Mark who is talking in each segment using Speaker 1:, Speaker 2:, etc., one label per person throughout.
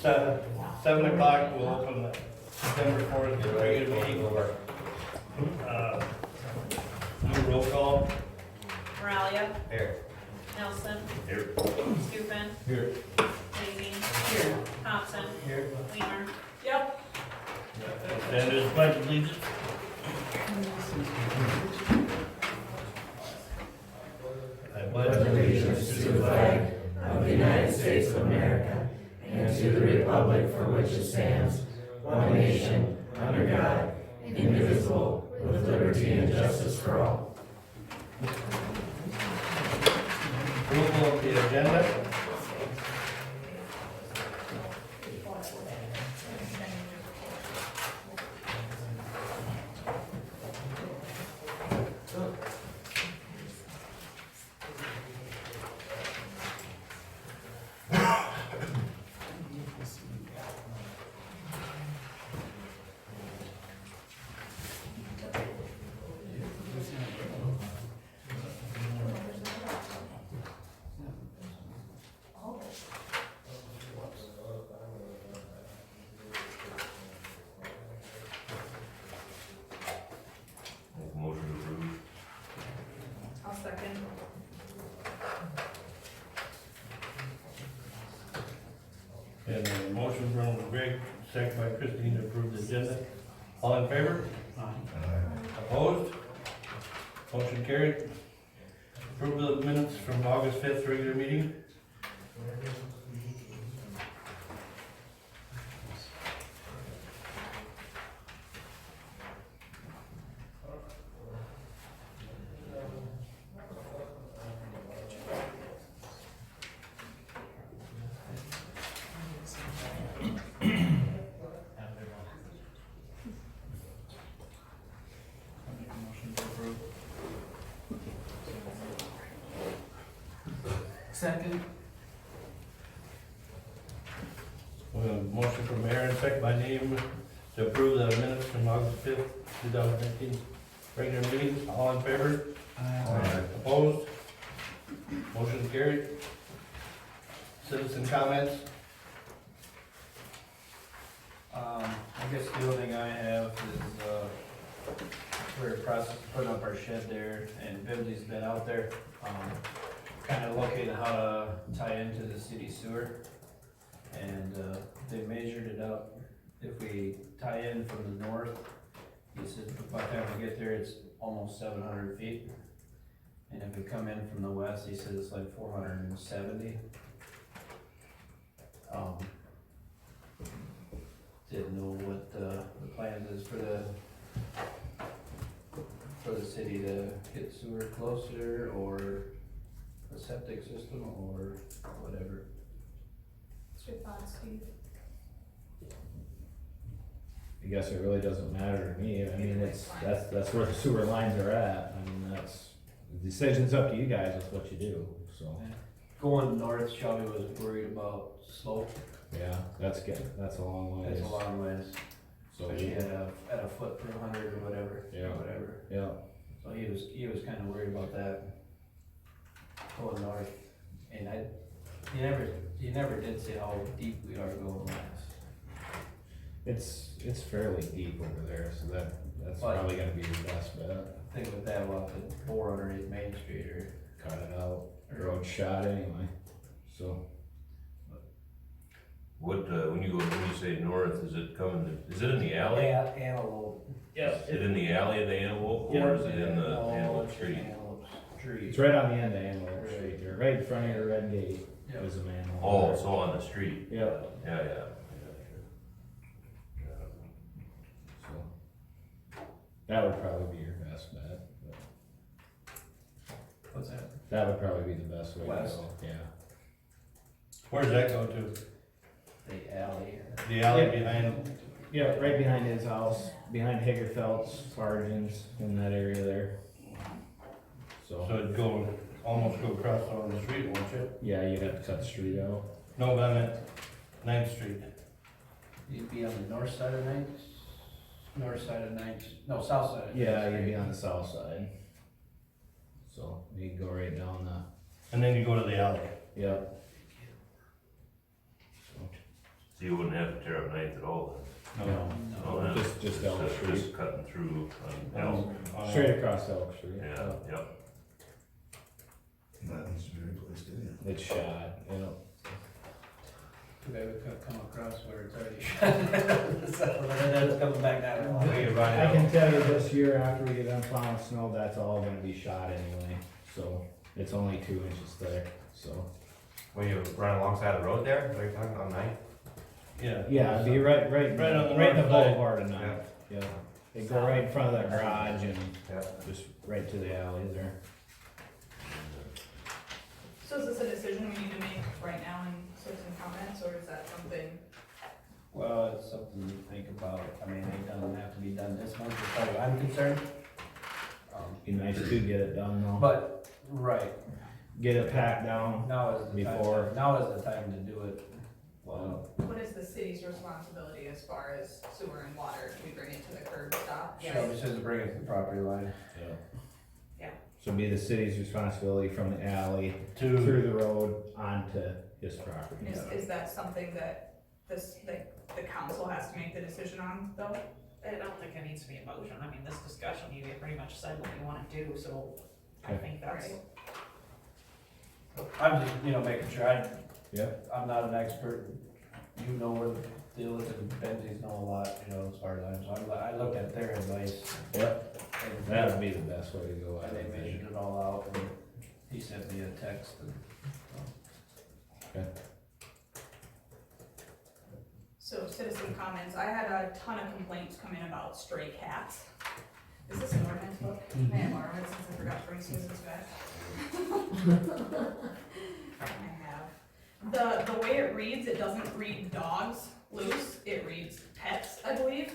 Speaker 1: 7 o'clock, we'll open the September 4th regular meeting. Do roll call.
Speaker 2: Moralia,
Speaker 1: Here.
Speaker 2: Nelson,
Speaker 1: Here.
Speaker 2: Stupen,
Speaker 1: Here.
Speaker 2: Lazy, here, Thompson,
Speaker 1: Here.
Speaker 2: Weimer. Yep.
Speaker 1: Stand to the pledge of allegiance. I pledge
Speaker 3: allegiance to the flag of the United States of America and to the republic for which it stands, one nation, under God, indivisible, with liberty and justice for all.
Speaker 1: approval of the agenda.
Speaker 4: Motion approved.
Speaker 2: I'll second.
Speaker 1: And a motion from Greg, second by Christine to approve the agenda. All in favor? Opposed? Motion carried. Approval of minutes from August 5th regular meeting.
Speaker 3: Second.
Speaker 1: We have a motion from Aaron, second by name, to approve the minutes from August 5th, 2019 regular meeting. All in favor? Opposed? Motion carried. Citizen comments?
Speaker 5: I guess the only thing I have is, we're in the process of putting up our shed there, and Bimsey's been out there, kinda looking how to tie into the city sewer. And, they measured it up, if we tie in from the north, he said by the time we get there, it's almost 700 feet. And if we come in from the west, he says it's like 470. Didn't know what the plan is for the city to get sewer closer, or a septic system, or whatever.
Speaker 2: What's your thoughts, Steve?
Speaker 6: I guess it really doesn't matter to me. I mean, that's where the sewer lines are at. I mean, the decision's up to you guys. That's what you do, so.
Speaker 5: Going north, Shelby was worried about slope.
Speaker 6: Yeah, that's a long way.
Speaker 5: It's a long ways,
Speaker 6: So,
Speaker 5: especially at a foot per 100 or whatever.
Speaker 6: Yeah.
Speaker 5: Whatever.
Speaker 6: yeah,
Speaker 5: So he was kind of worried about that going north, and he never did say how deep we are going west.
Speaker 6: it's fairly deep over there, so that's
Speaker 5: But-
Speaker 6: probably gonna be your best bet.
Speaker 5: I think with that, we'll have to bore underneath Main Street or.
Speaker 6: Cut it out, road shot anyway, so.
Speaker 4: What, when you say north, is it in the alley?
Speaker 5: Antelope.
Speaker 4: Is it in the alley of the antelope, or is it in the
Speaker 5: No,
Speaker 4: antelope
Speaker 5: it's
Speaker 4: tree?
Speaker 5: Antelope Tree.
Speaker 6: It's right on the end of Antelope Street, you're right in front of your red gate,
Speaker 5: Yep.
Speaker 6: there's a manhole.
Speaker 4: Oh, so on the street,
Speaker 6: Yep,
Speaker 4: yeah.
Speaker 6: so. That would probably be your best bet, but
Speaker 5: What's that?
Speaker 6: that would probably be the best way to
Speaker 5: West.
Speaker 6: go, yeah.
Speaker 1: Where does that go to?
Speaker 5: The alley.
Speaker 1: The alley behind?
Speaker 6: Yeah, right behind his house, behind Hagerfeld's, Fargens, in that area there.
Speaker 1: So
Speaker 6: So,
Speaker 1: it'd almost go across on the street, won't you?
Speaker 6: yeah, you'd have to cut the street out.
Speaker 1: No, but I meant 9th Street.
Speaker 5: You'd be on the north side of Ninth, no, south side. of
Speaker 6: Yeah,
Speaker 5: Ninth
Speaker 6: you'd be
Speaker 5: Street.
Speaker 6: on the south side. So, you can go right down
Speaker 1: And then you go to the alley.
Speaker 6: yep. So,
Speaker 4: So you wouldn't have to tear up Ninth at all
Speaker 6: No,
Speaker 4: Oh, yeah.
Speaker 6: just Elk
Speaker 4: then?
Speaker 6: Street,
Speaker 4: Just cutting through on Elk.
Speaker 6: straight across Elk Street.
Speaker 4: Yeah, yep.
Speaker 7: That needs to be replaced, didn't
Speaker 6: It's shot, you know.
Speaker 5: Too bad we couldn't come across where it's already shut. So then it's coming back down.
Speaker 1: We could run
Speaker 6: I
Speaker 1: out.
Speaker 6: can tell you this year, after we get done plowing snow, that's all gonna be shot anyway, so it's only 2 inches thick, so.
Speaker 3: When you run alongside the road there, what are you talking about, Ninth?
Speaker 1: Yeah.
Speaker 6: Yeah, it'd be right
Speaker 1: Right on the
Speaker 6: right in the
Speaker 1: north side.
Speaker 6: boulevard of Ninth, yeah. They go right in front of that garage and
Speaker 3: Yeah.
Speaker 6: just right to the alley there.
Speaker 2: So is this a decision we need to make right now in citizen comments, or is that something?
Speaker 5: Well, it's something to think about. I mean, it doesn't have to be done this month, as far as I'm concerned.
Speaker 6: Be nice to get it done though.
Speaker 5: But, right,
Speaker 6: Get it packed down.
Speaker 5: now is the
Speaker 6: Before.
Speaker 5: time, now is the time to do it. Well,
Speaker 2: What is the city's responsibility as far as sewer and water? Do we bring it to the curb stop?
Speaker 5: Shelby says to bring it to the property line.
Speaker 2: Yeah.
Speaker 6: So it'd be the city's responsibility from the alley
Speaker 1: To,
Speaker 6: through the road onto his property.
Speaker 2: Is that something that the council has to make the decision on, though?
Speaker 8: I don't think it needs to be a motion. I mean, this discussion, you pretty much said what you wanna do, so I
Speaker 6: Okay.
Speaker 8: think that's.
Speaker 2: Right.
Speaker 5: I'm just, making sure,
Speaker 6: Yeah.
Speaker 5: I'm not an expert. You know where the deal is, and Benzies know a lot, as far as I looked at their advice.
Speaker 6: Yep,
Speaker 5: And
Speaker 6: that would be the best way to go, I
Speaker 5: And they
Speaker 6: think.
Speaker 5: measured it all out, and he sent me a text, and
Speaker 2: So citizen comments, I had a ton of complaints come in about stray cats. Is this an ordinance book? I have ordinance since I forgot to bring Susan's back. I have. The way it reads, it doesn't read dogs loose, it reads pets, I believe,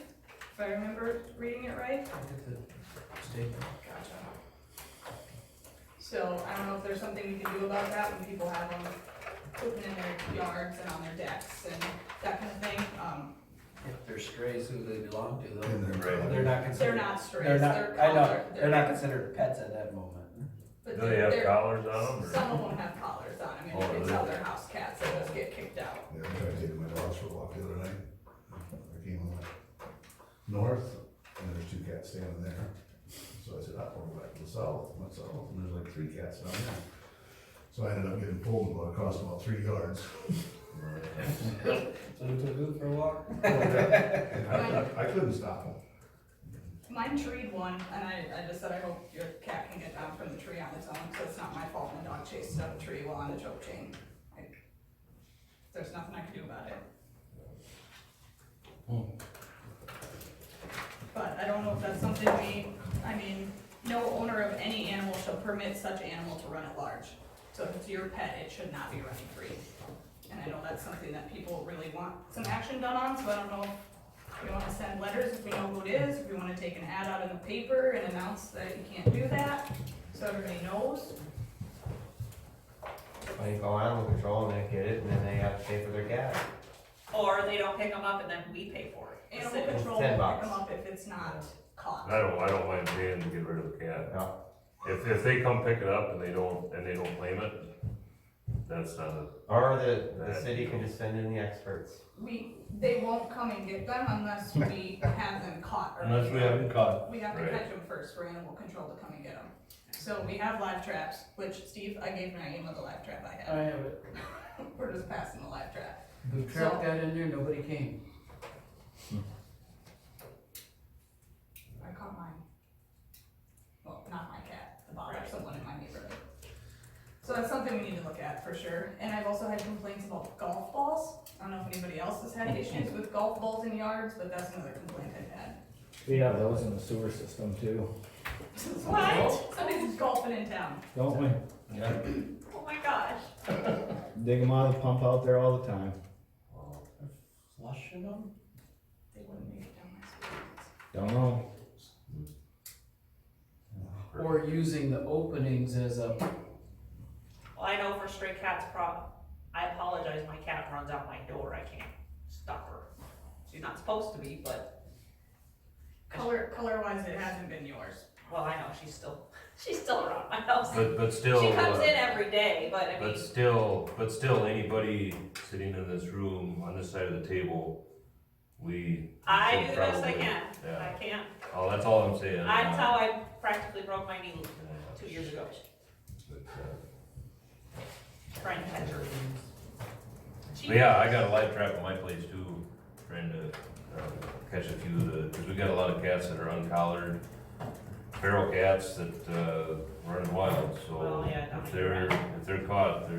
Speaker 2: if I remember reading it right. Gotcha. So I don't know if there's something we can do about that when people have them pooping in their yards and on their decks and that kind of thing.
Speaker 5: if they're strays who they belong to,
Speaker 7: they?
Speaker 5: though,
Speaker 7: And they're
Speaker 4: Right.
Speaker 5: they're not
Speaker 2: They're
Speaker 5: considered.
Speaker 2: not strays,
Speaker 5: They're
Speaker 2: they're
Speaker 5: not, I know,
Speaker 2: collared.
Speaker 5: they're not considered pets at that moment.
Speaker 2: But
Speaker 4: Do they have
Speaker 2: they're-
Speaker 4: collars on them, or?
Speaker 2: Some of them have collars on them,
Speaker 4: Oh,
Speaker 2: and if it's
Speaker 4: really?
Speaker 2: other house cats, they just get kicked out.
Speaker 7: Yeah, I tried taking my dogs for a walk the other night. I came on north, and there's 2 cats standing there. So I said, I'll go back to the south, I went south, and there's like 3 cats down there. So I ended up getting pulled across about 3 yards.
Speaker 5: So you took it for a walk?
Speaker 7: And I couldn't stop them.
Speaker 2: Mine treed one, and I just said, I hope your cat can get down from the tree on its own, because it's not my fault when the dog chased up a tree while on the choke chain. Like, there's nothing I can do about it. But I don't know if that's something no owner of any animal shall permit such animal to run at large. So if it's your pet, it should not be running free. And I know that's something that people really want some action done on, so I don't know if we wanna send letters if we know who it is, if we wanna take an ad out in the paper and announce that you can't do that, so everybody knows.
Speaker 3: Well, you call animal control and they get it, and then they have to pay for their gas.
Speaker 8: Or they don't pick them up and then we pay for it. The
Speaker 2: Animal
Speaker 8: city.
Speaker 2: control will
Speaker 3: $10.
Speaker 2: pick them up if it's not caught.
Speaker 4: I don't mind paying to get rid of the cat.
Speaker 3: Yeah.
Speaker 4: If they come pick it up and they don't claim it, that's not a,
Speaker 3: Or the city can just send in the experts.
Speaker 2: They won't come and get them unless we have them caught. Or
Speaker 1: unless we have them caught.
Speaker 2: We have to
Speaker 4: Right.
Speaker 2: catch them first for animal control to come and get them. So we have live traps, which Steve, I gave Megan the live trap I
Speaker 5: I
Speaker 2: had.
Speaker 5: have it.
Speaker 2: We're just passing the live trap.
Speaker 5: We trapped that in there, nobody came.
Speaker 2: I caught mine. Well, not my cat, the bother someone in my neighborhood. So that's something we need to look at for sure. And I've also had complaints about golf balls. I don't know if anybody else has had issues with golf balls in yards, but that's another complaint I've had.
Speaker 6: We have those in the sewer system too,
Speaker 2: What? Somebody's golfing in town.
Speaker 6: don't we?
Speaker 1: Yeah.
Speaker 2: Oh my gosh.
Speaker 6: Dig them out of the pump out there all the time.
Speaker 5: Flushing them?
Speaker 2: They wouldn't make it down my street.
Speaker 6: Don't know.
Speaker 5: Or using the openings as a,
Speaker 8: Well, I know for stray cats I apologize, my cat runs out my door, I can't stop her. She's not supposed to be, but,
Speaker 2: Color wise, it hasn't been yours.
Speaker 8: well, I know, she's still, She's still around my house.
Speaker 4: But still.
Speaker 8: She comes in every day, but I mean,
Speaker 4: But still, anybody sitting in this room, on this side of the table, we.
Speaker 8: I
Speaker 4: should
Speaker 8: do the best I
Speaker 4: probably-
Speaker 8: can.
Speaker 4: Yeah,
Speaker 8: I can't.
Speaker 4: oh, that's all I'm saying.
Speaker 8: That's how I practically broke my knee
Speaker 4: Yeah,
Speaker 8: 2 years ago,
Speaker 4: but,
Speaker 8: trying to catch her.
Speaker 4: But yeah, I got a live trap at my place too, trying to, catch a few of the, cause we got a lot of cats that are uncollared, feral cats that, run wild, so
Speaker 8: Well, yeah,
Speaker 4: if they're caught,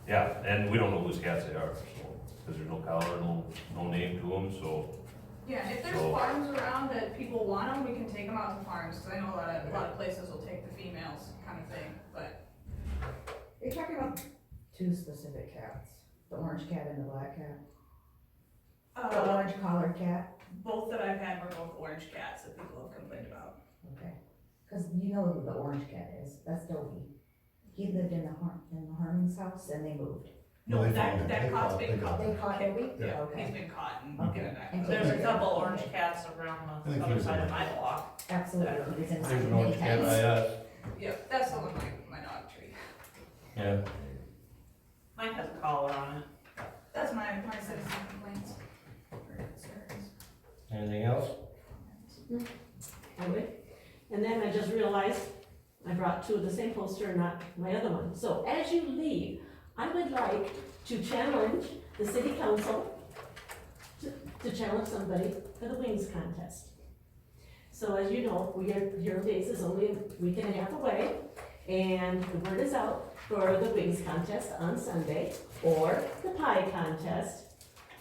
Speaker 4: yeah, and we don't know whose cats they are, so, cause there's no collar, no name to them, so.
Speaker 2: Yeah, if there's
Speaker 4: So-
Speaker 2: farms around that people want them, we can take them out to farms, cause I know a lot of places will take the females kind of thing, but.
Speaker 9: You're talking about two specific cats, the orange cat and the black cat, the orange collared cat,
Speaker 2: Both that I've had were both orange cats that people have complained about.
Speaker 9: okay. Cause you know who the orange cat is, that's Dovey. He lived in the Harmon's house and they moved.
Speaker 2: No,
Speaker 7: They found him.
Speaker 2: that
Speaker 7: They
Speaker 2: cot's
Speaker 7: caught-
Speaker 2: been
Speaker 7: they
Speaker 2: caught.
Speaker 9: They caught Dovey?
Speaker 7: Yeah.
Speaker 2: He's
Speaker 9: Okay,
Speaker 2: been caught and
Speaker 9: Okay.
Speaker 2: given back.
Speaker 9: And
Speaker 8: There's a
Speaker 9: Okay.
Speaker 8: couple orange cats around
Speaker 7: I
Speaker 8: the
Speaker 7: think
Speaker 8: other
Speaker 7: he
Speaker 8: side
Speaker 7: was
Speaker 8: of my block.
Speaker 9: absolutely, he was in
Speaker 1: There's an
Speaker 9: many
Speaker 1: orange cat by
Speaker 9: times.
Speaker 1: us,
Speaker 2: Yep, that's the one my dog tree.
Speaker 1: yeah.
Speaker 8: Mine has a collar on it.
Speaker 2: That's my citizen complaints. Or concerns.
Speaker 1: Anything else?
Speaker 10: I would. And then I just realized I brought two of the same poster, not my other one. So as you leave, I would like to challenge the city council to challenge somebody for the wings contest. So as you know, Hero Days is only a week and a half away, and the word is out for the wings contest on Sunday, or the pie contest.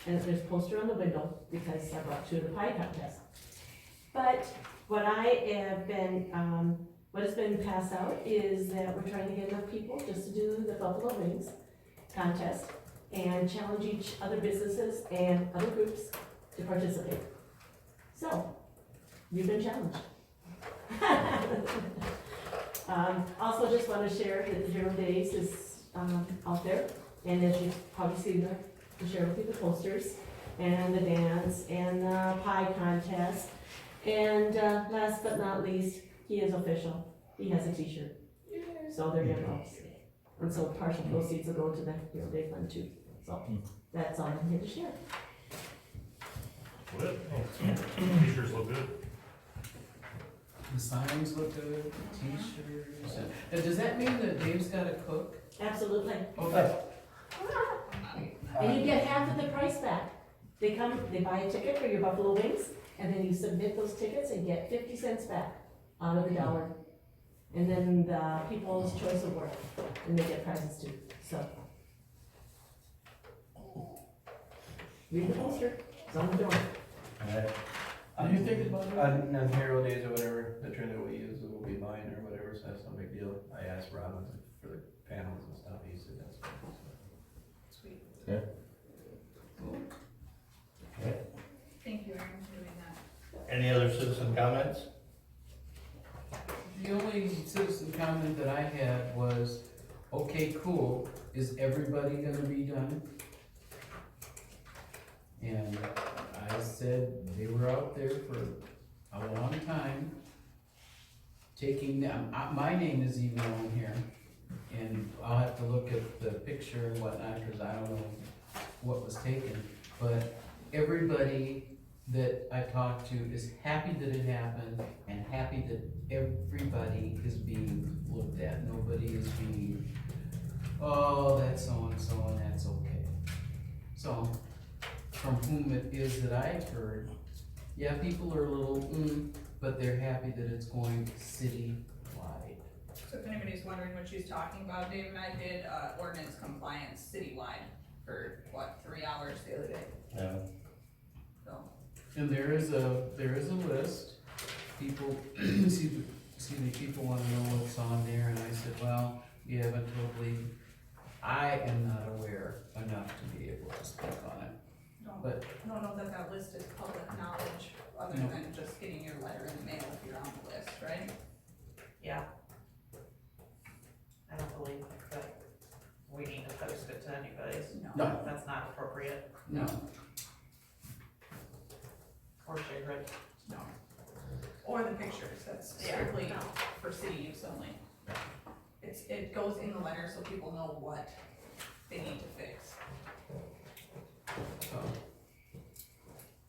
Speaker 10: And there's a poster on the window because I brought two of the pie contest. But what what has been passed out is that we're trying to get enough people just to do the Buffalo Wings contest and challenge each other businesses and other groups to participate. So, you've been challenged. Also just want to share that the Hero Days is, out there, and as you've probably seen to share with you the posters, and the dance, and the pie contest, and, last but not least, he is official, he has a t-shirt. So there you go. And so partial proceeds will go to the Hero Day Fund too, so that's all I'm here to share.
Speaker 4: Good. T-shirts look good.
Speaker 5: The signs look good, t-shirts, and does that mean that Dave's got a cook?
Speaker 10: Absolutely.
Speaker 5: Okay.
Speaker 10: And you get half of the price back. They buy a ticket for your Buffalo Wings, and then you submit those tickets and get 50 cents back out of the dollar. And then the People's Choice Award, and they get prizes too, so. Read the poster, it's on the door.
Speaker 1: Alright,
Speaker 5: Did you think about it? On Hero Days or whatever, the trailer we use will be mine or whatever, so that's no big deal. I asked Robin for the panels and stuff, he said that's fine.
Speaker 2: Sweet.
Speaker 6: Yeah.
Speaker 2: Thank you, Aaron, for doing that.
Speaker 1: any other citizen comments?
Speaker 5: The only citizen comment that I had was, okay, cool, is everybody gonna be done? And I said they were out there for a long time, taking them, my name is even on here, and I'll have to look at the picture and whatnot, cause I don't know what was taken, but everybody that I talked to is happy that it happened, and happy that everybody is being looked at, nobody is being, oh, that's so-and-so and that's okay. So, from whom it is that I've heard, yeah, people are a little, but they're happy that it's going city-wide.
Speaker 2: So if anybody's wondering what she's talking about, Dave and I did, ordinance compliance citywide for, 3 hours the other day,
Speaker 1: Yeah.
Speaker 2: so.
Speaker 5: And there is a list, people, excuse me, people wanna know what's on there, and I said, well, you haven't totally, I am not aware enough to be able to speak on it. But-
Speaker 2: I don't know that list is public knowledge, other
Speaker 5: No.
Speaker 2: than just getting your letter in the mail if you're on the list, right?
Speaker 8: Yeah. I don't believe that we need to post it to anybody's.
Speaker 5: No.
Speaker 8: That's not appropriate,
Speaker 5: No,
Speaker 8: or secret.
Speaker 2: No. or the pictures, that's
Speaker 8: Yeah,
Speaker 2: strictly
Speaker 8: no.
Speaker 2: for city use only. It goes in the letter so people know what they need to fix.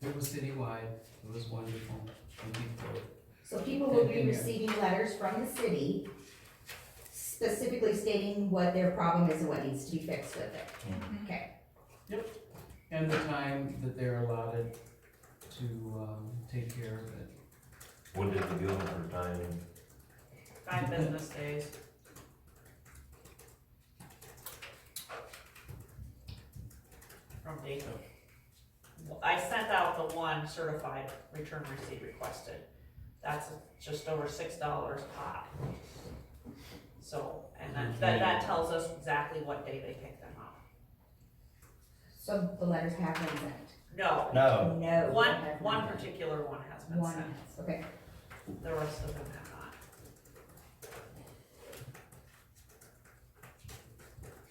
Speaker 11: It was citywide, it was wonderful, thank you for it.
Speaker 9: So people will be
Speaker 11: Yeah.
Speaker 9: receiving letters from the city specifically stating what their problem is and what needs to be fixed with it. Okay,
Speaker 11: And the time that they're allotted to, take care of it.
Speaker 4: When did we give them for time?
Speaker 8: 5 business days. From date of, I sent out the one certified return receipt requested. That's just over $6 a pop. So, and that tells us exactly what day they picked them up.
Speaker 9: so the letters have been sent?
Speaker 8: No,
Speaker 1: No,
Speaker 9: No.
Speaker 8: one,
Speaker 9: they have
Speaker 8: one
Speaker 9: not.
Speaker 8: particular one has been
Speaker 9: One,
Speaker 8: sent,
Speaker 9: okay.
Speaker 8: the rest of them have not.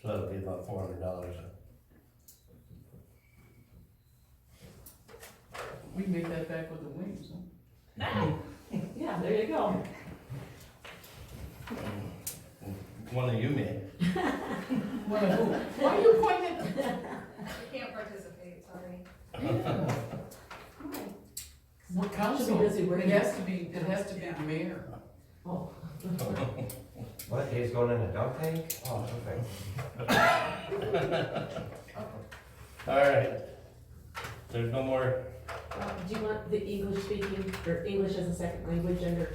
Speaker 1: so that'll be about $400.
Speaker 11: We can make that back with the wings, huh?
Speaker 8: No,
Speaker 10: Yeah, there you go.
Speaker 1: One that you made.
Speaker 11: Why are you pointing?
Speaker 2: You can't participate, sorry.
Speaker 11: What
Speaker 10: Should
Speaker 11: council?
Speaker 10: be busy working.
Speaker 11: It has to be the mayor.
Speaker 10: Oh,
Speaker 3: What, he's going in a dog tank? Oh, okay.
Speaker 1: All right. There's no more,
Speaker 10: do you want the English speaking, or English as a second language under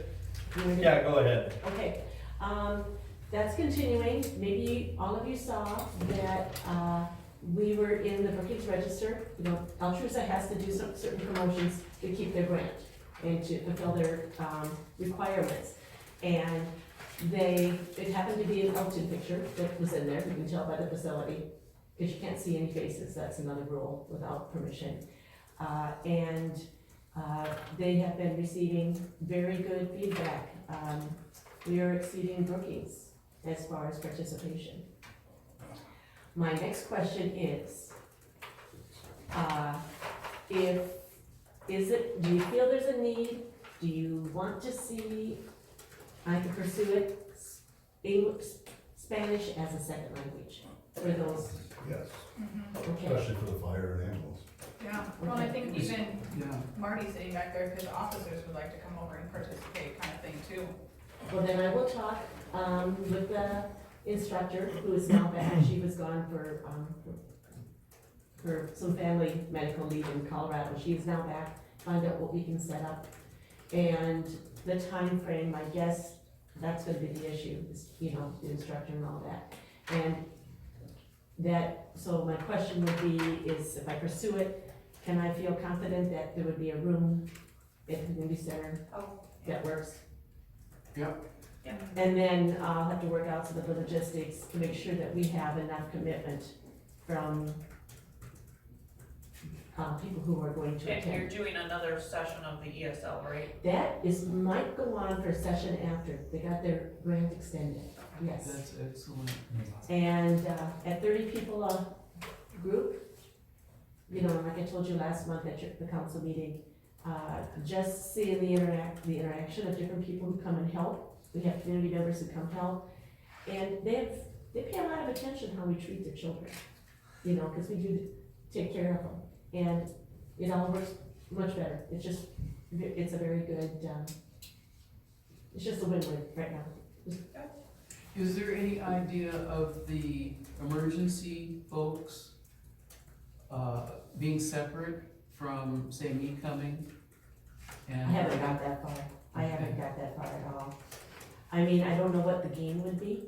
Speaker 10: community?
Speaker 1: yeah, go ahead.
Speaker 10: Okay, that's continuing. Maybe all of you saw that, we were in the Brookings Register. You know, Altrusa has to do some certain promotions to keep their grant and to fulfill their, requirements. And it happened to be an Elton picture that was in there, you can tell by the facility, because you can't see any faces, that's another rule without permission. They have been receiving very good feedback. We are exceeding Brookings as far as participation. My next question is, do you feel there's a need? Do you want to see, I can pursue it, English, Spanish as a second language for those,
Speaker 7: Yes,
Speaker 10: okay?
Speaker 7: especially for the fire and ambulance.
Speaker 2: Yeah, well, I think even
Speaker 11: Yeah.
Speaker 2: Marty sitting back there, his officers would like to come over and participate kind of thing too.
Speaker 10: Well, then I will talk, with the instructor who is now back. She was gone for some family medical leave in Colorado. She is now back, find out what we can set up. And the time frame, I guess, that's gonna be the issue, is, you know, the instructor and all that. And so my question would be, is if I pursue it, can I feel confident that there would be a room at the community center
Speaker 8: Oh.
Speaker 10: that works?
Speaker 11: Yep.
Speaker 8: Yeah.
Speaker 10: And then I'll have to work out some of the logistics to make sure that we have enough commitment from people who are going to
Speaker 8: And you're
Speaker 10: attend.
Speaker 8: doing another session of the ESL, right?
Speaker 10: That might go on for a session after, they got their grant extended, yes.
Speaker 11: That's excellent.
Speaker 10: And at 30 people a group, you know, like I told you last month at the council meeting, just seeing the interaction of different people who come and help. We have community members who come help, and they pay a lot of attention how we treat their children, you know, because we do take care of them, and it all works much better. It's a very good, it's just a win-win right now.
Speaker 11: Is there any idea of the emergency folks, being separate from, say, me coming?
Speaker 10: I
Speaker 11: And
Speaker 10: haven't got that far, I haven't got that far at all. I mean, I don't know what the game would be,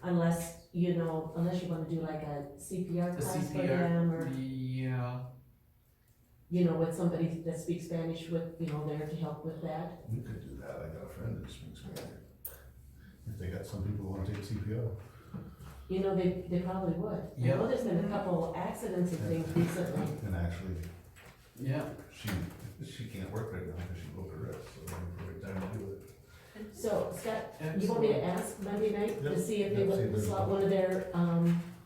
Speaker 10: unless you wanna do like a CPR
Speaker 11: the
Speaker 10: class for
Speaker 11: CPR,
Speaker 10: them, or,
Speaker 11: yeah,
Speaker 10: you know, with somebody that speaks Spanish with, you know, there to help with that.
Speaker 7: We could do that, I got a friend that speaks Spanish. If they got some people who wanna take CPR.
Speaker 10: You know, they probably would. I
Speaker 11: Yeah.
Speaker 10: know there's been a couple accidents and things recently.
Speaker 7: And actually,
Speaker 11: yeah.
Speaker 7: she can't work right now because she broke her wrist, so it's the right time to do it.
Speaker 10: So, Scott, you want me to ask Monday night to
Speaker 7: Yep.
Speaker 10: see if they
Speaker 7: Yep, see if
Speaker 10: would
Speaker 7: there's-
Speaker 10: slot one of their,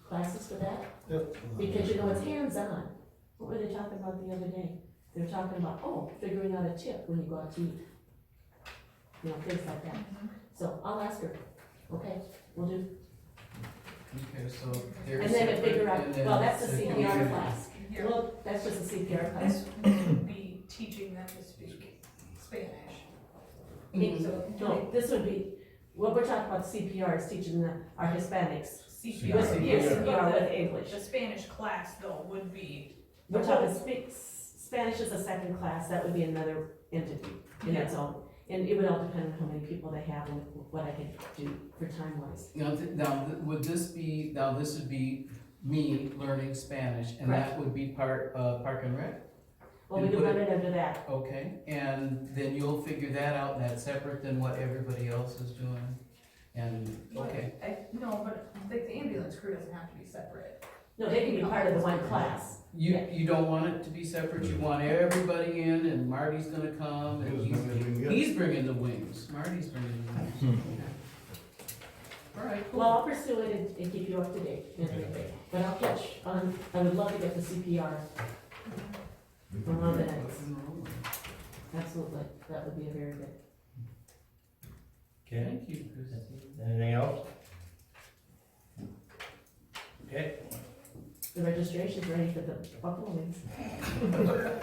Speaker 10: classes for that?
Speaker 7: Yep.
Speaker 10: Because, you know, it's hands-on. What were they talking about the other day? They were talking about, figuring out a tip when you go out to eat. you know, things like that. So I'll ask her, okay, we'll do.
Speaker 11: Okay, so they're
Speaker 10: And then to
Speaker 11: separate,
Speaker 10: figure out,
Speaker 11: and then
Speaker 10: well, that's a
Speaker 11: it's like-
Speaker 10: CPR class.
Speaker 2: Here,
Speaker 10: Well, that's just a CPR class.
Speaker 2: this would be teaching them to speak Spanish. So,
Speaker 10: No, this would be, what we're talking about CPR is teaching our Hispanics.
Speaker 2: CPR.
Speaker 10: With, yes,
Speaker 2: But
Speaker 10: CPR with
Speaker 2: the-
Speaker 10: English.
Speaker 2: The Spanish class though would be,
Speaker 10: We're talking Spanish is a second class, that would be another entity in its own. And it would all depend on how many people they have and what I could do for time wise.
Speaker 11: Would this be, now this would be me learning Spanish, and that would be part of Park and Rec?
Speaker 10: Well, we
Speaker 11: And
Speaker 10: can
Speaker 11: put
Speaker 10: run it under that.
Speaker 11: Okay, and then you'll figure that out, and that's separate than what everybody else is doing? And, okay,
Speaker 2: no, but like the ambulance crew doesn't have to be separate.
Speaker 10: No, they can be part of the one class.
Speaker 11: you don't want it to be separate, you want everybody in, and Marty's gonna come, and he's bringing the wings, Marty's bringing the wings. All right, cool.
Speaker 10: Well, I'll pursue it and keep you up to date and everything. But I'll catch on, I would love to get the CPR on the next. Absolutely, that would be a very good.
Speaker 1: Okay,
Speaker 11: Thank you, Chris.
Speaker 1: anything else? Okay,
Speaker 10: The registration's ready for the buffalo wings.
Speaker 2: Do
Speaker 10: Hey,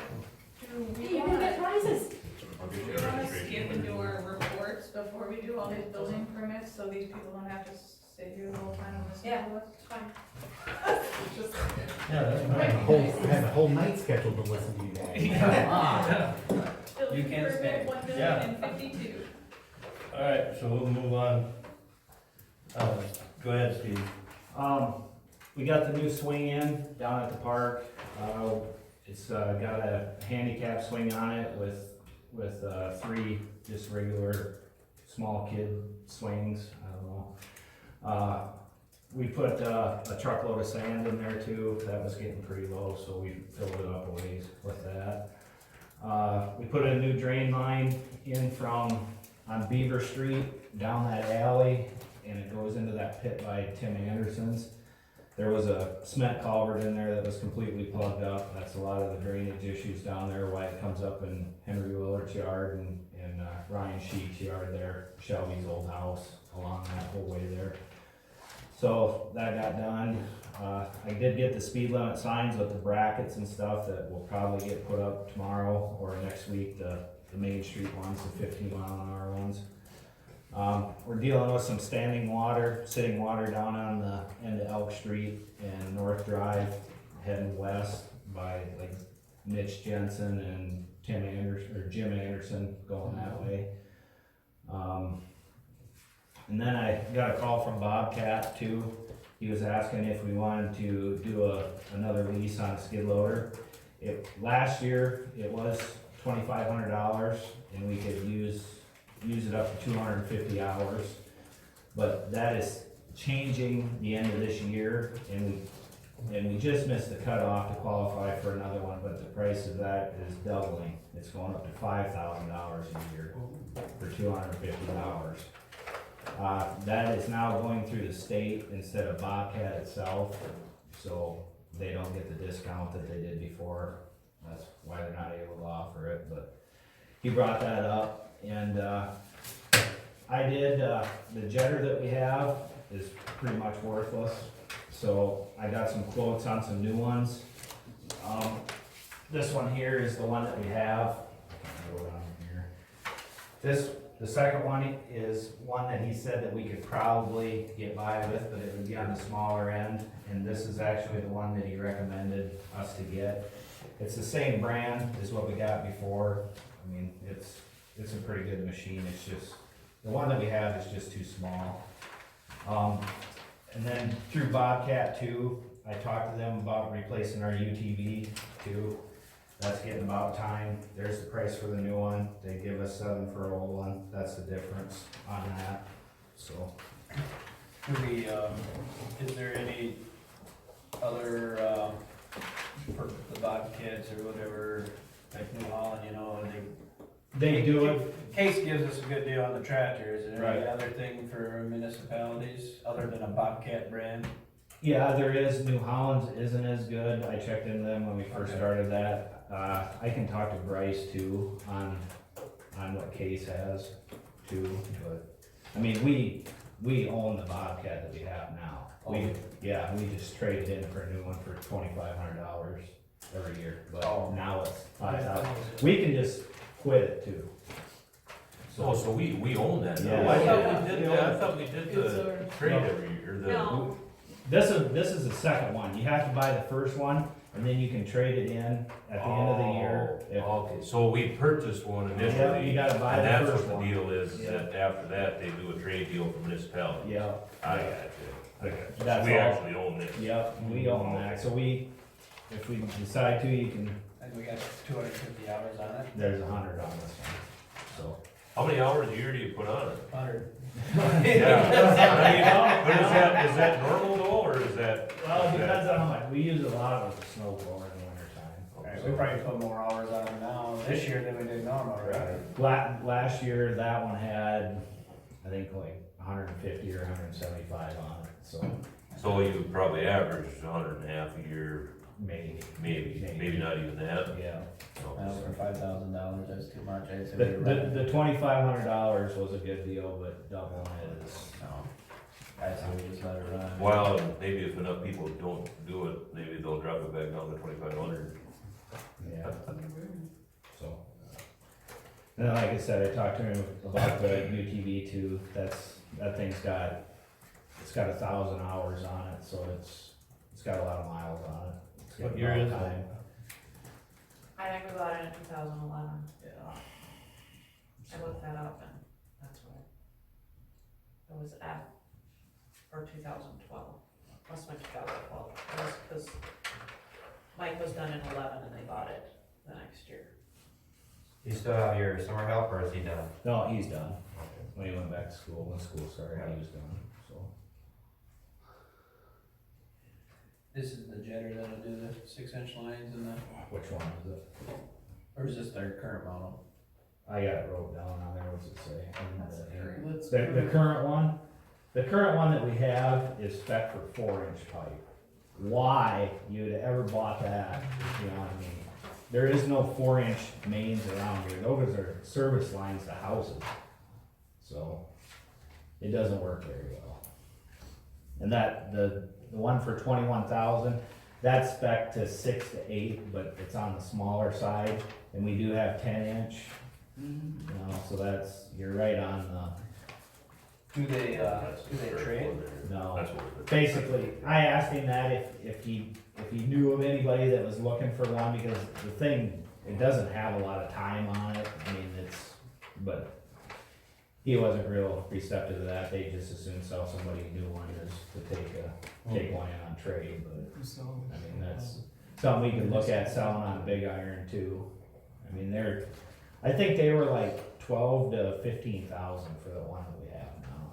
Speaker 2: we
Speaker 10: you're gonna get
Speaker 2: wanna,
Speaker 10: prizes.
Speaker 4: I'll get
Speaker 2: do
Speaker 4: you
Speaker 2: we
Speaker 4: a
Speaker 2: wanna
Speaker 4: registration.
Speaker 2: skip and do our reports before we do all these building permits, so these people don't have to sit here the whole time and listen to us?
Speaker 8: It's fine.
Speaker 1: yeah, that's
Speaker 3: I have a whole night scheduled to listen to you guys.
Speaker 2: Building
Speaker 5: You can't
Speaker 2: permit
Speaker 5: stay.
Speaker 2: 1,052,000.
Speaker 1: alright, so we'll move on. Go ahead, Steve.
Speaker 6: We got the new swing in down at the park. It's got a handicap swing on it with 3 just regular small kid swings. I don't know. We put a truckload of sand in there too. That was getting pretty low, so we filled it up a ways with that. We put a new drain line in on Beaver Street down that alley, and it goes into that pit by Tim Anderson's. There was a cement culvert in there that was completely plugged up. That's a lot of the drainage issues down there, why it comes up in Henry Willard's yard and Ryan Sheik's yard there, Shelby's old house along that whole way there. So that got done. I did get the speed limit signs with the brackets and stuff that will probably get put up tomorrow or next week, the Main Street ones, the 15-mile-an-hour ones. We're dealing with some sitting water down on the end of Elk Street and North Drive, heading west by like Mitch Jensen and Jim Anderson going that way. And then I got a call from Bobcat too. He was asking if we wanted to do another lease on a skid loader. Last year, it was $2,500 and we could use it up to 250 hours. But that is changing the end of this year, and we just missed the cutoff to qualify for another one, but the price of that is doubling. It's going up to $5,000 a year for 250 hours. That is now going through the state instead of Bobcat itself, so they don't get the discount that they did before. That's why they're not able to offer it, but he brought that up, and I did, the jetter that we have is pretty much worthless, so I got some quotes on some new ones. This one here is the one that we have. I can go down here. The second one is one that he said that we could probably get by with, but it would be on the smaller end, and this is actually the one that he recommended us to get. It's the same brand as what we got before. I mean, it's a pretty good machine, it's just, the one that we have is just too small. And then through Bobcat too, I talked to them about replacing our UTV too. That's getting about time. There's the price for the new one. They give us 7 for an old one. That's the difference on that, so.
Speaker 5: Is there any other, for the Bobcats or whatever, like New Holland, you know,
Speaker 6: They do it.
Speaker 5: Case gives us a good deal on the tractor. Is there any
Speaker 6: Right.
Speaker 5: other thing for municipalities other than a Bobcat brand?
Speaker 6: Yeah, there is. New Holland's isn't as good. I checked into them when we first
Speaker 5: Okay.
Speaker 6: started that. I can talk to Bryce too on what Case has too, but, I mean, we own the Bobcat that we have now. We just traded in for a new one for $2,500 every year, but now it's 5,000. We can just quit it too.
Speaker 4: Oh, so we own that now?
Speaker 6: Yeah.
Speaker 4: I thought
Speaker 11: Yeah.
Speaker 4: we did, I thought we did the trade every year, the.
Speaker 8: No,
Speaker 6: This is the second one. You have to buy the first one, and then you can trade it in at the end of the year. If-
Speaker 4: Okay, so we purchased one
Speaker 6: Yeah,
Speaker 4: initially,
Speaker 6: you gotta buy
Speaker 4: and
Speaker 6: the
Speaker 4: that's
Speaker 6: first
Speaker 4: what
Speaker 6: one.
Speaker 4: the deal is,
Speaker 6: Yeah.
Speaker 4: that after that, they do a trade deal for municipality.
Speaker 6: Yeah,
Speaker 4: I got you. I got you. So
Speaker 6: That's
Speaker 4: we
Speaker 6: all.
Speaker 4: actually own this.
Speaker 6: yep, we own that. So if we decide to, you can,
Speaker 5: And we got 250 hours on it.
Speaker 6: there's 100 on this one, so.
Speaker 4: How many hours a year do you put on it?
Speaker 5: 100.
Speaker 4: Yeah, I mean, but is that normal though, or is that?
Speaker 6: Well, it
Speaker 4: is that-
Speaker 6: depends on how much, we use a lot with the snow blower in the winter
Speaker 5: Right,
Speaker 6: time.
Speaker 5: we probably put more hours on it now this year than we did normal, right?
Speaker 6: Last year, that one had, I think like 150 or 175 on it, so
Speaker 4: So you probably averaged 100.5 a year,
Speaker 6: maybe,
Speaker 4: maybe not even that.
Speaker 6: yeah.
Speaker 5: Well, for $5,000, that's too much, I'd say.
Speaker 6: The $2,500 was a good deal, but doubling it is,
Speaker 5: No, I'd say we just let it run.
Speaker 4: Well, maybe if enough people don't do it, maybe they'll drop it back down to 2,500.
Speaker 6: yeah, so. And then, like I said, I talked to him about the UTV too, that thing's got, it's got 1,000 hours on it, so it's got a lot of miles on it. It's got
Speaker 1: What year
Speaker 6: a lot of
Speaker 1: is it?
Speaker 6: time.
Speaker 8: I think we bought it in 2011.
Speaker 6: Yeah.
Speaker 8: I looked that up and that's what it was at, or 2012. Must've been 2012. It was because Mike was done in 11 and they bought it the next year.
Speaker 3: You still have your summer help, or is he done?
Speaker 6: No, he's done. When he went back to school, when school started, he was done, so.
Speaker 5: This is the jetter that'll do the 6-inch lines and the,
Speaker 6: Which one is it?
Speaker 5: or is this their current model?
Speaker 6: I got it wrote down on there, what's it say?
Speaker 11: Let's-
Speaker 6: The current one that we have is spec for 4-inch pipe. Why you'd ever bought that, you know what I mean? There is no 4-inch mains around here, those are service lines to houses. So, it doesn't work very well. And that, the one for 21,000, that's spec to 6 to 8, but it's on the smaller side, and we do have 10-inch. You know, so that's, you're right on the,
Speaker 5: Do they trade?
Speaker 6: no.
Speaker 4: That's what.
Speaker 6: Basically, I asked him that if he knew of anybody that was looking for one, because the thing, it doesn't have a lot of time on it, I mean, but he wasn't real receptive to that, they just as soon sell somebody a new one as to take one in on trade, but,
Speaker 11: So,
Speaker 6: I mean, that's something we could look at selling on Big Iron too. I mean, I think they were like 12 to 15,000 for the one that we have now.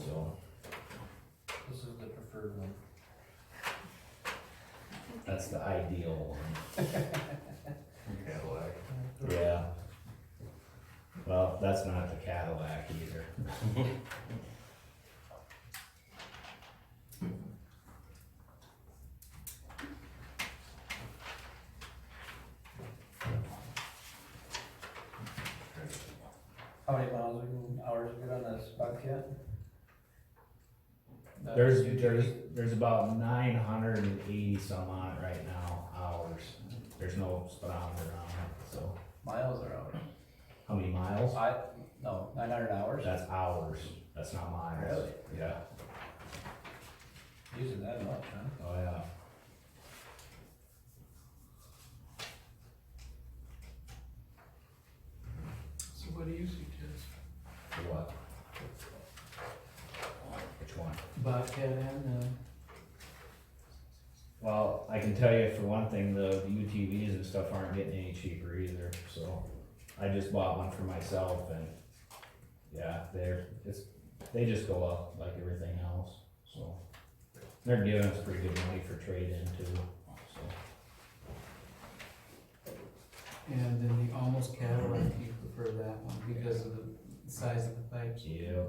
Speaker 6: So,
Speaker 5: This is the preferred one.
Speaker 6: that's the ideal one.
Speaker 4: Cadillac.
Speaker 6: Yeah. Well, that's not the Cadillac either.
Speaker 5: How many miles hours we get on this Bobcat?
Speaker 6: There's about 980 some on it right now, hours. There's no speedometer on it, so.
Speaker 5: Miles or hours?
Speaker 6: How many miles?
Speaker 5: No, 900 hours.
Speaker 6: That's hours, that's not miles.
Speaker 5: Really?
Speaker 6: Yeah,
Speaker 5: Using that much, huh?
Speaker 6: oh yeah.
Speaker 11: so what do you suggest?
Speaker 6: For what? Which one?
Speaker 11: Bobcat and,
Speaker 6: Well, I can tell you for one thing, the UTVs and stuff aren't getting any cheaper either, so I just bought one for myself and yeah, they just go up like everything else, so. They're giving us pretty good money for trade-in too, so.
Speaker 11: and then the almost Cadillac, you prefer that one because of the size of the pipes?
Speaker 6: Yeah.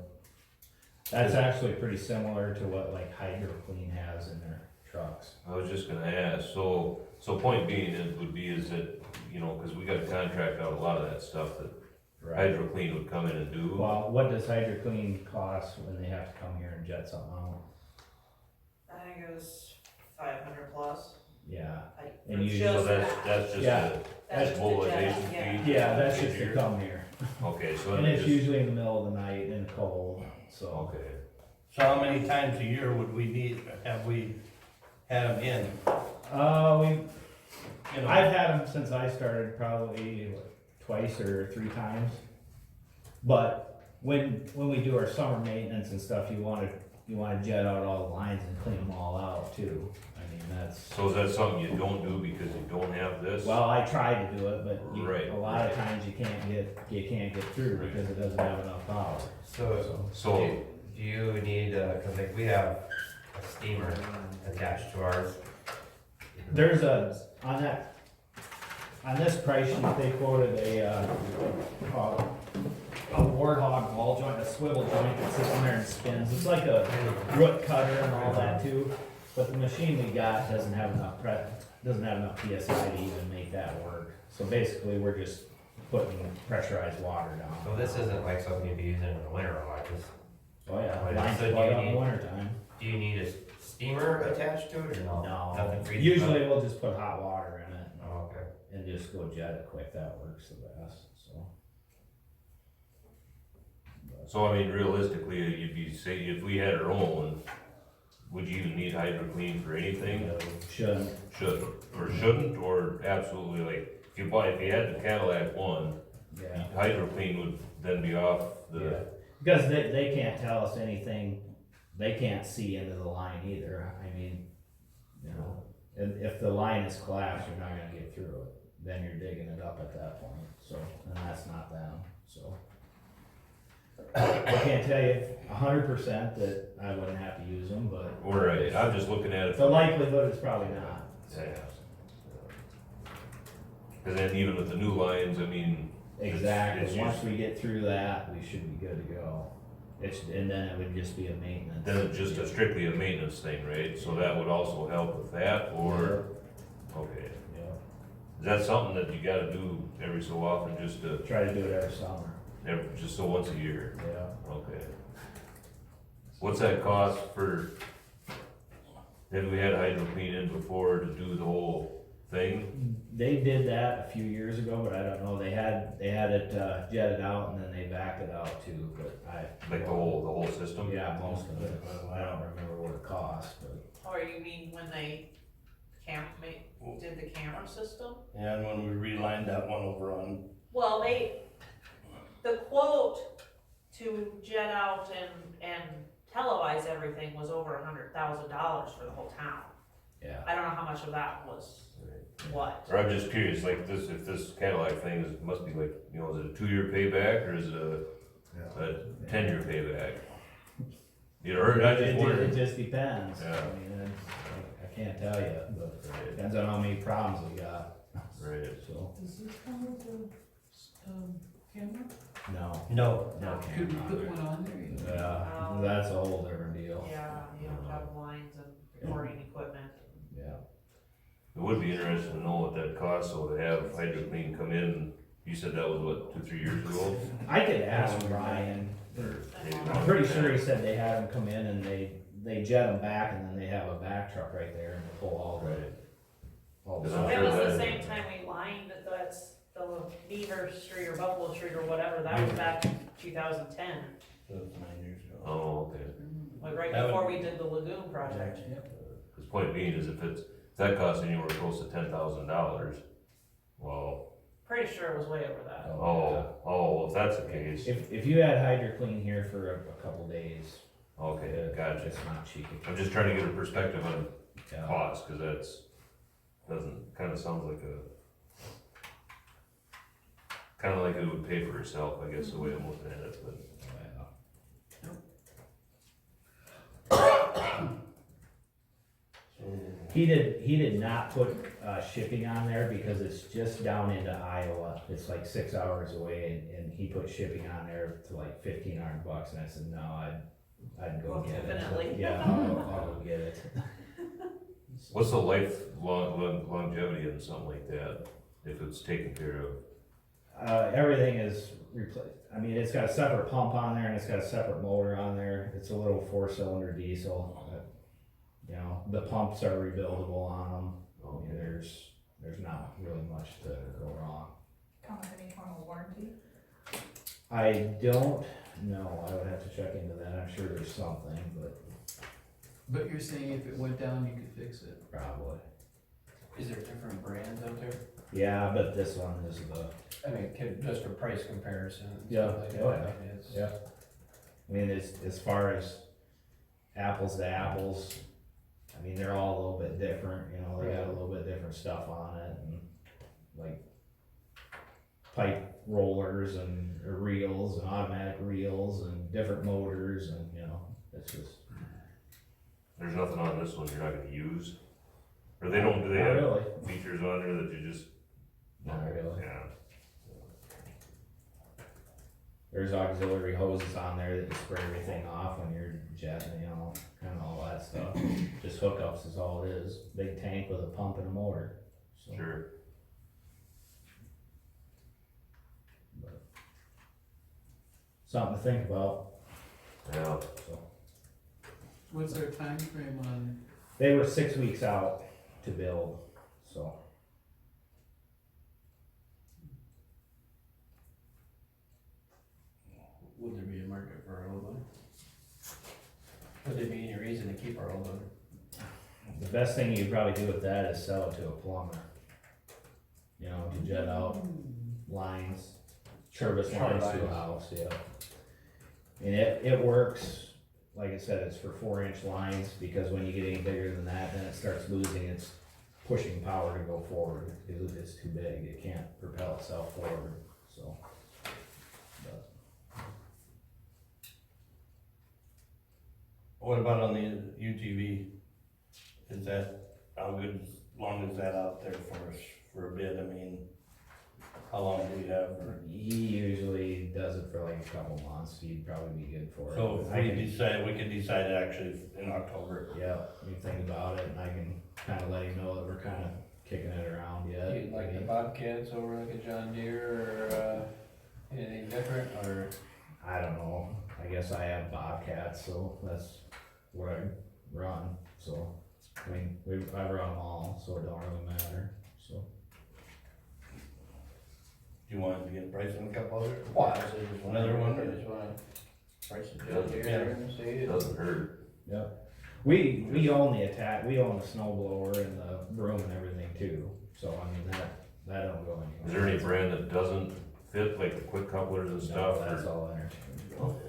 Speaker 6: That's actually pretty similar to what like Hydro Clean has in their trucks.
Speaker 4: I was just gonna ask, so point being is that, you know, cause we gotta contract out a lot of that stuff that Hydro Clean would come in and do?
Speaker 6: Well, what does HydroClean cost when they have to come here and jet something out?
Speaker 8: I think it was 500 plus.
Speaker 6: Yeah,
Speaker 8: Like,
Speaker 6: And
Speaker 8: for
Speaker 6: you-
Speaker 4: So
Speaker 8: just
Speaker 4: that's,
Speaker 8: that.
Speaker 4: that's just
Speaker 6: Yeah.
Speaker 4: a
Speaker 8: That's just a
Speaker 4: mobilization
Speaker 8: jet, yeah.
Speaker 4: fee?
Speaker 6: yeah, that's just to
Speaker 4: Here?
Speaker 6: come here.
Speaker 4: Okay, so
Speaker 6: And
Speaker 4: then
Speaker 6: it's
Speaker 4: just,
Speaker 6: usually in the middle of the night and cold, so.
Speaker 4: okay.
Speaker 1: So how many times a year would we need, have we had them in? You know,
Speaker 6: I've had them since I started, probably twice or 3 times. But when we do our summer maintenance and stuff, you wanna jet out all the lines and clean them all out too. I mean, that's,
Speaker 4: So is that something you don't do because you don't have this?
Speaker 6: well, I try to do it, but
Speaker 4: Right.
Speaker 6: a lot of times you can't get through because it doesn't have enough power.
Speaker 4: So,
Speaker 3: Do you need, cause like we have a steamer attached to ours.
Speaker 6: There's on this price sheet, they quoted a warthog ball joint, a swivel joint that sits in there and spins. It's like a root cutter and all that too, but the machine we got doesn't have enough PSI to even make that work. So basically, we're just putting pressurized water down.
Speaker 3: So this isn't like something you'd be using in the winter a lot, just,
Speaker 6: Oh yeah,
Speaker 3: Right,
Speaker 6: lines
Speaker 3: so do
Speaker 6: plug
Speaker 3: you
Speaker 6: up in
Speaker 3: need-
Speaker 6: winter time.
Speaker 3: do you need a steamer attached to it or no?
Speaker 6: No,
Speaker 3: Nothing freezes
Speaker 6: usually
Speaker 3: up?
Speaker 6: we'll just put hot water in it
Speaker 3: Oh, okay.
Speaker 6: and just go jet it quick. That works the best, so.
Speaker 4: so I mean, realistically, you'd be saying, if we had our own, would you even need Hydro Clean for anything?
Speaker 6: Shouldn't.
Speaker 4: Should, or shouldn't, or absolutely, like, if you had the Cadillac one,
Speaker 6: Yeah.
Speaker 4: Hydro Clean would then be off
Speaker 6: Yeah,
Speaker 4: the,
Speaker 6: because they can't tell us anything, they can't see into the line either, I mean, you know, and if the line is collapsed, you're not gonna get through it, then you're digging it up at that point, so, and that's not them, so. I can't tell you 100% that I wouldn't have to use them, but
Speaker 4: or, I'm just looking at it.
Speaker 6: the likelihood is probably not.
Speaker 4: Yeah. Cause then even with the new lines, I mean. it's
Speaker 6: Exactly, once
Speaker 4: just-
Speaker 6: we get through that, we should be good to go. And then it would just be a maintenance.
Speaker 4: Then it's just strictly a maintenance thing, right? So that would also help with that, or, okay.
Speaker 6: Yeah,
Speaker 4: Is that something that you gotta do every so often, just to,
Speaker 6: try to do it every summer,
Speaker 4: just so once a year?
Speaker 6: yeah.
Speaker 4: Okay. What's that cost for, have we had Hydro Clean in before to do the whole thing?
Speaker 6: They did that a few years ago, but I don't know, they had it jetted out and then they backed it out too, but
Speaker 4: Like the whole system?
Speaker 6: yeah, most of it, I don't remember what it cost, but.
Speaker 8: Or you mean when they did the camera system?
Speaker 1: and when we relined that one over on,
Speaker 8: Well, the quote to jet out and televise everything was over $100,000 for the whole town.
Speaker 6: Yeah.
Speaker 8: I don't know how much of that was what.
Speaker 4: Or I'm just curious, like this, if this Cadillac thing is, must be like, you know, is it a 2-year payback or is it
Speaker 7: Yeah.
Speaker 4: a 10-year payback? You know, or I just
Speaker 6: It
Speaker 4: wondered.
Speaker 6: just depends,
Speaker 4: Yeah.
Speaker 6: I mean, I can't tell you, but it depends on how many problems we got,
Speaker 4: Right.
Speaker 6: so,
Speaker 11: Does this come with a, camera?
Speaker 6: no.
Speaker 1: no,
Speaker 6: No
Speaker 11: Could we
Speaker 6: camera.
Speaker 11: put one on there?
Speaker 6: Yeah, that's a whole different deal,
Speaker 8: Yeah, you have to have lines and recording equipment.
Speaker 6: yeah.
Speaker 4: It would be interesting to know what that costs, so to have Hydro Clean come in, you said that was what, 2-3 years ago?
Speaker 6: I could ask Ryan,
Speaker 4: Or maybe
Speaker 8: I'm
Speaker 6: I'm pretty sure he said they had them come in and they jet them back and then they have a back truck right there and pull all the.
Speaker 4: Right.
Speaker 6: All the
Speaker 4: Is that-
Speaker 8: It was the
Speaker 4: that-
Speaker 8: same time we lined the Beaver Street or Buffalo Street or whatever, that was back in 2010,
Speaker 1: that was 9 years ago.
Speaker 4: Oh, okay.
Speaker 8: like right
Speaker 1: That would-
Speaker 8: before we did the lagoon project.
Speaker 4: His point being is if that costs anywhere close to $10,000, well,
Speaker 8: Pretty sure it was way over that.
Speaker 4: well, if that's the case,
Speaker 6: If you had Hydro Clean here for a couple days,
Speaker 4: okay, gotcha.
Speaker 6: it's not cheap.
Speaker 4: I'm just trying to get a perspective on
Speaker 6: Yeah.
Speaker 4: cost, cause kinda sounds like kinda like it would pay for itself, I guess, the way I'm looking at it, but.
Speaker 6: He did not put shipping on there because it's just down into Iowa. It's like 6 hours away, and he put shipping on there to like $1,500, and I said no, I'd go
Speaker 8: Well,
Speaker 6: get it.
Speaker 8: definitely.
Speaker 6: Yeah, I'll go get it.
Speaker 4: What's the longevity in something like that, if it's taken care of?
Speaker 6: Everything is replaced. I mean, it's got a separate pump on there and it's got a separate motor on there. It's a little 4-cylinder diesel. You know, the pumps are rebuildable on them. I mean, there's not really much to go wrong.
Speaker 2: Come with any form of warranty?
Speaker 6: I don't know. I would have to check into that. I'm sure there's something, but
Speaker 11: But you're saying if it went down, you could fix it.
Speaker 6: probably.
Speaker 5: Is there different brands out there?
Speaker 6: Yeah, but this one is the.
Speaker 5: I mean, just for price comparison. and
Speaker 6: Yeah,
Speaker 5: stuff like
Speaker 6: oh,
Speaker 5: that,
Speaker 6: yeah.
Speaker 5: it's-
Speaker 6: Yeah. I mean, as far as apples to apples, I mean, they're all a little bit different, you know, they got a little bit different stuff on it and like pipe rollers and reels and automatic reels and different motors and, you know, it's just.
Speaker 4: There's nothing on this one you're not gonna use? Or they don't, do they
Speaker 6: Not
Speaker 4: have
Speaker 6: really,
Speaker 4: features on there that you just?
Speaker 6: not really.
Speaker 4: Yeah.
Speaker 6: There's auxiliary hoses on there that you spray everything off when you're jetting, you know, kind of all that stuff. Just hookups is all it is. Big tank with a pump and a motor. So,
Speaker 4: Sure.
Speaker 6: but something to think about.
Speaker 4: Yeah.
Speaker 6: So
Speaker 11: What's our time frame on?
Speaker 6: they were 6 weeks out to build. So
Speaker 5: Would there be a market for our old one? Would there be any reason to keep our old one?
Speaker 6: the best thing you probably do with that is sell it to a plumber. You know, to jet out lines, service
Speaker 5: Short
Speaker 6: lines to a
Speaker 5: lines.
Speaker 6: house, yeah. And it works, like I said, it's for 4-inch lines, because when you get any bigger than that, then it starts losing its pushing power to go forward, because it's too big, it can't propel itself forward, so. But
Speaker 1: What about on the UTV? Is that, how good, long is that out there for us, for a bid? I mean, how long do we have for?
Speaker 6: he usually does it for like a couple months, he'd probably be good for it.
Speaker 1: So if
Speaker 6: I
Speaker 1: we
Speaker 6: can-
Speaker 1: decide, we could decide it actually in October.
Speaker 6: Yeah, we think about it, and I can kinda let him know that we're kinda kicking it around yet.
Speaker 5: Do you like the Bobcats over like a John Deere or, anything different, or?
Speaker 6: I don't know, I guess I have Bobcats, so that's what I run, so, I mean, I run them all, so it don't really matter, so.
Speaker 1: Do you want to get a price on a couple others?
Speaker 5: Well, I say just
Speaker 1: Another one, or-
Speaker 5: Just wanna price it John Deere and see
Speaker 4: It
Speaker 5: it.
Speaker 4: doesn't hurt.
Speaker 6: Yep. We own we own the snow blower and the broom and everything too, so I mean, that don't go anywhere.
Speaker 4: Is there any brand that doesn't fit, like the quick couplers and
Speaker 6: No,
Speaker 4: stuff?
Speaker 6: that's
Speaker 4: or-
Speaker 6: all interchangeable.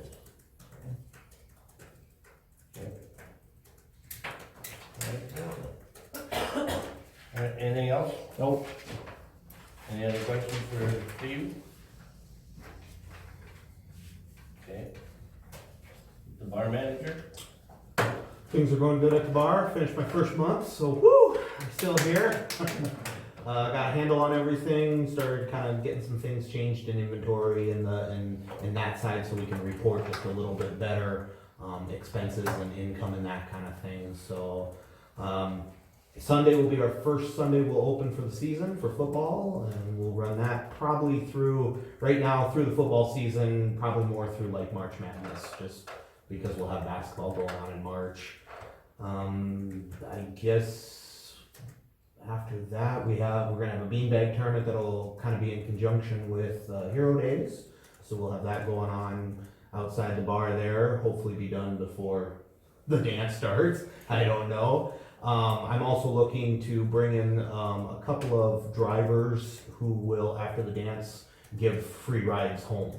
Speaker 1: Alright, anything else?
Speaker 6: Nope.
Speaker 1: Any other questions for Steve? Okay. The bar manager?
Speaker 12: Things are going good at the bar. Finished my first month, so woo, I'm still here. Got a handle on everything. Started kind of getting some things changed in inventory and that side, so we can report just a little bit better expenses and income and that kind of thing. So Sunday will be our first Sunday we'll open for the season for football, and we'll run that probably through right now through the football season, probably more through like March Madness, just because we'll have basketball going on in March. I guess after that we're gonna have a beanbag tournament that'll kind of be in conjunction with Hero Days, so we'll have that going on outside the bar there. Hopefully be done before the dance starts. I don't know. I'm also looking to bring in a couple of drivers who will, after the dance, give free rides home.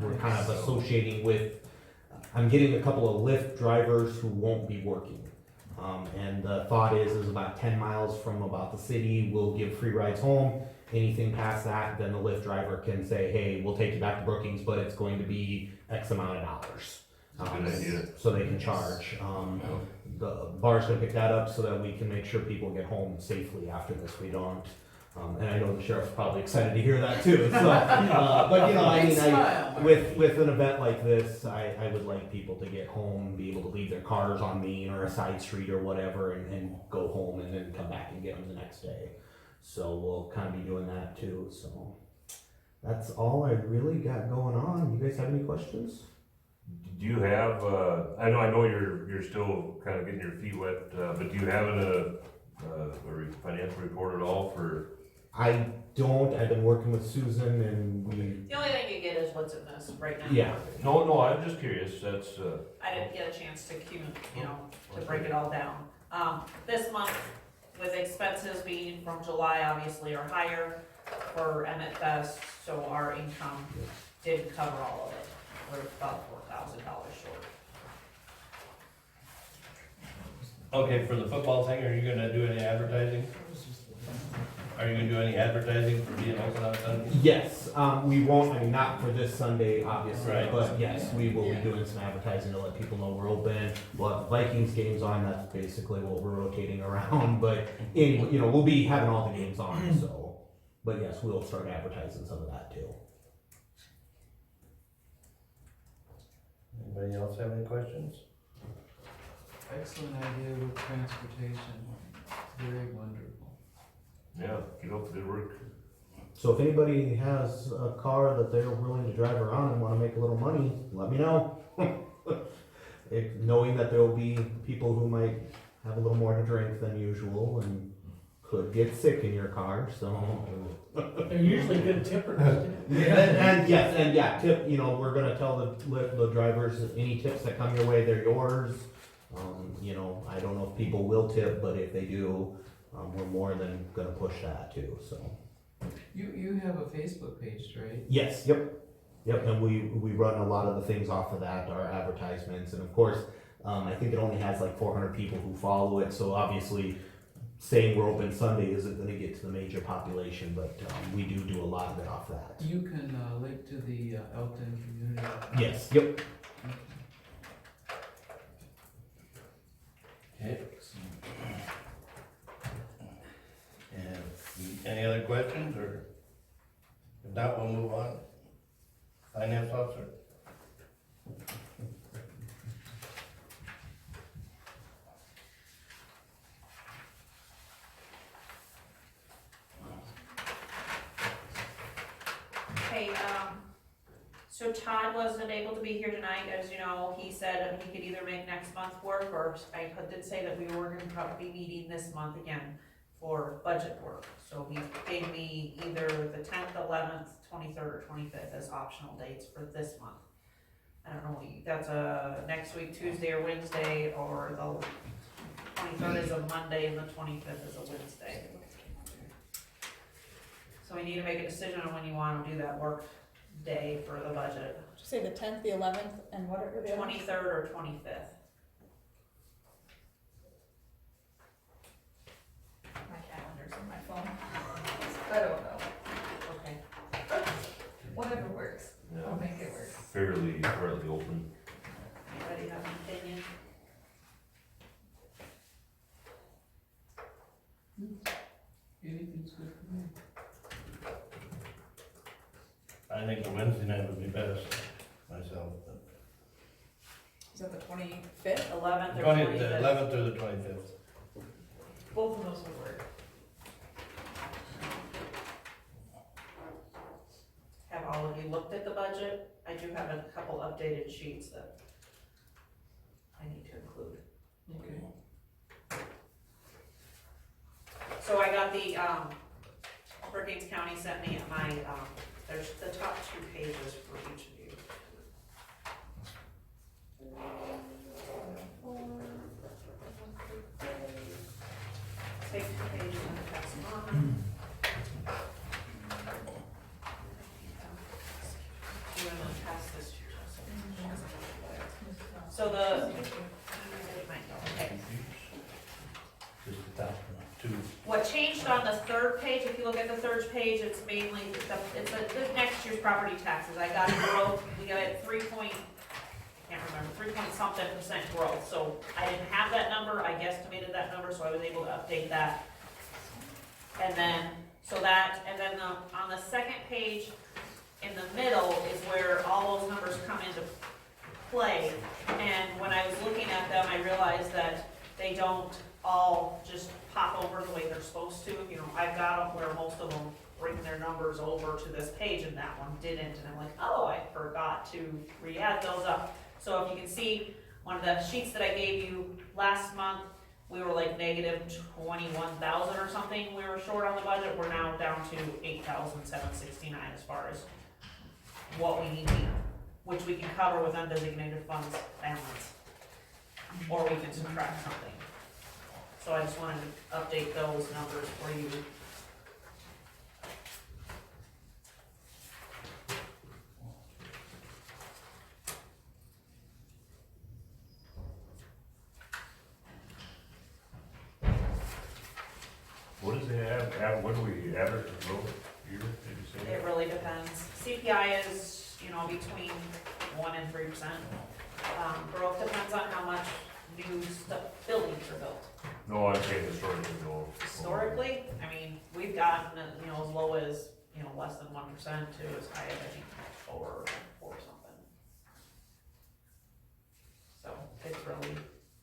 Speaker 12: We're kind of associating with. I'm getting a couple of Lyft drivers who won't be working. And the thought is about 10 miles from about the city, we'll give free rides home. Anything past that, then the Lyft driver can say, hey, we'll take you back to Brookings, but it's going to be X amount of dollars.
Speaker 4: That's a good idea.
Speaker 12: So they can charge. The bar's gonna pick that up so that we can make sure people get home safely after this. We don't. And I know the sheriff's probably excited to hear that too. So, but you know, I mean,
Speaker 11: Smile.
Speaker 12: with an event like this, I would like people to get home, be able to leave their cars on Main or a side street or whatever, and go home and then come back and get them the next day. So we'll kind of be doing that too. So that's all I really got going on. You guys have any questions?
Speaker 4: Do you have, I know you're still kind of getting your feet wet, but do you have a financial report at all for?
Speaker 12: I don't. I've been working with Susan and we,
Speaker 8: The only thing you get is what's in this right now.
Speaker 12: yeah.
Speaker 4: No, I'm just curious, that's,
Speaker 8: I didn't get a chance to to break it all down. This month, with expenses being from July, obviously are higher for Emmett Fest, so our income did cover all of it. We're about $4,000 short.
Speaker 1: Okay, for the football thing, are you gonna do any advertising? Are you gonna do any advertising for being open on Sunday?
Speaker 12: Yes, we won't, I mean, not for this Sunday, obviously,
Speaker 1: Right.
Speaker 12: but yes, we will be doing some advertising to let people know we're open. We'll have Vikings games on, that's basically what we're rotating around, but anyway, you know, we'll be having all the games on, so. But yes, we'll start advertising some of that too.
Speaker 1: Anybody else have any questions?
Speaker 11: Excellent idea with transportation, very wonderful.
Speaker 4: yeah, keep up the good work.
Speaker 12: So if anybody has a car that they're willing to drive around and wanna make a little money, let me know. Knowing that there will be people who might have a little more to drink than usual and could get sick in your car, so.
Speaker 11: They're usually good tippers.
Speaker 12: And yes, and yeah, tip, you know, we're gonna tell the drivers, any tips that come your way, they're yours. You know, I don't know if people will tip, but if they do, we're more than gonna push that too, so.
Speaker 11: You have a Facebook page, right?
Speaker 12: Yes, yep, and we run a lot of the things off of that, our advertisements, and of course, I think it only has like 400 people who follow it, so obviously, saying we're open Sunday isn't gonna get to the major population, but, we do a lot of it off that.
Speaker 11: You can link to the Elton community.
Speaker 12: Yes, yep.
Speaker 1: Okay. And any other questions, or if not, we'll move on. Finance officer?
Speaker 8: Okay, so Todd wasn't able to be here tonight, as you know, he said he could either make next month work, or I did say that we were gonna probably be meeting this month again for budget work. So he gave me either the 10th, 11th, 23rd, or 25th as optional dates for this month. I don't know, that's next week, Tuesday or Wednesday, or the 23rd is a Monday and the 25th is a Wednesday. So we need to make a decision on when you wanna do that work day for the budget.
Speaker 2: Did you say the 10th, the 11th, and what are the others?
Speaker 8: 23rd or 25th.
Speaker 2: My calendar's on my phone. I don't know.
Speaker 8: Okay.
Speaker 2: Whatever works.
Speaker 4: Yeah,
Speaker 2: I'll make it work.
Speaker 4: fairly open.
Speaker 8: Anybody have an opinion?
Speaker 11: Anything's good for me.
Speaker 1: I think the Wednesday night would be best, myself.
Speaker 2: Is that the 25th?
Speaker 8: 11th or
Speaker 1: 20th, the
Speaker 8: 25th?
Speaker 1: 11th or the 25th.
Speaker 2: Both of those would work.
Speaker 8: Have all of you looked at the budget? I do have a couple updated sheets that I need to include.
Speaker 11: Okay.
Speaker 8: So I got the, Brookings County sent me my, there's the top 2 pages for each of you. Take 2 pages and pass them on. You want to pass this to Jessica? So the, okay.
Speaker 1: Just the top two.
Speaker 8: What changed on the 3rd page, if you look at the 3rd page, it's mainly, it's the next year's property taxes. I got growth, we got 3-point-something% growth. So I didn't have that number, I guesstimated that number, so I was able to update that. And then, so that, and then on the 2nd page, in the middle is where all those numbers come into play. And when I was looking at them, I realized that they don't all just pop over the way they're supposed to. You know, I've got them where most of them bring their numbers over to this page, and that one didn't, and I'm like, oh, I forgot to re-add those up. So if you can see, one of the sheets that I gave you last month, we were like negative 21,000 or something, we were short on the budget, we're now down to 8,769 as far as what we need, which we can cover with undesignated funds balance, or we can subtract something. So I just wanted to update those numbers for you.
Speaker 4: What is the what do we average for growth year, did you say?
Speaker 8: It really depends. CPI is, you know, between 1% and 3%. Growth depends on how much new buildings are built.
Speaker 4: No, I'm saying historically, no.
Speaker 8: Historically, I mean, we've gotten, you know, as low as, you know, less than 1% to as high as, I think, 4 something. So it really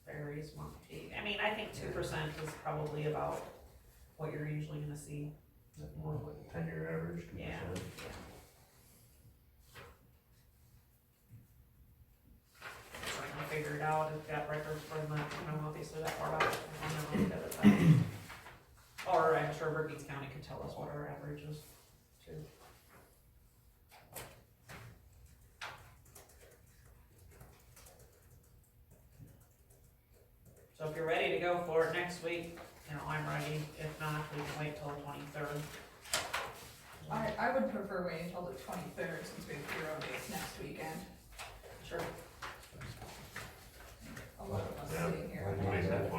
Speaker 8: varies month to month. I mean, I think 2% is probably about what you're usually gonna see.
Speaker 4: More like 10-year average, 2%.
Speaker 8: Yeah. So I'm gonna figure it out, I've got records for them, you know, obviously that far out. I don't know if that- Or I'm sure Brookings County could tell us what our average is too. So if you're ready to go for it next week, you know, I'm ready. If not, we can wait till the 23rd.
Speaker 2: I would prefer waiting until the 23rd since we have 0 days next weekend.
Speaker 8: Sure.
Speaker 2: A lot of us
Speaker 4: Yeah.
Speaker 2: sitting here.
Speaker 4: What is that,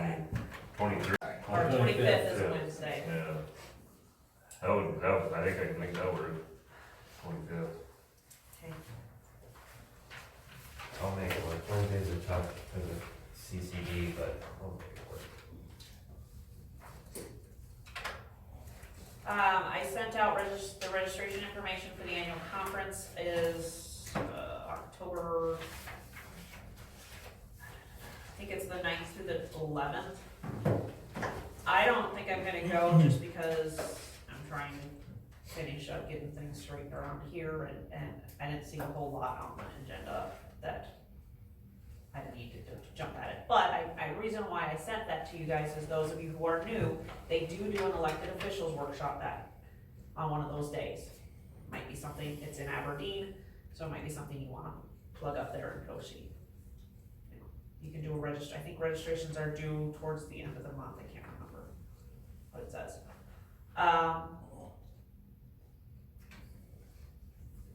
Speaker 4: 23?
Speaker 2: Sorry.
Speaker 8: Or 25th is a
Speaker 4: Yeah.
Speaker 8: Wednesday.
Speaker 4: Yeah. I think I can make that work, 25th.
Speaker 8: Okay.
Speaker 3: I'll make it work. Wednesdays are tough because of CCD, but I'll make it work.
Speaker 8: I sent out the registration information for the annual conference is October, I think it's the 9th through the 11th. I don't think I'm gonna go just because I'm trying to finish up getting things straightened around here, and I didn't see a whole lot on the agenda that I needed to jump at it. But reason why I sent that to you guys is those of you who are new, they do an elected officials workshop on one of those days. Might be something, it's in Aberdeen, so it might be something you wanna plug up there and go see. You can do I think registrations are due towards the end of the month, I can't remember what it says.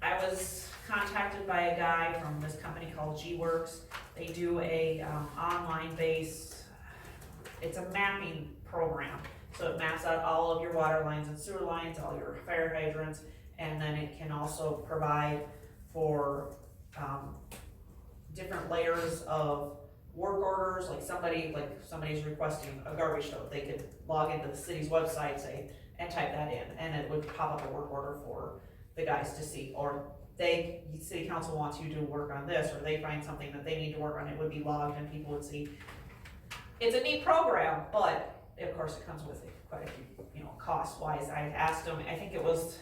Speaker 8: I was contacted by a guy from this company called G-Works. They do a online base, it's a mapping program. So it maps out all of your water lines and sewer lines, all your fire hydrants, and then it can also provide for different layers of work orders, like somebody's requesting a garbage tote, they could log into the city's website, say, and type that in, and it would pop up a work order for the guys to see, or city council wants you to work on this, or they find something that they need to work on, it would be logged and people would see. It's a neat program, but of course it comes with quite a few, you know, cost wise. I asked them, I think it was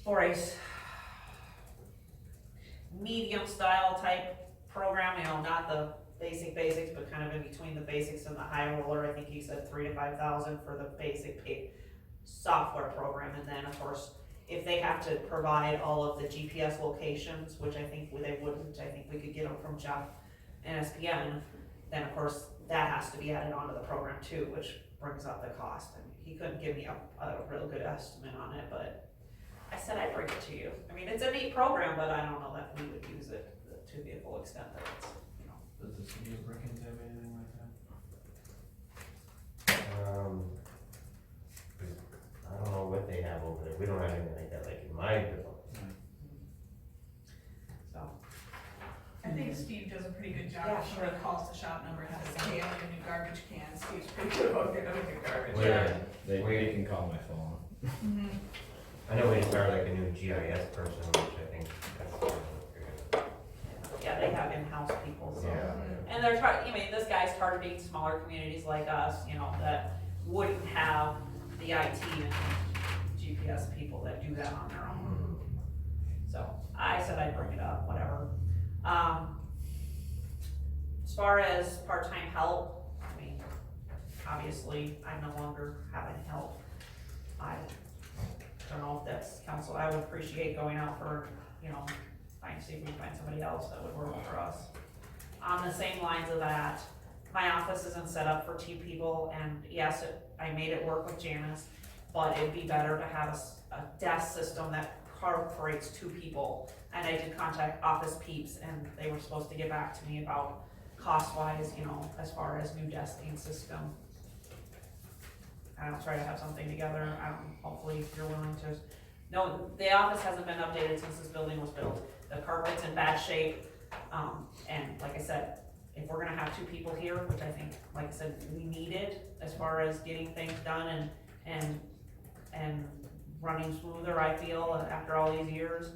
Speaker 8: for a medium style type program, you know, not the basics, but kind of in between the basics and the high roller. I think he said 3,000 to 5,000 for the basic paid software program, and then of course, if they have to provide all of the GPS locations, which I think they wouldn't, I think we could get them from Jeff and SPN, then of course, that has to be added onto the program too, which brings up the cost. I mean, he couldn't give me a real good estimate on it, but I said I'd bring it to you. I mean, it's a neat program, but I don't know that we would use it to the full extent that it's, you know.
Speaker 5: Does the city of Brookings have anything like that?
Speaker 3: I don't know what they have over there. We don't have anything like that, like in my development.
Speaker 8: So,
Speaker 2: I think Steve does a pretty good job.
Speaker 8: Yeah,
Speaker 2: If
Speaker 8: sure.
Speaker 2: somebody calls the shop number and has a can and a new garbage can, Steve's pretty good about getting a new garbage.
Speaker 3: Where-
Speaker 6: They can call my phone.
Speaker 2: Mhm.
Speaker 3: I know we need to start like a new GIS person, which I think that's
Speaker 8: yeah, they have in-house people, so.
Speaker 3: yeah.
Speaker 8: And they're I mean, this guy's targeting smaller communities like us, you know, that wouldn't have the IT and GPS people that do that on their own. So, I said I'd bring it up, whatever. As far as part-time help, I mean, obviously, I'm no longer having help. I don't know if that's council, I would appreciate going out for, you know, see if we can find somebody else that would work for us. On the same lines of that, my office isn't set up for 2 people, and yes, I made it work with Janice, but it'd be better to have a desk system that incorporates 2 people. And I did contact Office Peeps, and they were supposed to get back to me about cost-wise, you know, as far as new desking system. I'll try to have something together, hopefully if you're willing to. No, the office hasn't been updated since this building was built. The carpet's in bad shape, and like I said, if we're gonna have 2 people here, which I think, like I said, we needed as far as getting things done and running smoother, I feel, after all these years.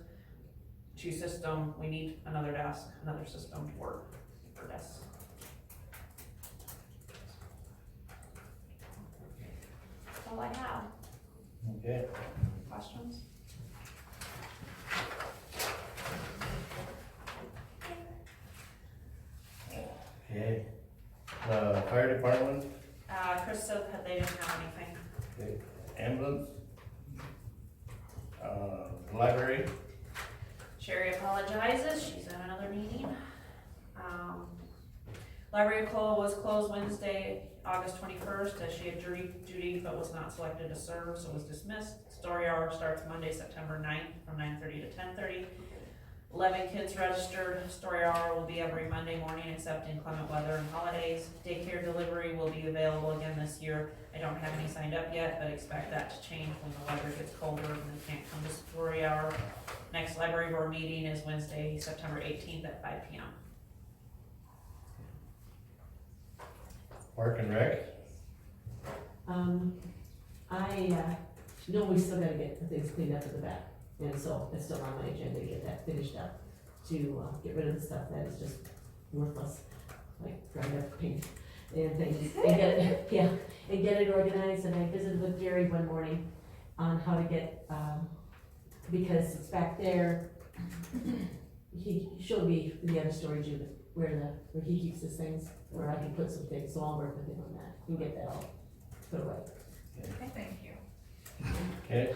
Speaker 8: 2 system, we need another desk, another system to work for desks. That's all I have.
Speaker 1: Okay.
Speaker 8: Questions?
Speaker 1: Okay. Fire department,
Speaker 8: Chris said that they didn't have anything.
Speaker 1: okay. Ambulance. Library,
Speaker 8: Sherry apologizes, she's in another meeting. Library was closed Wednesday, August 21st, as she had jury duty but was not selected to serve, so was dismissed. Story hour starts Monday, September 9th from 9:30 to 10:30. 11 kids registered. Story hour will be every Monday morning except inclement weather and holidays. Daycare delivery will be available again this year. I don't have any signed up yet, but expect that to change when the weather gets colder and they can't come to story hour. Next library board meeting is Wednesday, September 18th at 5 p.m.
Speaker 1: Park and Rec,
Speaker 10: I know we still gotta get the things cleaned up at the back, and so it's still on my agenda to get that finished up, to, get rid of the stuff that is just worthless, like dried up paint and things, and get it, yeah, and get it organized, and I visited with Gary one morning on how to get, because it's back there, he showed me the other storage unit, where he keeps his things, where I can put some things, so I'll work with him on that, and get that all put away.
Speaker 2: Okay, thank you.
Speaker 1: okay.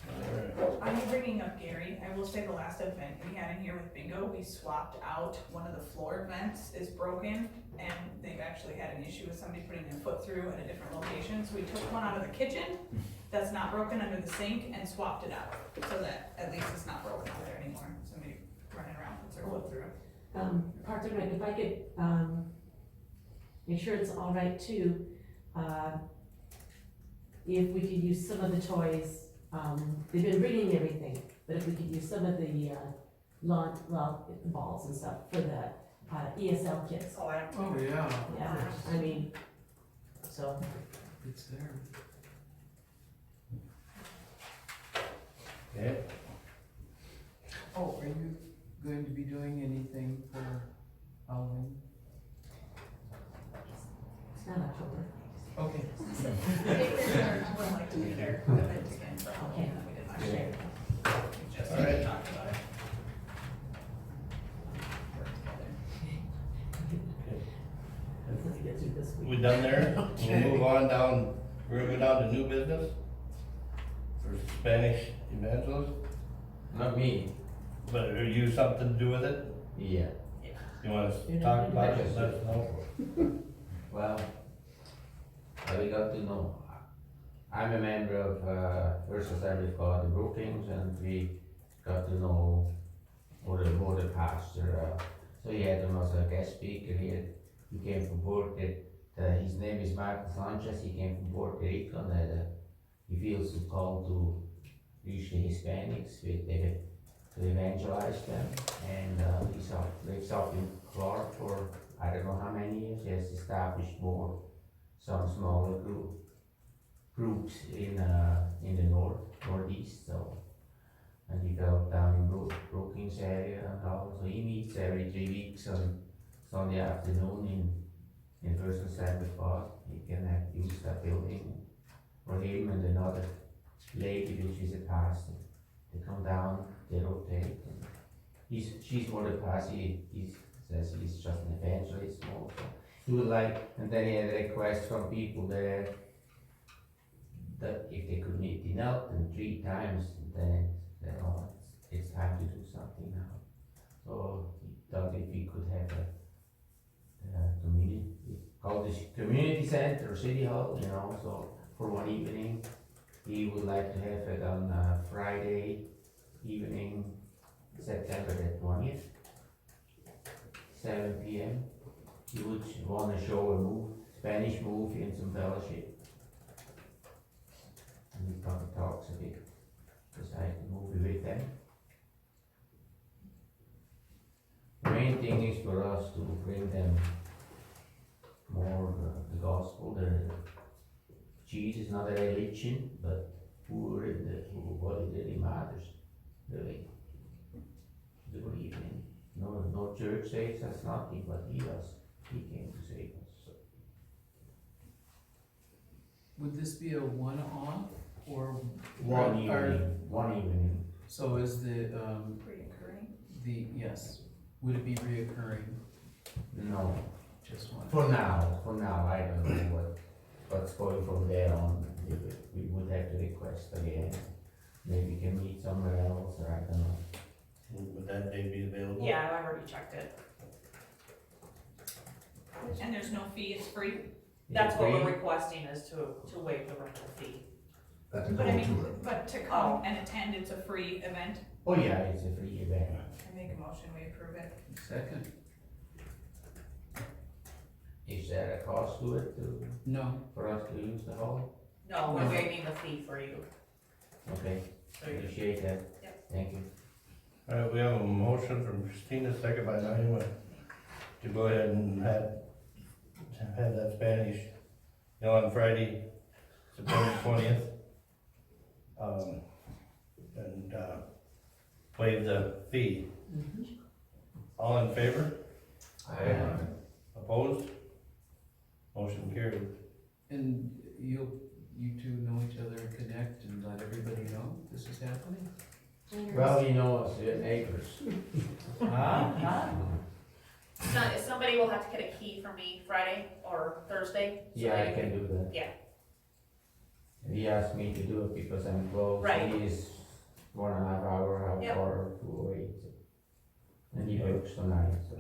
Speaker 1: Alright,
Speaker 2: I'm bringing up Gary, I will say the last event we had in here with bingo, we swapped out one of the floor vents is broken, and they've actually had an issue with somebody putting their foot through at a different location, so we took one out of the kitchen that's not broken under the sink and swapped it out, so that at least it's not broken out there anymore, somebody running around puts their foot through it.
Speaker 10: Parks and Rec, if I could, make sure it's all right too, if we could use some of the toys, they've been bringing everything, but if we could use some of the, balls and stuff for the, ESL kids.
Speaker 8: Oh, I
Speaker 11: Oh, yeah,
Speaker 10: Yeah, I mean, so,
Speaker 11: it's there.
Speaker 1: okay.
Speaker 11: Oh, are you going to be doing anything for Halloween?
Speaker 10: it's not October.
Speaker 11: Okay.
Speaker 2: I would like to be there, but it's been for Halloween that we did last year. We just
Speaker 1: Alright.
Speaker 2: talked about it. Work together.
Speaker 10: Let's get through this week.
Speaker 1: We done there? We'll move on down, we're gonna go down to new business for Spanish evangelist,
Speaker 3: Not me.
Speaker 1: but are you something to do with it?
Speaker 3: Yeah.
Speaker 1: You wanna
Speaker 10: You're not
Speaker 1: talk about it, let us know?
Speaker 3: Well, we got to know. I'm a member of First Assembly of God in Brookings, and we got to know more the pastor. So he had him as a guest speaker here. He came from Puerto. His name is Martin Sanchez. He came from Puerto Rico, and he feels called to reach the Hispanics to evangelize them. And he lives up in Florida for I don't know how many years. He has established some smaller groups in the northeast. So, and he got down in Brookings area and all. So he meets every 3 weeks on Sunday afternoon in person said before, he can use that building for him and another lady which is a pastor. They come down, they rotate. And she's for the pastor, he says he's just an evangelist also. He would like, and then he had a request from people there that if they could meet, he knelt them 3 times, and then said, oh, it's time to do something now. So he thought if we could have a community, called this community center or city hall, you know, so for one evening, he would like to have it on Friday evening, September the 20th, 7 p.m. He would want to show a Spanish movie and some fellowship. And he probably talks a bit beside the movie with them. The main thing is for us to bring them more the gospel. Jesus is not a religion, but what it really matters, really, to believe in. No church saves us nothing, but he does. He came to save us. So.
Speaker 11: Would this be a one-off or?
Speaker 3: One
Speaker 11: or-
Speaker 3: evening.
Speaker 11: So is
Speaker 2: Reoccurring?
Speaker 11: yes, would it be reoccurring?
Speaker 3: No,
Speaker 11: Just one?
Speaker 3: for now, I don't know what's going from there on. We would have to request again. Maybe we can meet somewhere else, or I don't know.
Speaker 1: Would that day be available?
Speaker 8: Yeah, I already checked it.
Speaker 2: And there's no fee, it's free?
Speaker 3: Is
Speaker 8: That's
Speaker 3: it
Speaker 8: what we're
Speaker 3: free?
Speaker 8: requesting is to waive the rental fee.
Speaker 7: That to
Speaker 2: But
Speaker 7: go
Speaker 2: I
Speaker 7: to
Speaker 2: mean,
Speaker 7: it.
Speaker 2: but to come and attend, it's a free event.
Speaker 3: Oh yeah, it's a free event.
Speaker 2: I make a motion, we approve it.
Speaker 11: Second?
Speaker 3: Is there a cost to it
Speaker 11: No.
Speaker 3: for us to use the hall?
Speaker 8: No, we're
Speaker 11: No.
Speaker 8: waiving the fee for you.
Speaker 3: Okay,
Speaker 8: So you
Speaker 3: appreciate that.
Speaker 8: Yep.
Speaker 3: Thank you.
Speaker 1: Alright, we have a motion from Christina, second by Naima, to go ahead and have that Spanish, on Friday, September 20th. And waive the fee. All in favor? Opposed? Motion carried.
Speaker 11: And you two know each other, connect and let everybody know this is happening?
Speaker 3: Well, you know us, we're neighbors.
Speaker 8: somebody will have to get a key from me Friday or Thursday. so
Speaker 3: Yeah,
Speaker 8: they
Speaker 3: I can do that.
Speaker 8: Yeah.
Speaker 3: He asked me to do it because I'm close.
Speaker 8: Right.
Speaker 3: He is 1.5 hour, how
Speaker 8: Yep.
Speaker 3: far to away. And he works tonight, so.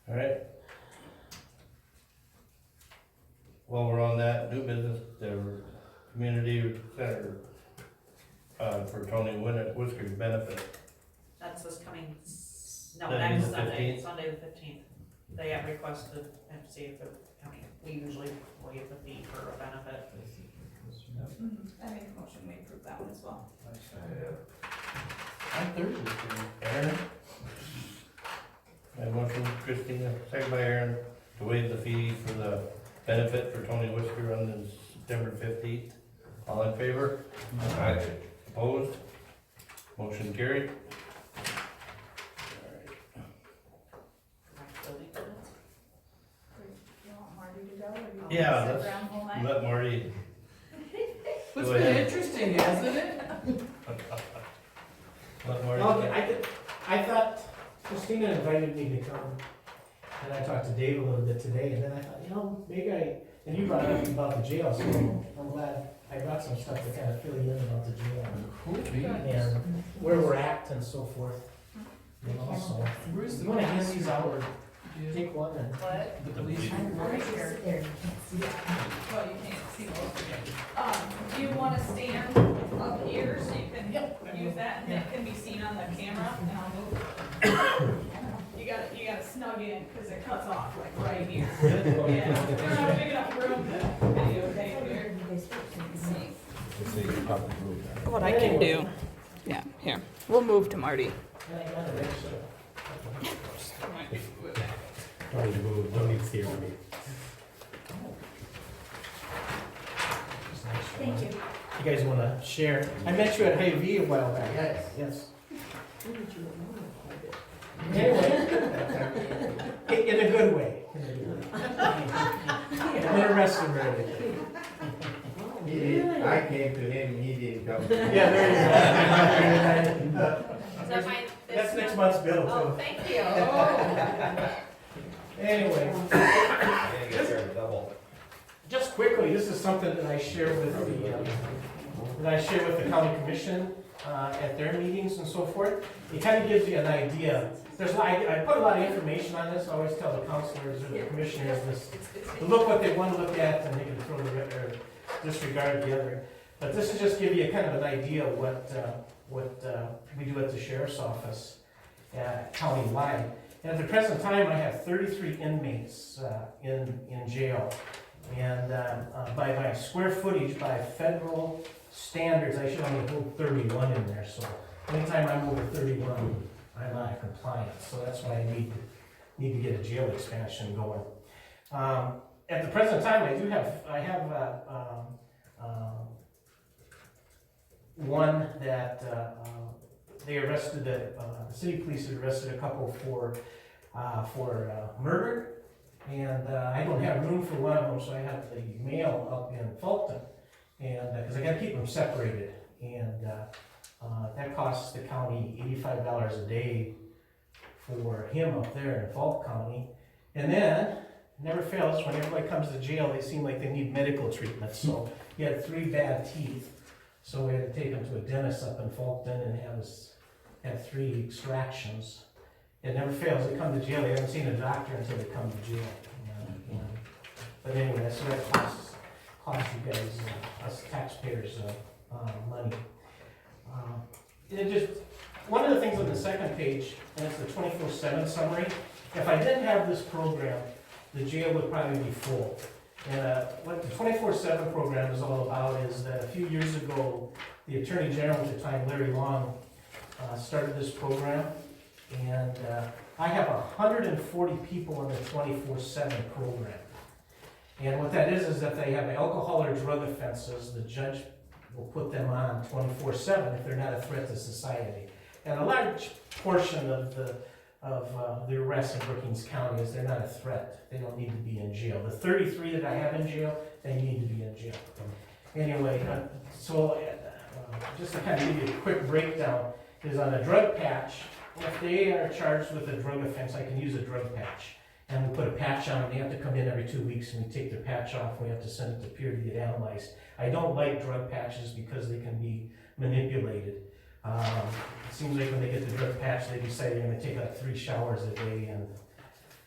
Speaker 1: Alright. While we're on that, new business, the community center, for Tony Whisker's benefit.
Speaker 8: That's this coming,
Speaker 1: That
Speaker 8: next
Speaker 1: is the
Speaker 8: Sunday,
Speaker 1: 15th?
Speaker 8: Sunday the 15th. They have requested and see if we usually waive the fee for a benefit.
Speaker 2: I make a motion, we approve that one as well.
Speaker 11: On Thursday.
Speaker 1: Aaron? I motion Christina, second by Aaron, to waive the fee for the benefit for Tony Whisker on the September 15th. All in favor? Aye. Opposed? Motion carried.
Speaker 8: Building permits.
Speaker 2: You want Marty to go, or you want
Speaker 1: Yeah,
Speaker 2: to sit
Speaker 1: let's
Speaker 2: around all night?
Speaker 1: Let Marty,
Speaker 11: It's
Speaker 1: Go
Speaker 11: been
Speaker 1: ahead.
Speaker 11: interesting, hasn't it?
Speaker 1: let Marty.
Speaker 13: Okay, I thought Christina invited me to come, and I talked to Dave a little bit today, and then I thought, maybe and you brought up about the jail, so I'm glad I brought some stuff to kind of fill you in about the jail,
Speaker 11: Cool beans.
Speaker 13: and where we're at and so forth. You know, so,
Speaker 11: Where's the
Speaker 13: you wanna hand
Speaker 11: police
Speaker 13: these out, or
Speaker 11: report?
Speaker 13: take one, and
Speaker 8: What?
Speaker 11: The police report?
Speaker 2: Well, you can't see most of it. Do you wanna stand up here so you can use that, and it can be seen on the camera, and I'll move? You gotta snug in, cause it cuts off like right here. Yeah, we don't have a big enough room to videotape here. What I can do, yeah, here, we'll move to Marty.
Speaker 13: and I got an extra.
Speaker 12: Don't need to see her.
Speaker 13: Thank you. You guys wanna share? I met you at Hy-Vee a while back.
Speaker 3: Yes.
Speaker 13: Yes. Anyway, in a good way. him or anything.
Speaker 10: Oh,
Speaker 3: He didn't,
Speaker 10: really?
Speaker 3: I came to him, he didn't come.
Speaker 13: Yeah, there you go.
Speaker 8: Is that my,
Speaker 13: That's next month's bill
Speaker 8: Oh,
Speaker 13: too.
Speaker 8: thank you.
Speaker 13: Anyway,
Speaker 3: And he gets our double.
Speaker 13: just quickly, this is something that I share with the county commission, at their meetings and so forth. It kind of gives you an idea. I put a lot of information on this, I always tell the councilors or the commissioners this, to look what they want to look at, and they can throw or disregard the other. But this is just give you kind of an idea of what we do at the sheriff's office, countywide. And at the present time, I have 33 inmates in jail. And by my square footage, by federal standards, I should only hold 31 in there. So anytime I'm over 31, I'm out of compliance. So that's why I need to get a jail expansion going. At the present time, I have one that they arrested, the city police had arrested a couple for murder, and I don't have room for one of them, so I have the male up in Fulton, and because I got to keep them separated, and that costs the county $85 a day for him up there in Fulton County, and then never fails when everybody comes to jail, they seem like they need medical treatment. So he had 3 bad teeth. So we had to take him to a dentist up in Fulton and have 3 extractions. It never fails. They come to jail. They haven't seen a doctor until they come to jail. But anyway, so that costs you guys, us taxpayers, money. One of the things on the second page, and it's the 24/7 summary. If I didn't have this program, the jail would probably be full. And what the 24/7 program is all about is that a few years ago, the Attorney General at the time, Larry Long, started this program. And I have 140 people in the 24/7 program. And what that is that they have alcohol or drug offenses, the judge will put them on 24/7 if they're not a threat to society. And a large portion of the arrests in Brookings County is they're not a threat. They don't need to be in jail. The 33 that I have in jail, they need to be in jail. Anyway, just to kind of give you a quick breakdown, is on a drug patch, if they are charged with a drug offense, I can use a drug patch. And we put a patch on, and they have to come in every 2 weeks, and we take their patch off, and we have to send it to Peer to get analyzed. I don't like drug patches because they can be manipulated. It seems like when they get the drug patch, they decide they're gonna take like 3 showers a day, and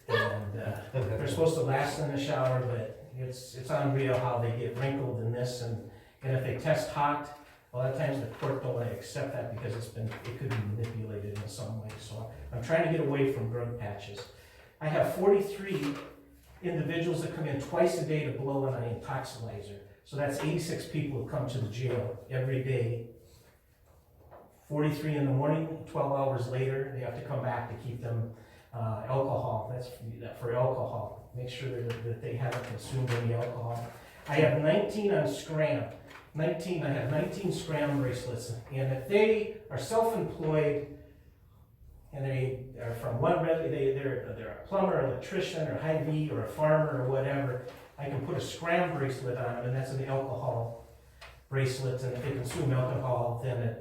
Speaker 13: they're supposed to last in the shower, but it's unreal how they get wrinkled in this, and if they test hot, a lot of times the court don't want to accept that because it could be manipulated in some way. So I'm trying to get away from drug patches. I have 43 individuals that come in twice a day to blow an intoxilizer. So that's 86 people who come to the jail every day. 43 in the morning, 12 hours later, they have to come back to keep them alcohol. That's for alcohol. Make sure that they haven't consumed any alcohol. I have 19 on scram. I have 19 scram bracelets. And if they are self-employed and they are from they're a plumber, electrician, or Hy-Vee, or a farmer, or whatever, I can put a scram bracelet on them, and that's an alcohol bracelet. And if they consume alcohol, then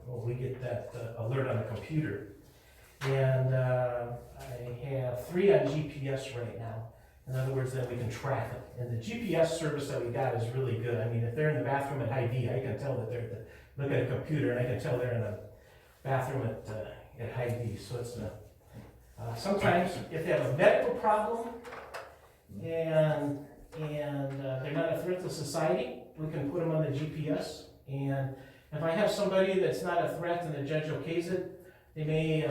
Speaker 13: we get that alert on the computer. And I have 3 on GPS right now. In other words, that we can track them. And the GPS service that we got is really good. I mean, if they're in the bathroom at Hy-Vee, I can tell that they're look at a computer, and I can tell they're in a bathroom at Hy-Vee. So it's sometimes if they have a medical problem and they're not a threat to society, we can put them on the GPS. And if I have somebody that's not a threat and the judge okays it, they may,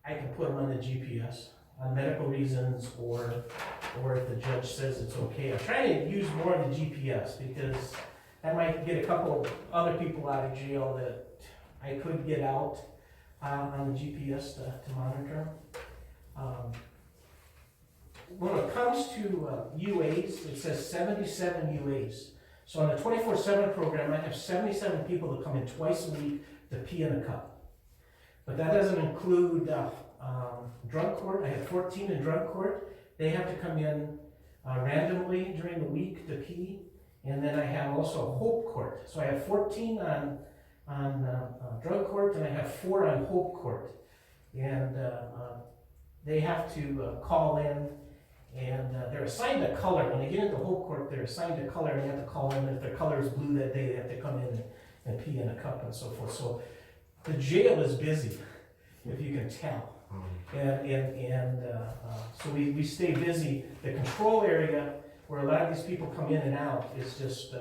Speaker 13: I can put them on the GPS on medical reasons, or if the judge says it's okay. I'm trying to use more of the GPS because that might get a couple other people out of jail that I could get out on the GPS to monitor. When it comes to UAs, it says 77 UAs. So on the 24/7 program, I have 77 people that come in twice a week to pee in a cup. But that doesn't include drug court, I have 14 in drug court. They have to come in randomly during the week to pee. And then I have also Hope Court. So I have 14 on drug court, and I have 4 on Hope Court. And they have to call in, and they're assigned a color. When they get into Hope Court, they're assigned a color, and they have to call in. If their color is blue that day, they have to come in and pee in a cup and so forth. So the jail is busy, if you can tell. And so we stay busy. The control area, where a lot of these people come in and out, is just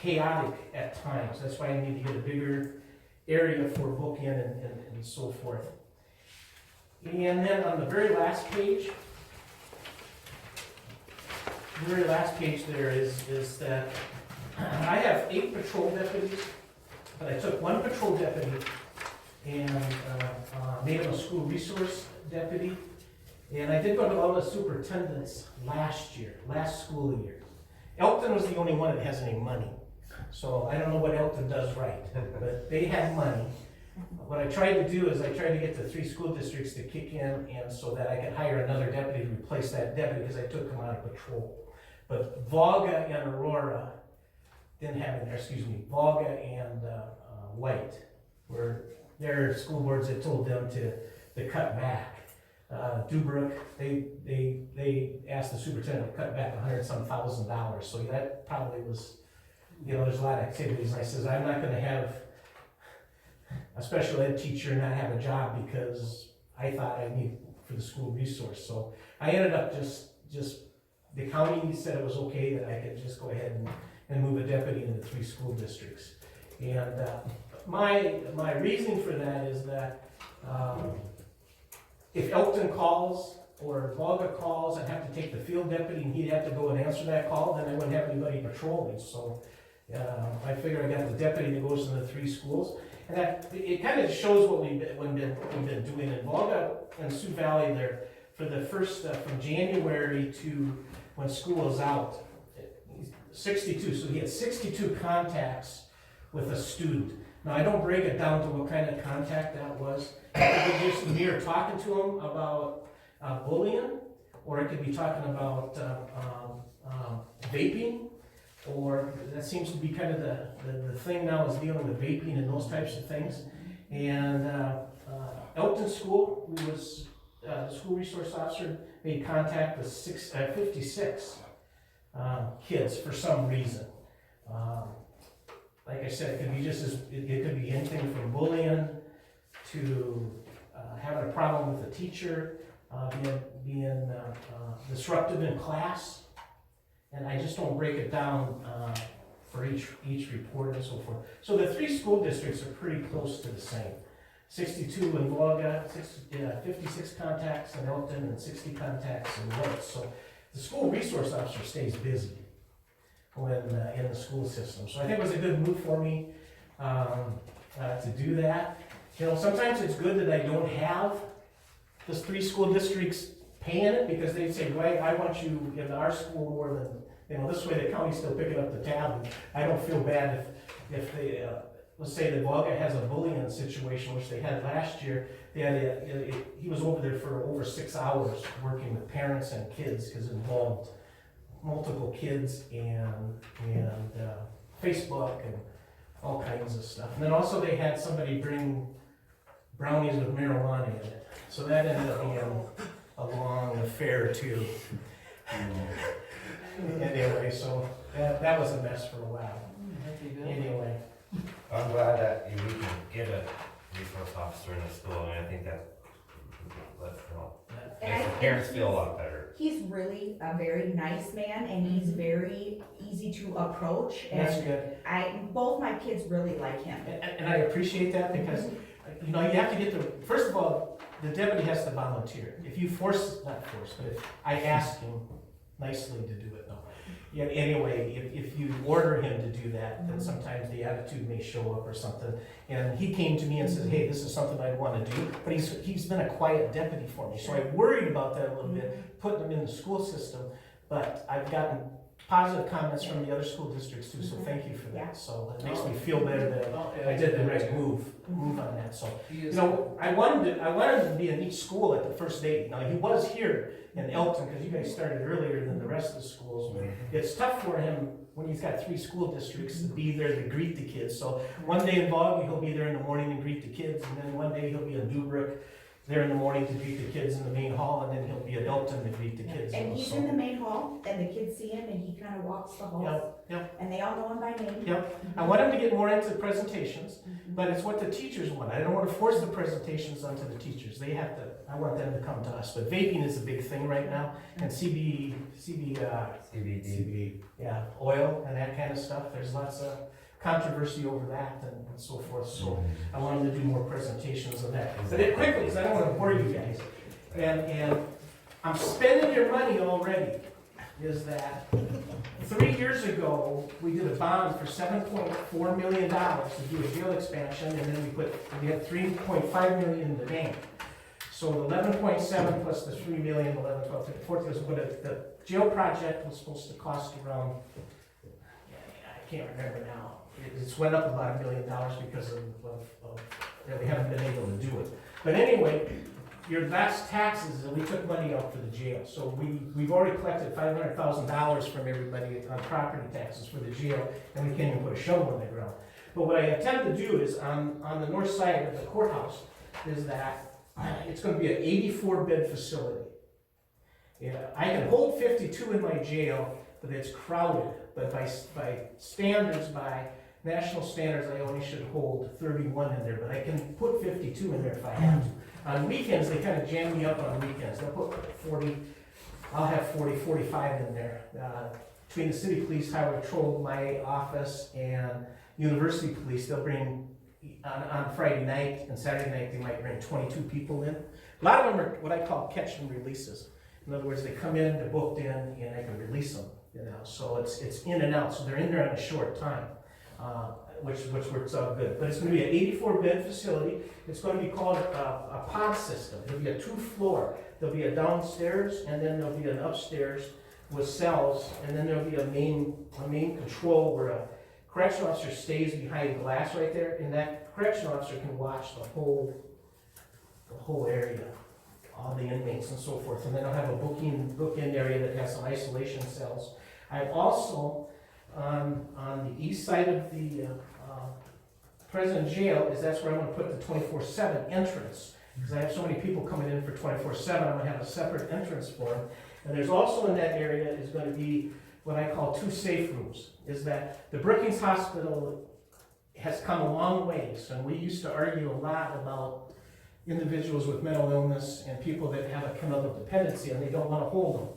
Speaker 13: chaotic at times. That's why I need to get a bigger area for book-in and so forth. And then on the very last page there is that I have 8 patrol deputies, but I took 1 patrol deputy and made him a school resource deputy. And I did go to all the superintendents last school year. Elkton was the only one that has any money. So I don't know what Elkton does right, but they had money. What I tried to do is I tried to get the 3 school districts to kick in, and so that I could hire another deputy to replace that deputy because I took him out of patrol. But Volga and Aurora didn't have it there, Volga and White were their school boards that told them to cut back. Dubrook, they asked the superintendent to cut back $100,000. So that probably was, there's a lot of activities. And I says, I'm not gonna have a special ed teacher not have a job because I thought I need for the school resource. So I ended up just the county said it was okay that I could just go ahead and move a deputy into 3 school districts. And my reasoning for that is that if Elkton calls or Volga calls, I'd have to take the field deputy and he'd have to go and answer that call, then I wouldn't have anybody patrolling. So I figured I got the deputy that goes in the 3 schools. And that, it kind of shows what we've been doing in Volga and Sioux Valley there for the first, from January to when school is out, 62, so he had 62 contacts with a student. Now, I don't break it down to what kind of contact that was. It could be just mere talking to him about bullying, or it could be talking about vaping, or that seems to be kind of the thing now, is dealing with vaping and those types of things. And Elkton School, the school resource officer made contact with 56 kids for some reason. Like I said, it could be it could be anything from bullying to having a problem with a teacher, being disruptive in class, and I just don't break it down for each report and so forth. So the 3 school districts are pretty close to the same. 62 in Volga, 56 contacts in Elkton, and 60 contacts in White. So the school resource officer stays busy when in the school system. So I think it was a good move for me to do that. Sometimes it's good that I don't have the 3 school districts paying it, because they say, right, I want you in our school more than, this way the county's still picking up the tab. And I don't feel bad if they, let's say that Volga has a bullying situation, which they had last year. They had he was over there for over 6 hours working with parents and kids, because it involved multiple kids and Facebook and all kinds of stuff. And then also they had somebody bring brownies with marijuana in it. So that ended up being a long affair too. Anyway, so that was a mess for a while. Anyway.
Speaker 3: I'm glad that we can get a resource officer in the school, and I think that makes the parents feel a lot better.
Speaker 9: He's really a very nice man, and he's very easy to approach. And
Speaker 13: That's good.
Speaker 9: Both my kids really like him.
Speaker 13: And I appreciate that, because you have to get first of all, the deputy has to volunteer. If you not force, but if I ask him nicely to do it, no. Yeah, anyway, if you order him to do that, then sometimes the attitude may show up or something. And he came to me and said, hey, this is something I want to do. But he's been a quiet deputy for me. So I worried about that a little bit, putting him in the school system. But I've gotten positive comments from the other school districts too, so thank you for that. So it makes me feel better that I did the right move on that, so.
Speaker 11: He
Speaker 13: You
Speaker 11: is,
Speaker 13: know, I wanted him to be in each school at the first day. Now, he was here in Elton, because you guys started earlier than the rest of the schools. It's tough for him when he's got 3 school districts to be there to greet the kids. So one day in Bogby, he'll be there in the morning and greet the kids, and then one day he'll be in Dubrook there in the morning to greet the kids in the main hall, and then he'll be at Elton to greet the kids.
Speaker 9: And he's
Speaker 13: So-
Speaker 9: in the main hall, and the kids see him, and he kinda walks the halls.
Speaker 13: Yep.
Speaker 9: And they all know him by name.
Speaker 13: Yep. I want him to get more into presentations, but it's what the teachers want. I don't want to force the presentations onto the teachers. They have to, I want them to come to us. But vaping is a big thing right now, and CBD, yeah, oil and that kind of stuff. There's lots of controversy over that and so forth. So I want them to do more presentations of that. But it quickly, because I don't want to bore you guys. And I'm spending your money already. Is that 3 years ago, we did a bond for $7.4 million to do a jail expansion, and then we had $3.5 million in the bank. So 11.7 plus the 3 million, 11, 12, 13, 14 was what the jail project was supposed to cost around, I can't remember now. It's went up about $1 million because of that we haven't been able to do it. But anyway, your last taxes, and we took money out for the jail. So we've already collected $500,000 from everybody on property taxes for the jail, and we can't even put a shovel in the ground. But what I intend to do is on the north side of the courthouse is that it's gonna be an 84-bed facility. Yeah, I can hold 52 in my jail, but it's crowded. But by standards, by national standards, I only should hold 31 in there, but I can put 52 in there if I have to. On weekends, they kind of jam me up on weekends. They'll put 40, I'll have 40, 45 in there. Between the city police, highway patrol, my office, and university police, they'll bring, on Friday night and Saturday night, they might bring 22 people in. A lot of them are what I call catch and releases. In other words, they come in, they're booked in, and I can release them. So it's in and out, so they're in there in a short time. Which works out good. But it's going to be an 84-bed facility. It's going to be called a pod system. It'll be a 2-floor. There'll be a downstairs, and then there'll be an upstairs with cells, and then there'll be a main control where a correctional officer stays behind glass right there, and that correctional officer can watch the whole area, all the inmates and so forth. And then I'll have a book-in area that has some isolation cells. I've also on the east side of the President Jail, that's where I'm going to put the 24/7 entrance, because I have so many people coming in for 24/7. I'm going to have a separate entrance for them. And there's also in that area is going to be what I call 2 safe rooms. Is that the Brookings Hospital has come a long ways, and we used to argue a lot about individuals with mental illness and people that have a chemical dependency, and they don't want to hold them.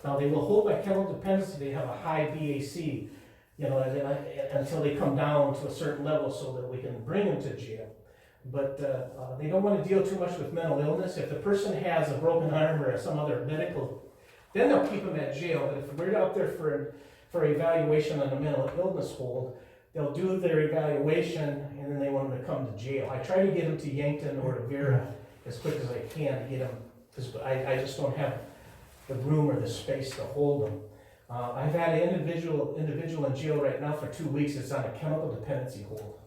Speaker 13: Now, they will hold by chemical dependency, they have a high BAC, until they come down to a certain level so that we can bring them to jail. But they don't want to deal too much with mental illness. If the person has a broken arm or some other medical, then they'll keep them at jail. But if we're out there for evaluation on a mental illness hold, they'll do their evaluation and then they want them to come to jail. I try to get them to Yankton or to Vera as quick as I can to get them, because I just don't have the room or the space to hold them. I've had an individual in jail right now for 2 weeks. It's on a chemical dependency hold.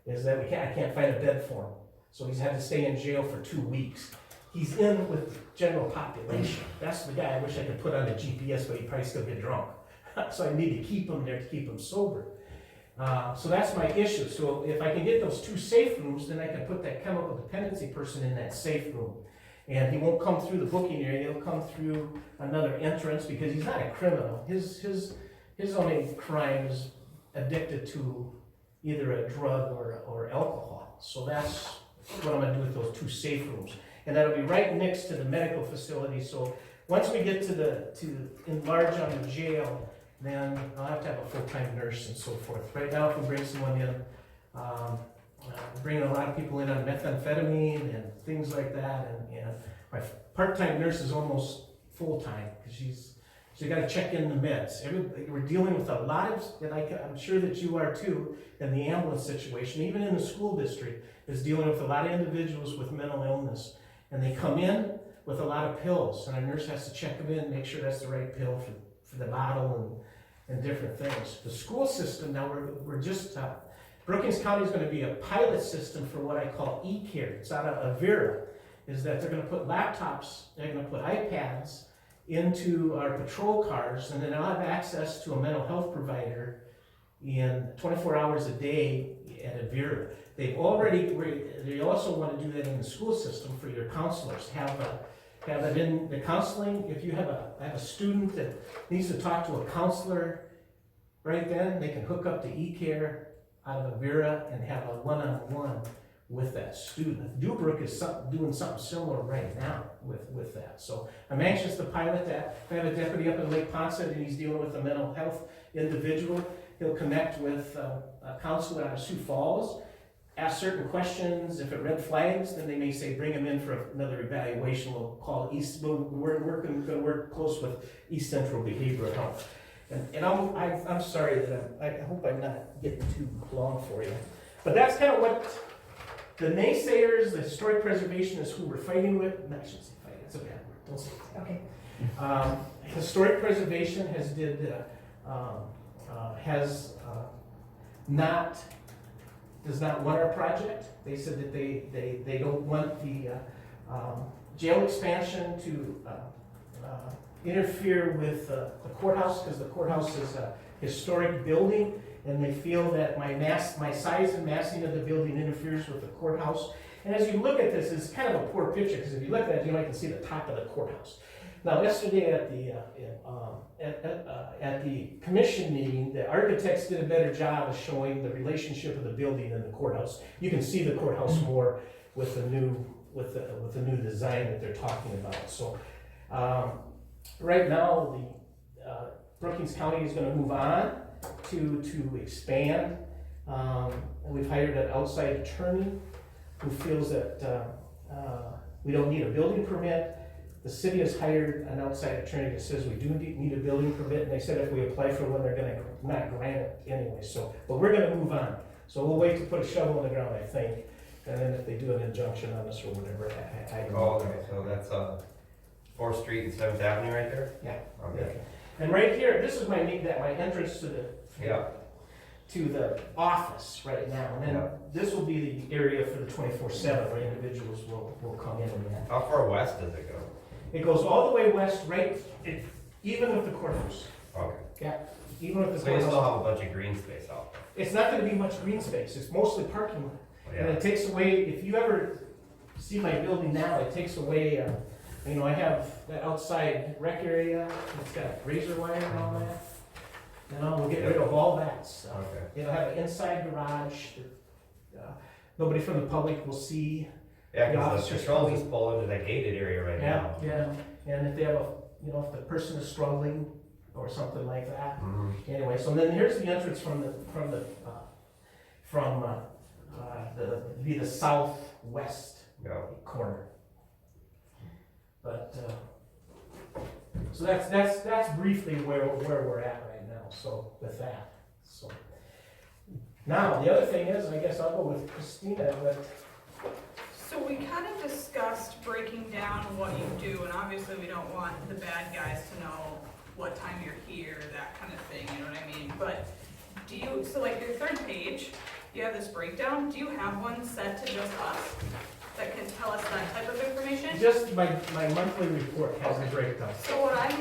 Speaker 13: Is that I can't find a bed for him, so he's had to stay in jail for 2 weeks. He's in with the general population. That's the guy I wish I could put on the GPS, but he'd probably still get drunk. So I need to keep him there to keep him sober. So that's my issue. So if I can get those 2 safe rooms, then I can put that chemical dependency person in that safe room. And he won't come through the booking area, he'll come through another entrance because he's not a criminal. His only crime is addicted to either a drug or alcohol. So that's what I'm gonna do with those 2 safe rooms. And that'll be right next to the medical facility. So once we get to enlarge on the jail, then I'll have to have a full-time nurse and so forth. Right now, if we bring someone in, bringing a lot of people in on methamphetamine and things like that, and my part-time nurse is almost full-time because she's got to check in the meds. We're dealing with a lot of, and I'm sure that you are too, in the ambulance situation, even in the school district, is dealing with a lot of individuals with mental illness, and they come in with a lot of pills, and a nurse has to check them in, make sure that's the right pill the bottle and different things. The school system, now we're just, Brookings County is gonna be a pilot system for what I call e-care. It's out of Avera, is that they're gonna put laptops, they're gonna put iPads into our patrol cars, and then I'll have access to a mental health provider in 24 hours a day at Avera. They also want to do that in the school system for your counselors. Have it in the counseling. If you have a student that needs to talk to a counselor, right then they can hook up to eCare out of Avera and have a one-on-one with that student. Dubrook is doing something similar right now with that. So I'm anxious to pilot that. I have a deputy up in Lake Ponce and he's dealing with a mental health individual. He'll connect with a counselor out of Sioux Falls, ask certain questions. If it red flags, then they may say, bring him in for another evaluation. We'll call we're going to work close with East Central Behavioral Health. And I'm sorry that I hope I'm not getting too long for you. But that's kind of what the naysayers, the historic preservationists who we're fighting with, no, I shouldn't say fighting, it's a bad word, don't say it.
Speaker 9: Okay.
Speaker 13: Historic preservation does not want our project. They said that they don't want the jail expansion to interfere with the courthouse, because the courthouse is a historic building, and they feel that my size and massing of the building interferes with the courthouse. And as you look at this, it's kind of a poor picture, because if you look at it, you might can see the top of the courthouse. Now, yesterday at the commission meeting, the architects did a better job of showing the relationship of the building and the courthouse. You can see the courthouse more with the new design that they're talking about. So, right now, the Brookings County is going to move on to expand. We've hired an outside attorney who feels that we don't need a building permit. The city has hired an outside attorney that says we do need a building permit, and they said if we apply for one, they're gonna not grant it anyway, so, but we're gonna move on. So we'll wait to put a shovel in the ground, I think, and then if they do an injunction on us or whatever, I don't know.
Speaker 3: Oh, okay, so that's 4th Street and 7th Avenue right there?
Speaker 13: Yeah.
Speaker 3: Okay.
Speaker 13: And right here, this is my entrance to the
Speaker 3: Yeah.
Speaker 13: to the office right now, and then
Speaker 3: Yeah.
Speaker 13: this will be the area for the 24/7 where individuals will come in and that.
Speaker 3: How far west does it go?
Speaker 13: It goes all the way west, even with the courthouse.
Speaker 3: Okay.
Speaker 13: Yeah, even with the
Speaker 3: So you still
Speaker 13: courthouse.
Speaker 3: have a bunch of green space out there?
Speaker 13: It's not gonna be much green space, it's mostly parking lot. And
Speaker 3: Yeah.
Speaker 13: it takes away, if you ever see my building now, it takes away, I have that outside rec area, it's got razor wire and all that. We'll get rid of all that stuff.
Speaker 3: Okay.
Speaker 13: It'll have an inside garage, nobody from the public will see.
Speaker 3: Yeah,
Speaker 13: The
Speaker 3: because the
Speaker 13: officers
Speaker 3: patrols
Speaker 13: probably-
Speaker 3: just pull into that gated area right now.
Speaker 13: Yeah, and if they have if the person is struggling or something like that.
Speaker 3: Mhm.
Speaker 13: Anyway, so then here's the entrance from the southwest
Speaker 3: Yeah.
Speaker 13: corner. But, so that's briefly where we're at right now, so with that, so. Now, the other thing is, I guess I'll go with Christina, but
Speaker 2: So we kind of discussed breaking down what you do, and obviously we don't want the bad guys to know what time you're here, that kind of thing, you know what I mean? But do you, so like your third page, you have this breakdown, do you have one set to just us that can tell us that type of information?
Speaker 13: just my monthly report has a breakdown.
Speaker 2: So I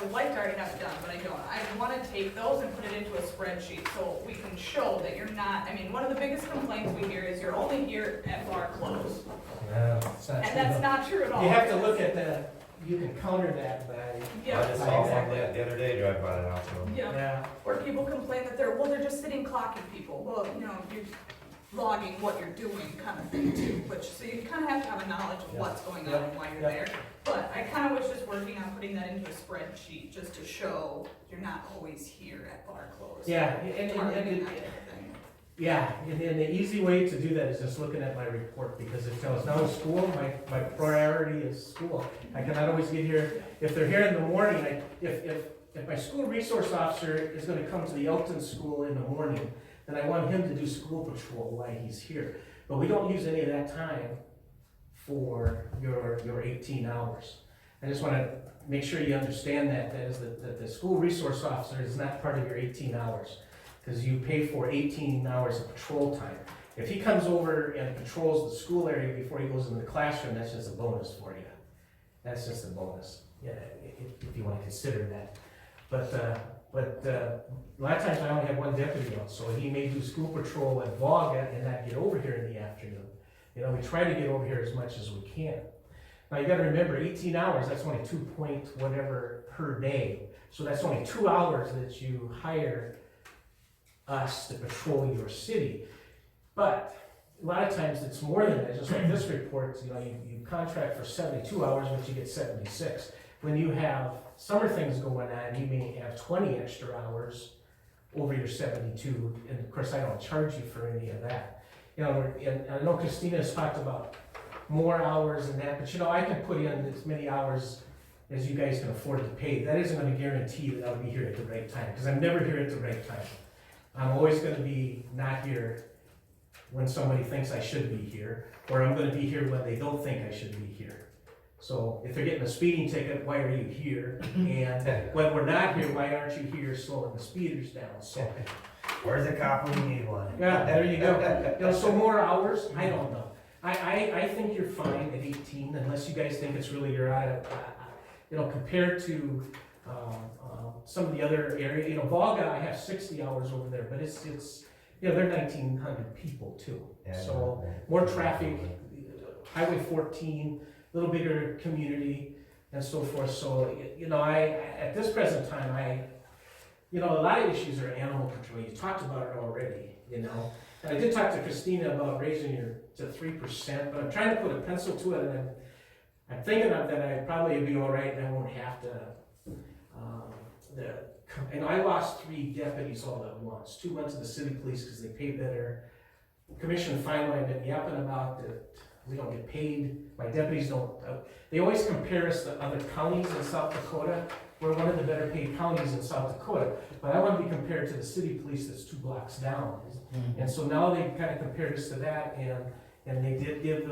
Speaker 2: would like to already have it done, but I don't. I want to take those and put it into a spreadsheet so we can show that you're not, one of the biggest complaints we hear is you're only here at bar close.
Speaker 13: No, it's not
Speaker 2: And
Speaker 13: true.
Speaker 2: that's not true at all.
Speaker 13: You have to look at that, you can counter that by,
Speaker 2: Yeah,
Speaker 3: I just saw one
Speaker 2: exactly.
Speaker 3: the other day driving by the house. So.
Speaker 2: Yeah, or people complain that they're just sitting clocking people. Well, you're logging what you're doing kind of thing too, so you kind of have to have a knowledge of what's going on and why you're there. But I kind of was just working on putting that into a spreadsheet just to show you're not always here at bar close.
Speaker 13: Yeah,
Speaker 2: Targeting that type of thing.
Speaker 13: yeah, and the easy way to do that is just looking at my report, because it tells, now in school, my priority is school. I cannot always get here, if they're here in the morning, if my school resource officer is gonna come to the Elton School in the morning, then I want him to do school patrol while he's here. But we don't use any of that time for your 18 hours. I just wanna make sure you understand that is that the school resource officer is not part of your 18 hours, because you pay for 18 hours of patrol time. If he comes over and patrols the school area before he goes into the classroom, that's just a bonus for you. That's just a bonus, yeah, if you wanna consider that. But a lot of times I only have one deputy out, so he may do school patrol at Vaughan and not get over here in the afternoon. You know, we try to get over here as much as we can. Now you gotta remember, 18 hours, that's only 2 point whatever per day. So that's only 2 hours that you hire us to patrol your city. But a lot of times it's more than that, just like this report, you know, you contract for 72 hours, but you get 76. When you have summer things going on, you may have 20 extra hours over your 72, and of course I don't charge you for any of that. You know, and I know Christina has talked about more hours and that, but you know, I can put in as many hours as you guys can afford to pay. That isn't gonna guarantee that I'll be here at the right time, because I'm never here at the right time. I'm always gonna be not here when somebody thinks I should be here, or I'm gonna be here when they don't think I should be here. So if they're getting a speeding ticket, why are you here? And when we're not here, why aren't you here slowing the speeders down? So,
Speaker 3: Where's the cop when you need one?
Speaker 13: yeah, there you go. You know, so more hours, I don't know. I think you're fine at 18, unless you guys think it's really, you're out of, you know, compared to some of the other area, you know, Volga, I have 60 hours over there, but it's you know, they're 1,900 people too. So more traffic, Highway 14, little bigger community and so forth. So, you know, at this present time, you know, a lot of issues are animal control. You talked about it already, you know. And I did talk to Christina about raising your to 3%, but I'm trying to put a pencil to it, and I'm thinking of that I'd probably be all right, and I won't have to. And I lost 3 deputies all at once. 2 went to the city police because they pay better. Commission finally I've been yapping about that we don't get paid. My deputies don't. They always compare us to other counties in South Dakota. We're one of the better paid counties in South Dakota, but I want to be compared to the city police that's 2 blocks down. And so now they kind of compared us to that, and they did give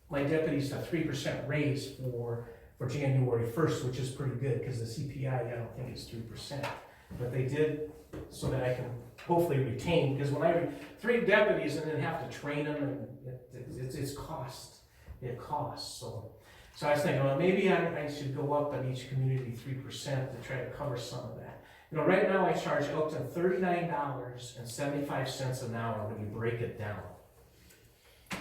Speaker 13: my deputies a 3% raise for January 1st, which is pretty good, because the CPI, I don't think is 3%. But they did so that I can hopefully retain, because when I 3 deputies and then have to train them, and it's cost. It costs. So I was thinking, well, maybe I should go up on each community 3% to try to cover some of that. You know, right now I charge Elkton $39.75 an hour when you break it down.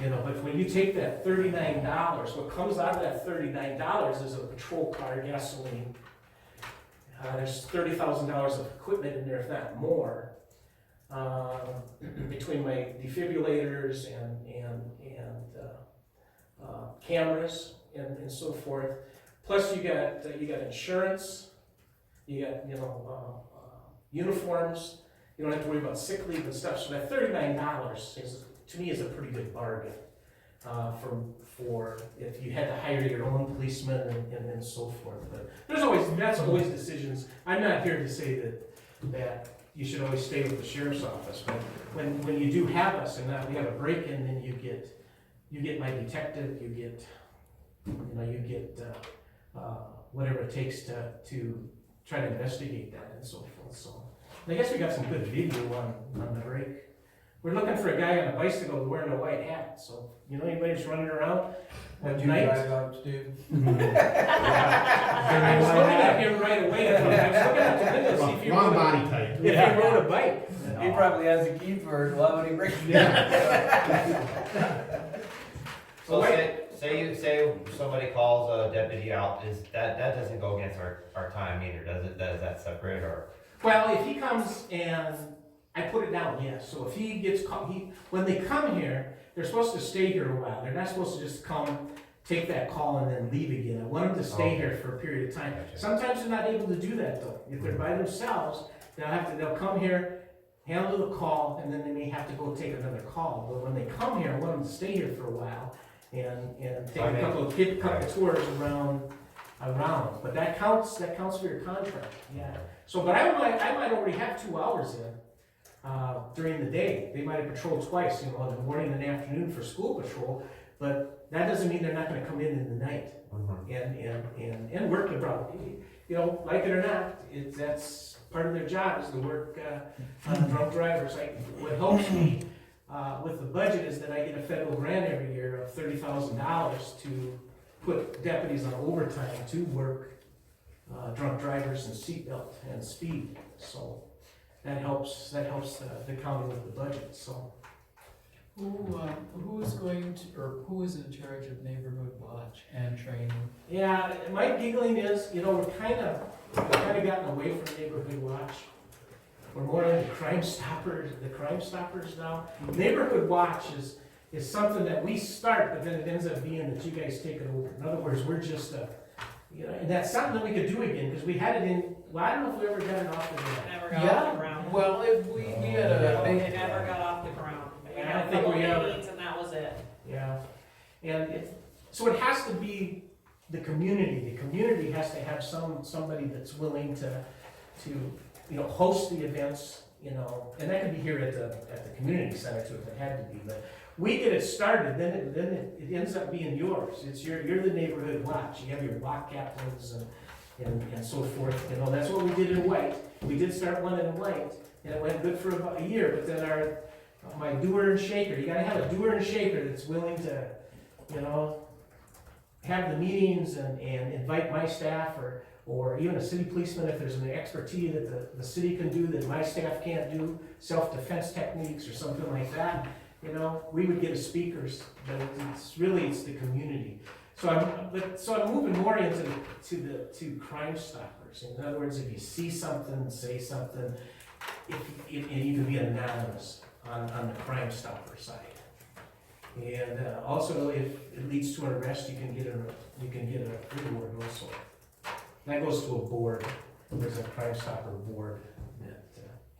Speaker 13: You know, but when you take that $39, what comes out of that $39 is a patrol car, gasoline. There's $30,000 of equipment in there, if not more, between my defibrillators and cameras and so forth. Plus you got insurance, you got, you know, uniforms. You don't have to worry about sick leave and stuff. So that $39 is, to me, is a pretty good bargain for if you had to hire your own policeman and so forth. But that's always decisions. I'm not here to say that you should always stay with the sheriff's office, but when you do have us and we have a break-in, then you get my detective, you get whatever it takes to try to investigate that and so forth. So I guess we got some good video on the break. We're looking for a guy on a bicycle wearing a white hat. So you know anybody who's running around at night?
Speaker 5: out to do?
Speaker 13: I was looking at him right away. I was looking out the window to see if he
Speaker 12: Wrong body type.
Speaker 13: If he rode a bike.
Speaker 5: He probably has a key for it. Why would he bring it?
Speaker 3: So say somebody calls a deputy out, that doesn't go against our time either, does it? Is that separate or?
Speaker 13: Well, if he comes and I put it down, yes. So if he gets called, when they come here, they're supposed to stay here a while. They're not supposed to just come, take that call and then leave again. I want them to stay here for a period of time. Sometimes they're not able to do that though. If they're by themselves, they'll come here, handle the call, and then they may have to go take another call. But when they come here, I want them to stay here for a while and take a couple of tours around. But that counts for your contract. Yeah. So, but I might already have 2 hours in. During the day, they might have patrolled twice, you know, in the morning and the afternoon for school patrol. But that doesn't mean they're not gonna come in the night and work the problem. You know, like it or not, that's part of their job is to work, on drunk drivers. What helps me, with the budget is that I get a federal grant every year of $30,000 to put deputies on overtime to work, drunk drivers and seatbelt and speed. So that helps the county with the budget, so.
Speaker 11: Who is going to, or who is in charge of neighborhood watch and training?
Speaker 13: Yeah, my giggling is, you know, we've kind of gotten away from neighborhood watch. We're more into Crime Stoppers now. Neighborhood watch is something that we start, but then it ends up being that you guys take it over. In other words, we're just you know, and that's something that we could do again, because we had it in, well, I don't know if we ever got it off the ground.
Speaker 8: Never got off the ground.
Speaker 11: Well, if we had a big.
Speaker 8: It never got off the ground. We
Speaker 13: I
Speaker 8: had
Speaker 13: don't
Speaker 8: a
Speaker 13: think
Speaker 8: couple
Speaker 13: we ever-
Speaker 8: meetings and that was it.
Speaker 13: Yeah, and so it has to be the community. The community has to have somebody that's willing to, you know, host the events, you know, and that could be here at the community center too, if it had to be, but we get it started, then it ends up being yours. It's you're the neighborhood watch. You have your block captains and so forth, you know, that's what we did in White. We did start one in White, and it went good for about a year, but then my doer and shaker, you gotta have a doer and shaker that's willing to, you know, have the meetings and invite my staff or even a city policeman if there's an expertise that the city can do that my staff can't do, self-defense techniques or something like that, you know, we would get speakers, but it's the community. So I'm moving more into Crime Stoppers. In other words, if you see something, say something, and you can be anonymous on the Crime Stopper side. And also, if it leads to an arrest, you can get a reward also. That goes to a board. There's a Crime Stopper board that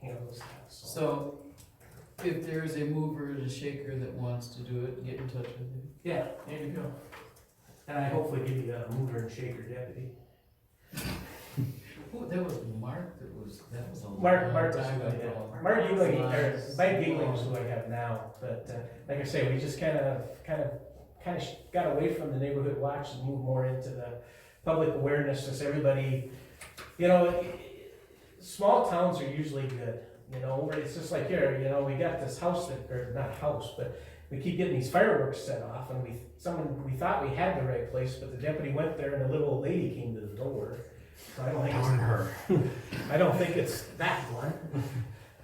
Speaker 13: handles that.
Speaker 11: So, if there is a mover and a shaker that wants to do it, get in touch with you.
Speaker 13: Yeah, there you go. And I hopefully give you a mover and shaker deputy.
Speaker 11: Ooh, that was Mark, that was a
Speaker 13: Mark
Speaker 11: long
Speaker 13: was
Speaker 11: time
Speaker 13: who I
Speaker 11: ago.
Speaker 13: had. Mark Giegling, or Mike Giegling is who I have now, but like I say, we just kind of got away from the neighborhood watch and moved more into the public awareness, since everybody, you know, small towns are usually good, you know, where it's just like here, you know, we got this house or not house, but we keep getting these fireworks set off, and we thought we had the right place, but the deputy went there and a little old lady came to the door. So I don't think it's that one.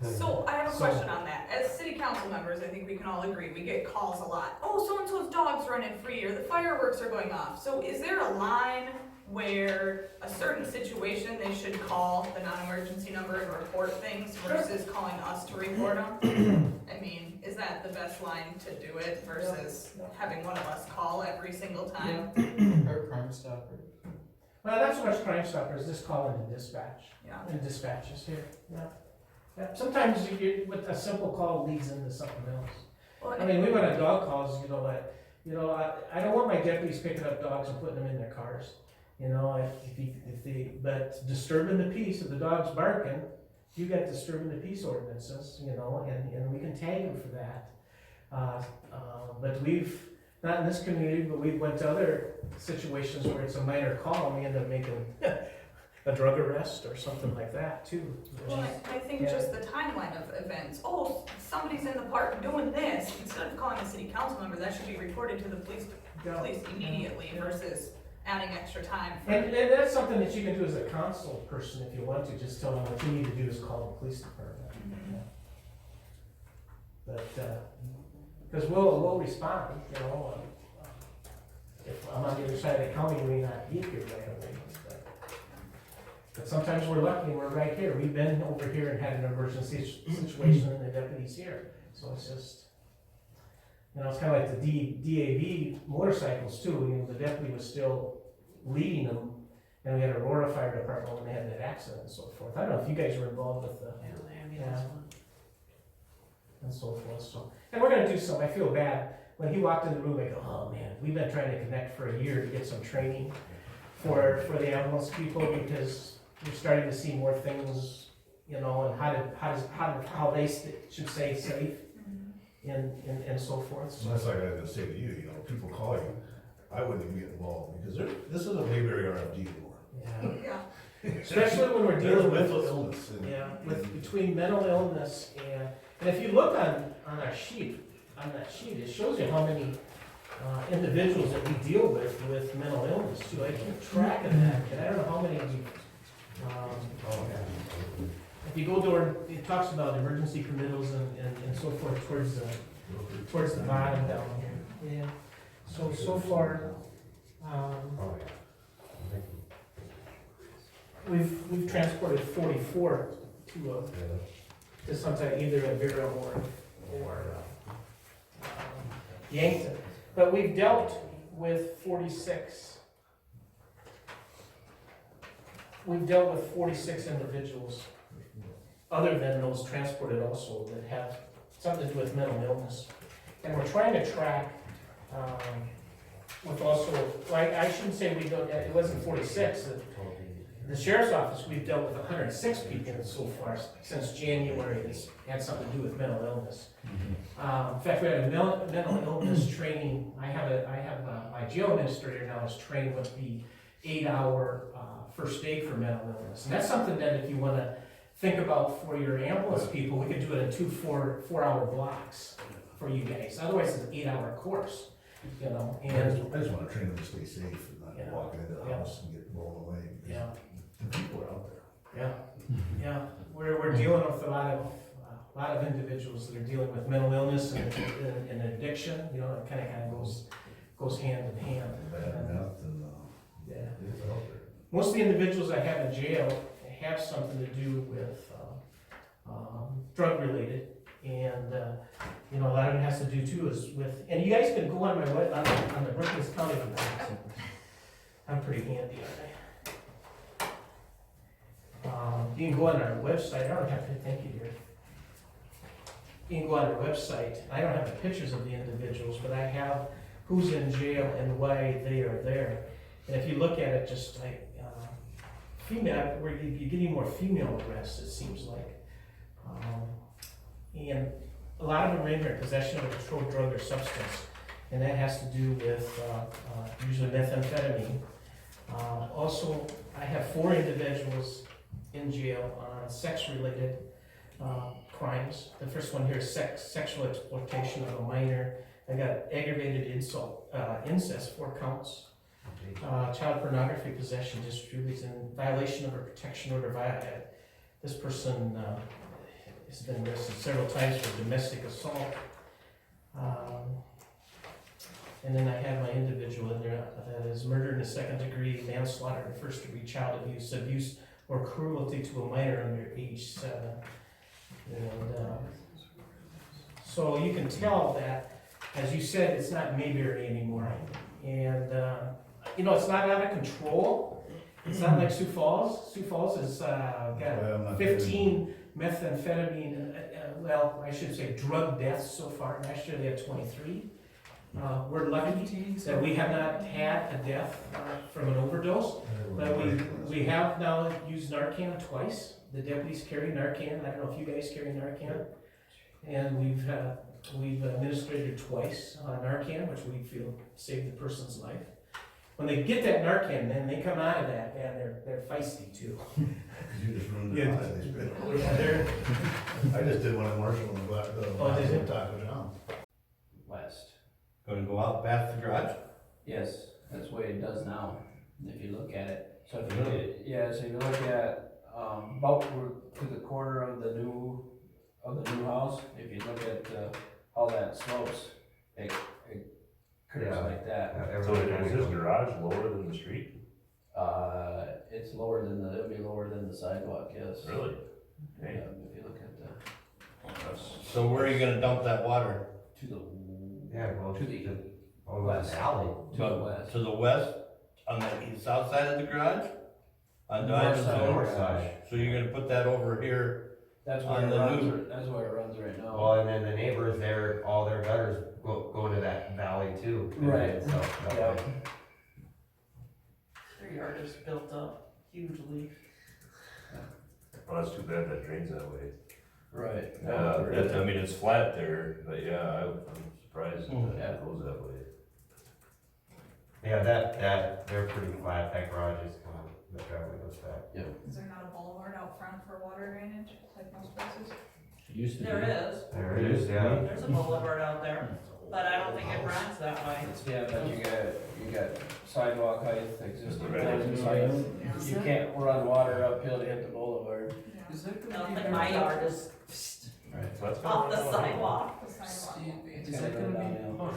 Speaker 2: So I have a question on that. As city council members, I think we can all agree, we get calls a lot. Oh, so-and-so's dog's running free, or the fireworks are going off. So is there a line where a certain situation they should call the non-emergency number and report things versus calling us to report them? I mean, is that the best line to do it versus having one of us call every single time?
Speaker 11: Or Crime Stopper.
Speaker 13: Well, not so much Crime Stoppers, just calling the dispatch.
Speaker 2: Yeah.
Speaker 13: And dispatches here, yeah. Sometimes with a simple call leads into something else.
Speaker 2: Well,
Speaker 13: I mean, we went on dog calls, I don't want my deputies picking up dogs and putting them in their cars. You know, but disturbing the peace, if the dog's barking, you got disturbing the peace ordinances, you know, and we can tag them for that. But we've, not in this community, but we've went to other situations where it's a minor call and we end up making a drug arrest or something like that too.
Speaker 2: Well, I think just the timeline of events. Oh, somebody's in the park doing this. Instead of calling a city council member, that should be reported to the police immediately versus adding extra time.
Speaker 13: And that's something that you can do as a council person if you want to. Just tell them what you need to do is call the police department.
Speaker 2: Mm-hmm.
Speaker 13: But because we'll respond, you know. If I'm on the other side of the county, we may not be here right away. But sometimes we're lucky and we're right here. We've been over here and had an emergency situation and the deputy's here. So it's just, you know, it's kind of like the DAV motorcycles too. You know, the deputy was still leading them, and we had Aurora Fire Department when they had that accident and so forth. I don't know if you guys were involved with the and so forth. So, and we're gonna do some. I feel bad when he walked in the room. I go, oh man, we've been trying to connect for a year to get some training for the ambulance people, because we're starting to see more things, you know, and how they should stay safe. and so forth.
Speaker 7: So that's like I was gonna say to you, you know, people call you, I wouldn't even get involved, because this isn't a Mayberry RFD anymore.
Speaker 13: Yeah.
Speaker 2: Yeah.
Speaker 13: Especially when we're
Speaker 7: There's
Speaker 13: dealing with,
Speaker 7: mental illness. And
Speaker 13: yeah, between mental illness and if you look on our sheet, on that sheet, it shows you how many individuals that we deal with mental illness too. I keep track of that, and I don't know how many if you go to it talks about emergency committals and so forth towards the bottom down here. Yeah. So far, we've transported 44 to sometime either at Vera or Yankton. But we've dealt with 46. We've dealt with 46 individuals, other than those transported also, that have something to do with mental illness. And we're trying to track with also, like, I shouldn't say we don't, it wasn't 46. The sheriff's office, we've dealt with 106 people so far since January that's had something to do with mental illness. In fact, we had a mental illness training. I have my jail administrator now is trained with the 8-hour first aid for mental illness. And that's something that if you want to think about for your ambulance people, we could do it in 2 4-hour blocks for you guys. Otherwise, it's an 8-hour course, you know.
Speaker 7: I just wanna train them to stay safe and not walk into the house and get blown away. Because
Speaker 13: Yeah.
Speaker 7: the people are out there.
Speaker 13: Yeah, we're dealing with a lot of individuals that are dealing with mental illness and addiction. You know, it kind of goes hand in hand.
Speaker 7: Bad mouth and,
Speaker 13: Yeah.
Speaker 7: it's out there.
Speaker 13: Most of the individuals I have in jail have something to do with drug related, and you know, a lot of it has to do too is with. And you guys can go on my on the Brookings County website. I'm pretty handy, aren't I? You can go on our website. I don't have to thank you, dear. You can go on our website. I don't have the pictures of the individuals, but I have who's in jail and why they are there. And if you look at it, just like female, where you're getting more female arrests, it seems like. And a lot of them are in here, possession of a controlled drug or substance, and that has to do with usually methamphetamine. Also, I have 4 individuals in jail on sex-related crimes. The first one here is sexual exploitation of a minor. I got aggravated incest, 4 counts. Child pornography possession, distribution, violation of a protection order. This person has been arrested several times for domestic assault. And then I have my individual in there that is murder in the 2nd degree, manslaughter in 1st degree, child abuse or cruelty to a minor under age 7. And so you can tell that, as you said, it's not Mayberry anymore. And you know, it's not out of control. It's not like Sioux Falls. Sioux Falls has got 15 methamphetamine, well, I should say drug deaths so far. Last year they had 23. We're lucky that we have not had a death from an overdose, but we have now used Narcan twice. The deputies carry Narcan. I don't know if you guys carry Narcan. And we've administered it twice Narcan, which we feel saved the person's life. When they get that Narcan, then they come out of that, and they're feisty too.
Speaker 7: You just ruined
Speaker 13: Yeah.
Speaker 7: their lives.
Speaker 13: Yeah, they're.
Speaker 7: I just did one in Marshall and
Speaker 13: Oh, did you?
Speaker 7: Taco John.
Speaker 11: West.
Speaker 1: Gonna go out past the garage?
Speaker 11: Yes, that's the way it does now, if you look at it. So if you, so you look at, about to the corner of the new house, if you look at, how that slopes, it curves like that.
Speaker 4: So is his garage lower than the street?
Speaker 11: It's lower than it'll be lower than the sidewalk, yes.
Speaker 4: Really?
Speaker 11: Yeah,
Speaker 4: Okay.
Speaker 11: if you look at
Speaker 1: So where are you gonna dump that water?
Speaker 11: to the,
Speaker 3: To the
Speaker 11: west.
Speaker 3: alley.
Speaker 11: to the west.
Speaker 1: To the west, on the south side of the garage? On
Speaker 11: North
Speaker 1: Diamond
Speaker 11: side.
Speaker 1: Zone?
Speaker 3: North side.
Speaker 1: So you're gonna put that over here?
Speaker 11: That's
Speaker 1: On the
Speaker 11: that's where it runs right now.
Speaker 3: Well, and then the neighbors there, all their gutters go into that valley too.
Speaker 11: Right.
Speaker 3: So, that
Speaker 11: Yeah.
Speaker 3: way.
Speaker 8: Their yard is built up hugely.
Speaker 4: Well, that's too bad that drains that way.
Speaker 11: Right.
Speaker 4: I mean, it's flat there, but yeah, I'm surprised that it goes that way.
Speaker 3: Yeah, they're pretty flat, that garage is kind of, the driveway goes back.
Speaker 2: Is there not a boulevard out front for water drainage, like most places?
Speaker 6: Used to be.
Speaker 8: There is,
Speaker 3: There it is, yeah.
Speaker 8: there's a boulevard out there, but I don't think it runs that way.
Speaker 11: Yeah, but you got sidewalk height, existing
Speaker 4: Right.
Speaker 11: building height. You can't run water uphill to hit the boulevard.
Speaker 2: Yeah.
Speaker 8: I don't think my yard is
Speaker 11: Right.
Speaker 4: So that's
Speaker 8: off the sidewalk.
Speaker 2: The sidewalk won't be.
Speaker 11: It's gonna go downhill.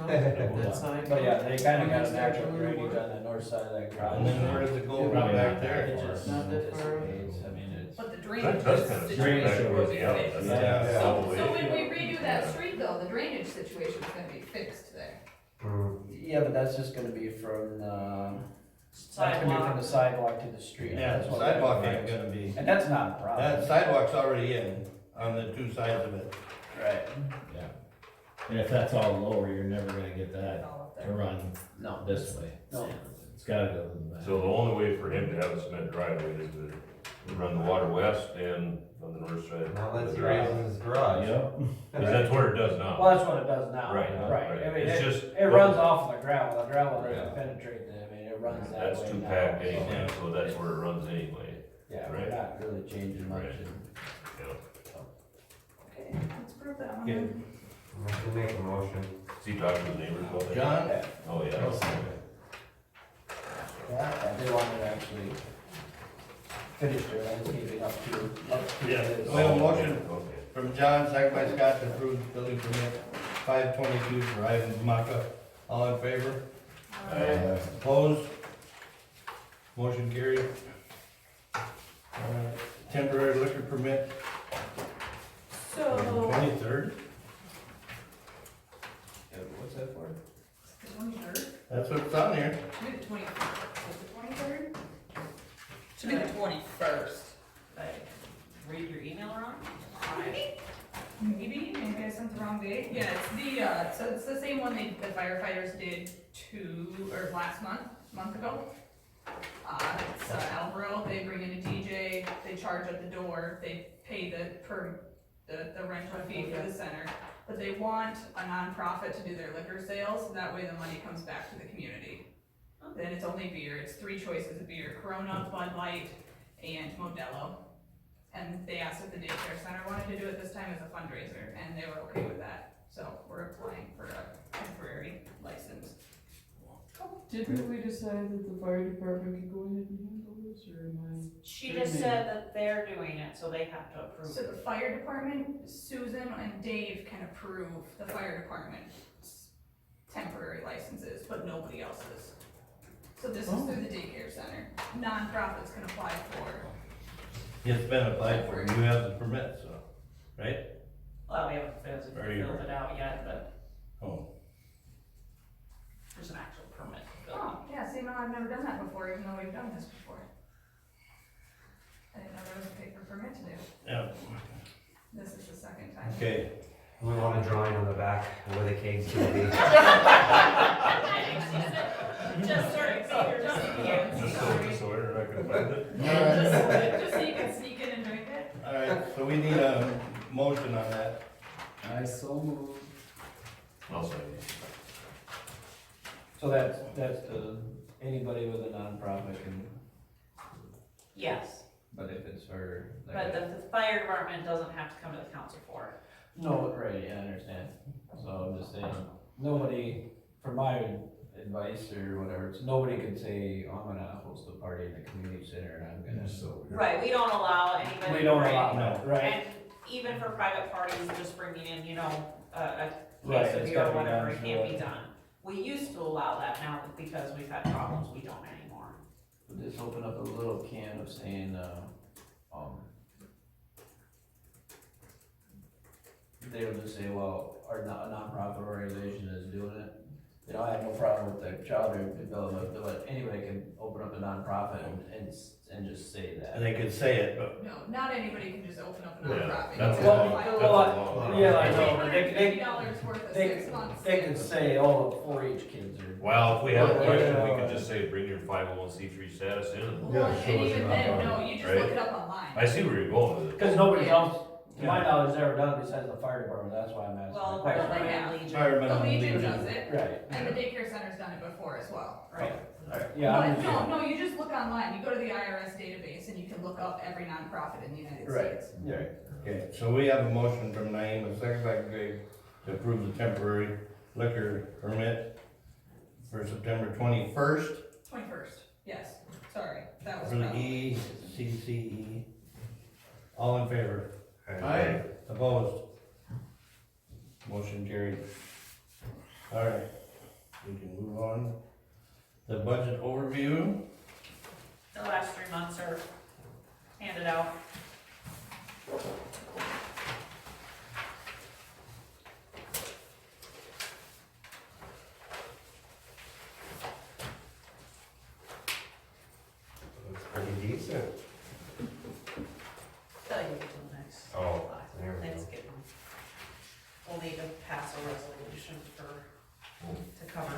Speaker 13: That side?
Speaker 11: But yeah, they kinda got a natural drainage on the north side of that garage.
Speaker 1: And then where does it go right back there?
Speaker 11: It just,
Speaker 13: Not that far.
Speaker 11: I mean, it's.
Speaker 2: But the
Speaker 4: That
Speaker 2: drainage
Speaker 4: does kind of
Speaker 2: situation
Speaker 4: back
Speaker 2: will
Speaker 4: towards
Speaker 2: be
Speaker 4: the alley.
Speaker 2: fixed.
Speaker 1: Yeah.
Speaker 2: So,
Speaker 4: All the
Speaker 2: so
Speaker 4: way.
Speaker 2: when we redo that street though, the drainage situation's gonna be fixed there.
Speaker 11: Yeah, but that's just gonna be from, that's gonna be from
Speaker 8: Sidewalk.
Speaker 11: the sidewalk to the street.
Speaker 1: Yeah,
Speaker 11: That's
Speaker 1: the
Speaker 11: what
Speaker 1: sidewalk
Speaker 11: we're
Speaker 1: ain't
Speaker 11: gonna
Speaker 1: gonna be,
Speaker 11: And that's not a problem.
Speaker 1: that sidewalk's already in on the two sides of it.
Speaker 11: Right.
Speaker 6: Yeah. And if that's all lower, you're never gonna get that
Speaker 2: All up
Speaker 6: to
Speaker 2: there.
Speaker 6: run
Speaker 11: No.
Speaker 6: this way.
Speaker 11: No.
Speaker 6: It's gotta go to the back.
Speaker 4: So the only way for him to have a cement driveway is to run the water west and on the north side.
Speaker 3: Now let's raise his garage.
Speaker 6: Yep.
Speaker 4: Because that's where it does now.
Speaker 11: Well, that's what it does now.
Speaker 4: Right,
Speaker 11: Right.
Speaker 4: right.
Speaker 11: I mean,
Speaker 4: It's
Speaker 11: it,
Speaker 4: just-
Speaker 11: it runs off the gravel. The gravel
Speaker 3: Yeah.
Speaker 11: doesn't penetrate the, I mean, it runs that way.
Speaker 4: That's too
Speaker 11: now,
Speaker 4: packed
Speaker 11: so-
Speaker 4: anyway, so that's where it runs anyway.
Speaker 11: Yeah,
Speaker 4: Right.
Speaker 11: we're not really changing much.
Speaker 4: Right.
Speaker 11: and-
Speaker 2: Okay, let's prove that one
Speaker 1: Yeah.
Speaker 2: then.
Speaker 3: I have to make a motion.
Speaker 4: Is he talking to his neighbors about that?
Speaker 1: John?
Speaker 11: Yeah.
Speaker 4: Oh, yeah.
Speaker 11: Yeah, they wanted to actually finish their landscaping up to
Speaker 1: Yeah.
Speaker 11: this.
Speaker 1: We have a motion
Speaker 4: Okay.
Speaker 1: from John, second by Scott to approve building permit 522 for Ivan Zamaka. All in favor? Opposed? Motion carried. Temporary liquor permit,
Speaker 2: So,
Speaker 1: 23rd,
Speaker 11: Yeah, what's that for?
Speaker 2: the 23rd,
Speaker 1: that's what's on here.
Speaker 2: should be the 23rd, is the 23rd? Should be the 21st.
Speaker 8: Did I read your email wrong?
Speaker 2: Maybe I sent the wrong date. Yeah, it's the, so it's the same one the firefighters did last month ago. It's Alvaro, they bring in a DJ, they charge at the door, they pay the rental fee for the center. But they want a nonprofit to do their liquor sales, that way the money comes back to the community. Then it's only beer, it's 3 choices of beer, Corona, Bud Light, and Modelo. And they asked if the daycare center wanted to do it this time as a fundraiser, and they were okay with that. So we're applying for a temporary license.
Speaker 14: Didn't we decide that the fire department could go ahead and handle this, or am I?
Speaker 8: She just said that they're doing it, so they have to approve
Speaker 2: So
Speaker 8: it.
Speaker 2: the fire department, Susan and Dave can approve the fire department's temporary licenses, but nobody else's. So this is through the daycare center. Nonprofits can apply for.
Speaker 1: It's been applied for, you have the permit, so, right?
Speaker 8: Well, we haven't physically
Speaker 1: Very
Speaker 8: filled
Speaker 1: right.
Speaker 8: it out yet, but
Speaker 1: Oh,
Speaker 8: there's an actual permit to fill.
Speaker 2: Oh, yeah, see, no, I've never done that before, even though we've done this before. I didn't know there was a paper permit to do.
Speaker 1: yeah,
Speaker 2: This is the second time.
Speaker 1: okay.
Speaker 3: We want a drawing on the back where the cake's gonna be.
Speaker 2: Just sorry,
Speaker 4: Just so I can find it.
Speaker 2: Just so you can sneak in and drink it?
Speaker 1: All right, so we need a motion on that.
Speaker 11: I so moved.
Speaker 4: I'll say.
Speaker 11: So that's anybody with a nonprofit can,
Speaker 8: Yes,
Speaker 11: but if it's for. like
Speaker 8: but
Speaker 11: a-
Speaker 8: the fire department doesn't have to come to the council for it.
Speaker 11: No, right, yeah, I understand. So I'm just saying, nobody, for my advice or whatever, it's nobody can say, oh, I'm gonna host a party in the community center and I'm gonna.
Speaker 8: Right, we don't allow anybody.
Speaker 11: We don't
Speaker 8: right?
Speaker 11: allow, no, right,
Speaker 8: And even for private parties, just bringing in, a
Speaker 11: Right,
Speaker 8: case of
Speaker 11: it's
Speaker 8: beer or
Speaker 11: gotta be
Speaker 8: whatever,
Speaker 11: done
Speaker 8: it
Speaker 11: through
Speaker 8: can't be
Speaker 11: a-
Speaker 8: done. We used to allow that, now because we've had problems, we don't anymore.
Speaker 11: just open up a little can of saying, they'll just say, well, our nonprofit organization is doing it. You know, I have no problem with the child development, but anybody can open up a nonprofit and just say that.
Speaker 1: And they could say it, but
Speaker 2: No, not anybody can just open up a
Speaker 4: Yeah,
Speaker 2: nonprofit.
Speaker 4: that's
Speaker 2: You
Speaker 11: Well,
Speaker 2: have to
Speaker 4: that's
Speaker 2: file-
Speaker 11: well,
Speaker 4: a law.
Speaker 11: yeah, I
Speaker 2: It's
Speaker 11: know, but
Speaker 2: $850 worth of
Speaker 11: they-
Speaker 2: 6 months.
Speaker 11: They can say, oh, the 4-H kids are.
Speaker 4: Well, if we have a question, we
Speaker 11: Yeah.
Speaker 4: can just say, bring your 501c3 status in.
Speaker 2: Well, and even then, no, you just
Speaker 4: Right.
Speaker 2: look it up online.
Speaker 4: I see where you're going with it.
Speaker 11: Cause nobody else, to my knowledge, it's ever done besides the fire department, that's why I'm asking.
Speaker 8: Well,
Speaker 11: the
Speaker 8: the
Speaker 11: question.
Speaker 8: Fireman
Speaker 2: They have.
Speaker 8: Legion.
Speaker 1: Firemen
Speaker 2: The
Speaker 1: on
Speaker 2: Legion does it,
Speaker 11: Right,
Speaker 2: and the daycare center's done it before as well.
Speaker 8: Right.
Speaker 11: right, yeah, I'm
Speaker 2: But
Speaker 11: just.
Speaker 2: no, you just look online, you go to the IRS database and you can look up every nonprofit in the United
Speaker 11: Right.
Speaker 2: States.
Speaker 11: Yeah.
Speaker 1: Okay, so we have a motion from Naeem, a second by Greg, to approve the temporary liquor permit for September 21st
Speaker 2: 21st, yes, sorry, that was
Speaker 1: for the
Speaker 2: probably.
Speaker 1: ECCE. All in favor?
Speaker 7: Aye.
Speaker 1: Opposed? Motion carried. All right, we can move on. The budget overview.
Speaker 8: The last 3 months are handed out.
Speaker 3: Looks pretty decent.
Speaker 8: Tell you until next.
Speaker 3: Oh, there we go.
Speaker 8: Thanksgiving. We'll need to pass a resolution to cover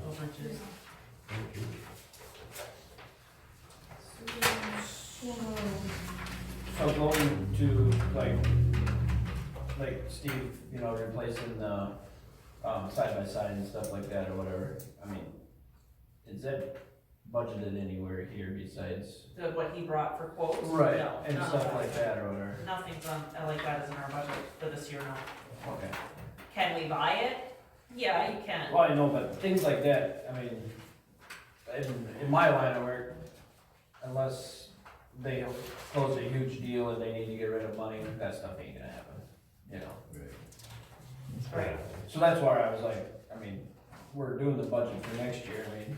Speaker 8: overages.
Speaker 3: Thank you.
Speaker 11: So going to like Steve, you know, replacing the, side by side and stuff like that or whatever, I mean, is that budgeted anywhere here besides?
Speaker 8: What he brought for quotes?
Speaker 11: Right,
Speaker 8: No,
Speaker 11: and
Speaker 8: none of
Speaker 11: stuff
Speaker 8: that.
Speaker 11: like that or whatever,
Speaker 8: Nothing's on, like that is in our budget for this year, no.
Speaker 11: okay.
Speaker 8: Can we buy it? Yeah, you can.
Speaker 11: Well, I know, but things like that, I mean, in my line of work, unless they close a huge deal and they need to get rid of money, that stuff ain't gonna happen, you know?
Speaker 8: Right.
Speaker 11: So that's why I was like, I mean, we're doing the budget for next year, I mean,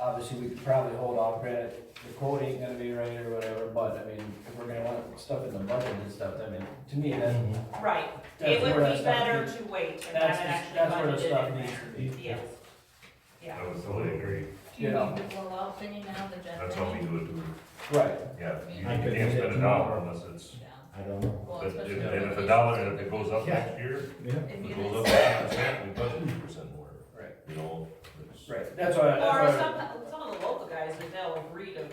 Speaker 11: obviously, we could probably hold off, granted, the quote ain't gonna be right or whatever, but, I mean, if we're gonna want stuff in the budget and stuff, I mean, to me, that,
Speaker 8: Right.
Speaker 11: that's
Speaker 8: It would
Speaker 11: where that
Speaker 8: be
Speaker 11: stuff
Speaker 8: better
Speaker 11: needs,
Speaker 8: to wait and
Speaker 11: that's,
Speaker 8: have it actually
Speaker 11: that's where the
Speaker 8: budgeted
Speaker 11: stuff
Speaker 8: in
Speaker 11: needs
Speaker 8: there.
Speaker 11: to be.
Speaker 8: Yes. Yeah.
Speaker 4: I would totally agree.
Speaker 2: Do you
Speaker 11: You know.
Speaker 2: need the blowout thingy now, the jet
Speaker 4: That's how we
Speaker 2: thingy?
Speaker 4: do it too.
Speaker 11: Right,
Speaker 4: Yeah,
Speaker 6: I
Speaker 4: you
Speaker 6: could
Speaker 4: can't
Speaker 6: do it
Speaker 4: spend a
Speaker 6: tomorrow.
Speaker 4: dollar unless it's,
Speaker 2: Yeah.
Speaker 6: I don't know.
Speaker 2: Well,
Speaker 4: but
Speaker 2: especially
Speaker 4: if,
Speaker 2: with
Speaker 4: and if
Speaker 2: the
Speaker 4: the dollar,
Speaker 2: cases
Speaker 4: if
Speaker 2: that
Speaker 4: it goes
Speaker 2: they're
Speaker 4: up
Speaker 6: Yeah.
Speaker 4: next year,
Speaker 2: If
Speaker 4: if
Speaker 2: you
Speaker 4: it
Speaker 2: didn't
Speaker 4: goes up
Speaker 2: say-
Speaker 4: 10%, we budget 2% more.
Speaker 11: Right.
Speaker 4: You know, it's.
Speaker 11: right, that's why,
Speaker 8: Or some of the local guys, they'll agree to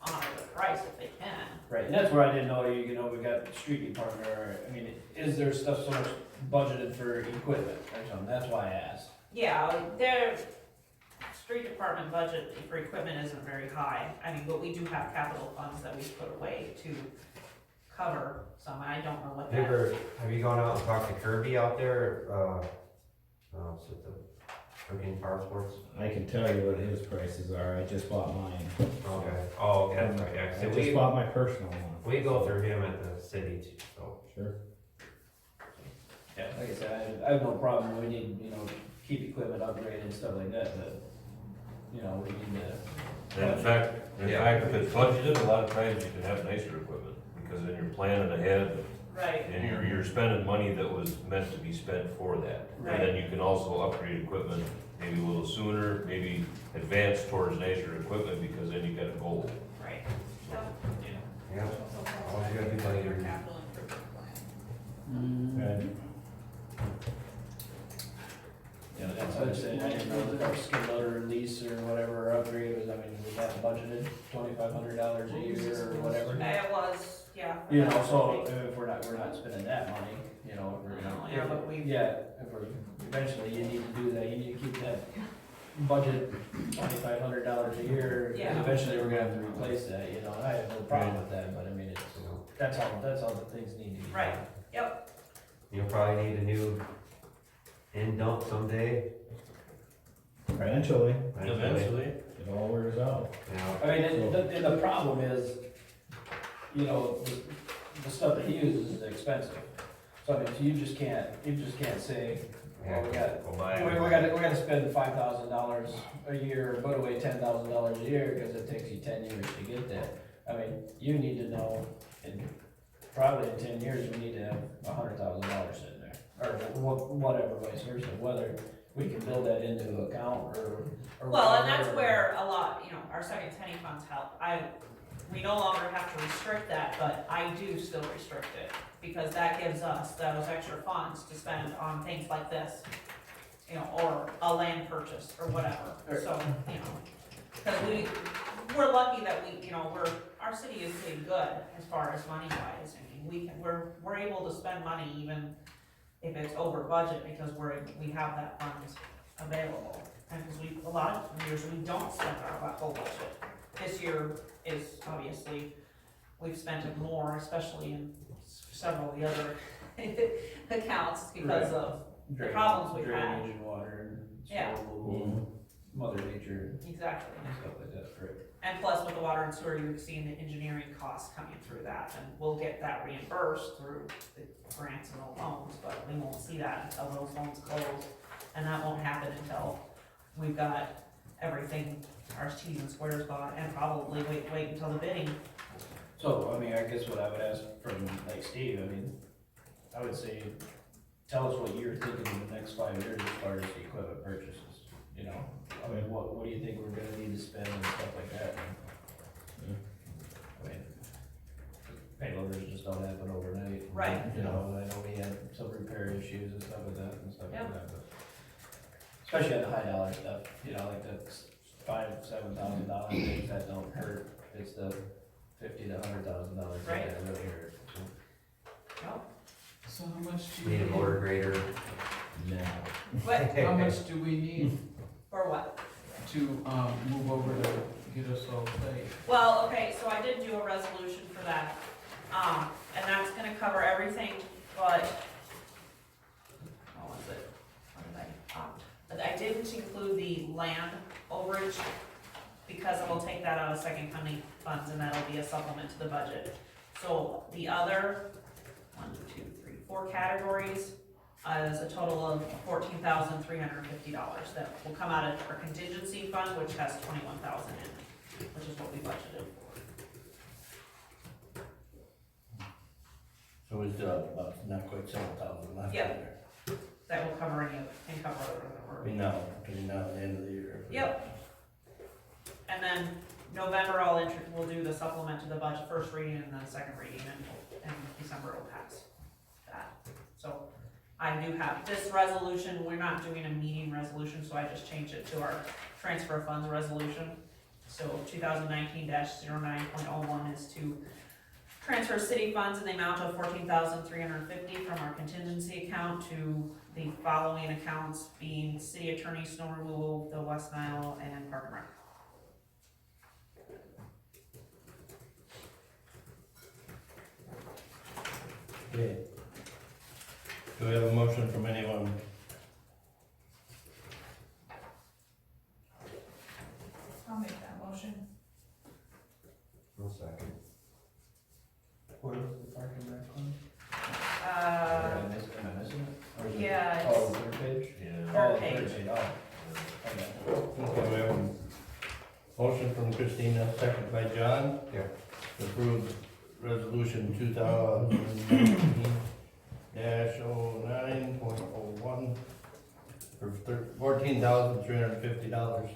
Speaker 8: honor the price if they can.
Speaker 11: right, and that's where I didn't know, you know, we got the street department, or, I mean, is there stuff so much budgeted for equipment or something, that's why I asked.
Speaker 8: Yeah, their street department budget for equipment isn't very high. I mean, but we do have capital funds that we put away to cover some. I don't know what that.
Speaker 3: Have you gone out and talked to Kirby out there, it's at the Cooking Power Sports?
Speaker 6: I can tell you what his prices are, I just bought mine.
Speaker 3: Okay, oh, okay, that's right, yeah, 'cause
Speaker 6: I
Speaker 3: we,
Speaker 6: just bought my personal one.
Speaker 3: we go through him at the city too, so.
Speaker 6: Sure.
Speaker 11: Yeah, like I said, I have no problem, we need, you know, keep equipment upgraded and stuff like that, but, you know, we need to.
Speaker 4: And in fact, if it's budgeted, a lot of times you can have nicer equipment, because then you're planning ahead,
Speaker 8: Right,
Speaker 4: and you're spending money that was meant to be spent for that.
Speaker 8: Right.
Speaker 4: And then you can also upgrade equipment maybe a little sooner, maybe advance towards nicer equipment, because then you got a goal.
Speaker 8: right.
Speaker 3: Yeah, all you gotta do is
Speaker 2: Your
Speaker 3: like,
Speaker 2: capital improvement plan.
Speaker 6: Right.
Speaker 11: Yeah, that's what I said, I didn't know that our skid loader lease or whatever, or upgrade was, I mean, we got budgeted $2,500 a year or whatever.
Speaker 8: It was, yeah. for
Speaker 11: You
Speaker 8: that.
Speaker 11: know, so if we're not spending that money, you know, if we're,
Speaker 8: Yeah, but we-
Speaker 11: yeah, if we're, eventually you need to do that, you need to keep that budget $2,500 a year,
Speaker 8: Yeah.
Speaker 11: and eventually we're gonna have to replace that, you know, and I have no problem with that, but I mean, it's, that's all the things need to be done.
Speaker 8: Right. Yep.
Speaker 3: you'll probably need a new end dump someday.
Speaker 6: Eventually,
Speaker 1: Eventually.
Speaker 6: it all wears out.
Speaker 3: Yeah,
Speaker 11: I mean, and the problem is, you know, the stuff that he uses is expensive. So I mean, you just can't say, well, we gotta spend $5,000 a year, or put away $10,000 a year, because it takes you 10 years to get that. I mean, you need to know, and probably in 10 years, we need to have $100,000 sitting there, or whatever, vice versa, whether we can build that into an account or.
Speaker 8: Well, and that's
Speaker 11: whatever.
Speaker 8: where a lot, you know, our second penny funds help. We no longer have to restrict that, but I do still restrict it, because that gives us those extra funds to spend on things like this, you know, or a land purchase or whatever, so, you know. Cause we're lucky that we, you know, our city is doing good as far as money wise. I mean, we're able to spend money even if it's over budget because we have that funds available. And because a lot of years we don't spend our whole budget. This year is obviously, we've spent it more, especially in several of the other accounts because of the problems we've had.
Speaker 11: Drainage and water and
Speaker 8: Yeah.
Speaker 11: snow removal, Mother Nature
Speaker 8: Exactly.
Speaker 11: and stuff like that, right?
Speaker 8: And plus with the water and sewer, you've seen the engineering costs coming through that, and we'll get that reimbursed through the grants and the loans, but we won't see that until those loans close. And that won't happen until we've got everything, our T's and squares bought, and probably wait until the bidding.
Speaker 11: So, I mean, I guess what I would ask from like Steve, I mean, I would say, tell us what you're thinking in the next 5 years as far as the equipment purchases, you know? I mean, what do you think we're gonna need to spend and stuff like that? I mean, payloaders just don't happen overnight.
Speaker 8: Right.
Speaker 11: You know, I know we had some repair issues and stuff like that and stuff like
Speaker 8: Yep.
Speaker 11: that, but especially on the high dollar stuff, you know, like the $5,000-7,000 things that don't hurt, it's the $50,000 to $100,000
Speaker 8: Right.
Speaker 11: that really hurt. So,
Speaker 14: So how much do
Speaker 3: Need a
Speaker 14: we,
Speaker 3: motor grader now.
Speaker 8: But,
Speaker 14: how much do we need
Speaker 8: for what?
Speaker 14: to, move over to get us all paid?
Speaker 8: Well, okay, so I did do a resolution for that, and that's gonna cover everything, but, what was it? What did but I didn't include the land overage, because I will take that out of second county funds, and that'll be a supplement to the budget. So the other, 4 categories, is a total of $14,350 that will come out of our contingency fund, which has $21,000 in it, which is what we budgeted for.
Speaker 1: So we still have about, not quite 7,000 left in
Speaker 8: Yep.
Speaker 1: there.
Speaker 8: That will cover any of, and cover
Speaker 1: Between now and the end of the year.
Speaker 8: Yep. And then November, we'll do the supplement to the budget, first reading and then second reading, and December will pass that. So I do have this resolution, we're not doing a meeting resolution, so I just changed it to our transfer funds resolution. So 2019-09.01 is to transfer city funds in the amount of $14,350 from our contingency account to the following accounts, being city attorney, snow removal, the West Nile, and Park and Rec.
Speaker 1: Okay. Do we have a motion from anyone?
Speaker 2: I'll make that motion.
Speaker 3: One second.
Speaker 11: where was the Park and Rec one?
Speaker 8: Uh,
Speaker 11: Am I missing it? Or is it-
Speaker 8: yeah,
Speaker 11: Oh,
Speaker 8: it's
Speaker 11: third page?
Speaker 4: Yeah.
Speaker 8: third
Speaker 11: Oh,
Speaker 8: page.
Speaker 11: oh. Okay.
Speaker 1: Okay, we have a motion from Christina, second by John.
Speaker 3: Yeah.
Speaker 1: To approve resolution 2019-09.01 for $14,350.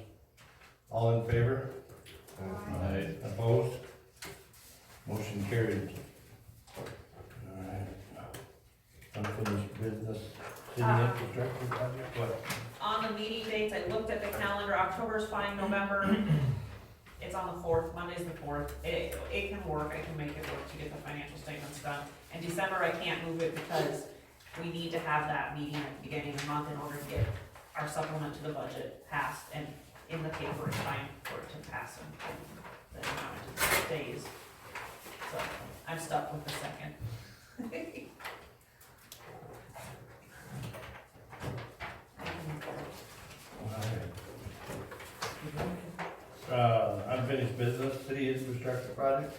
Speaker 1: All in favor?
Speaker 4: Aye.
Speaker 1: Opposed? Motion carried. Alright. Unfinished business, city infrastructure project, what?
Speaker 8: On the meeting dates, I looked at the calendar, October's fine, November, it's on the 4th, Monday's the 4th. It can work, I can make it work to get the financial statements done. And December, I can't move it because we need to have that meeting at the beginning of the month in order to get our supplement to the budget passed and in the paper in time for it to pass in the amount of days. So, I'm stuck with the 2nd.
Speaker 1: Unfinished business, city infrastructure project?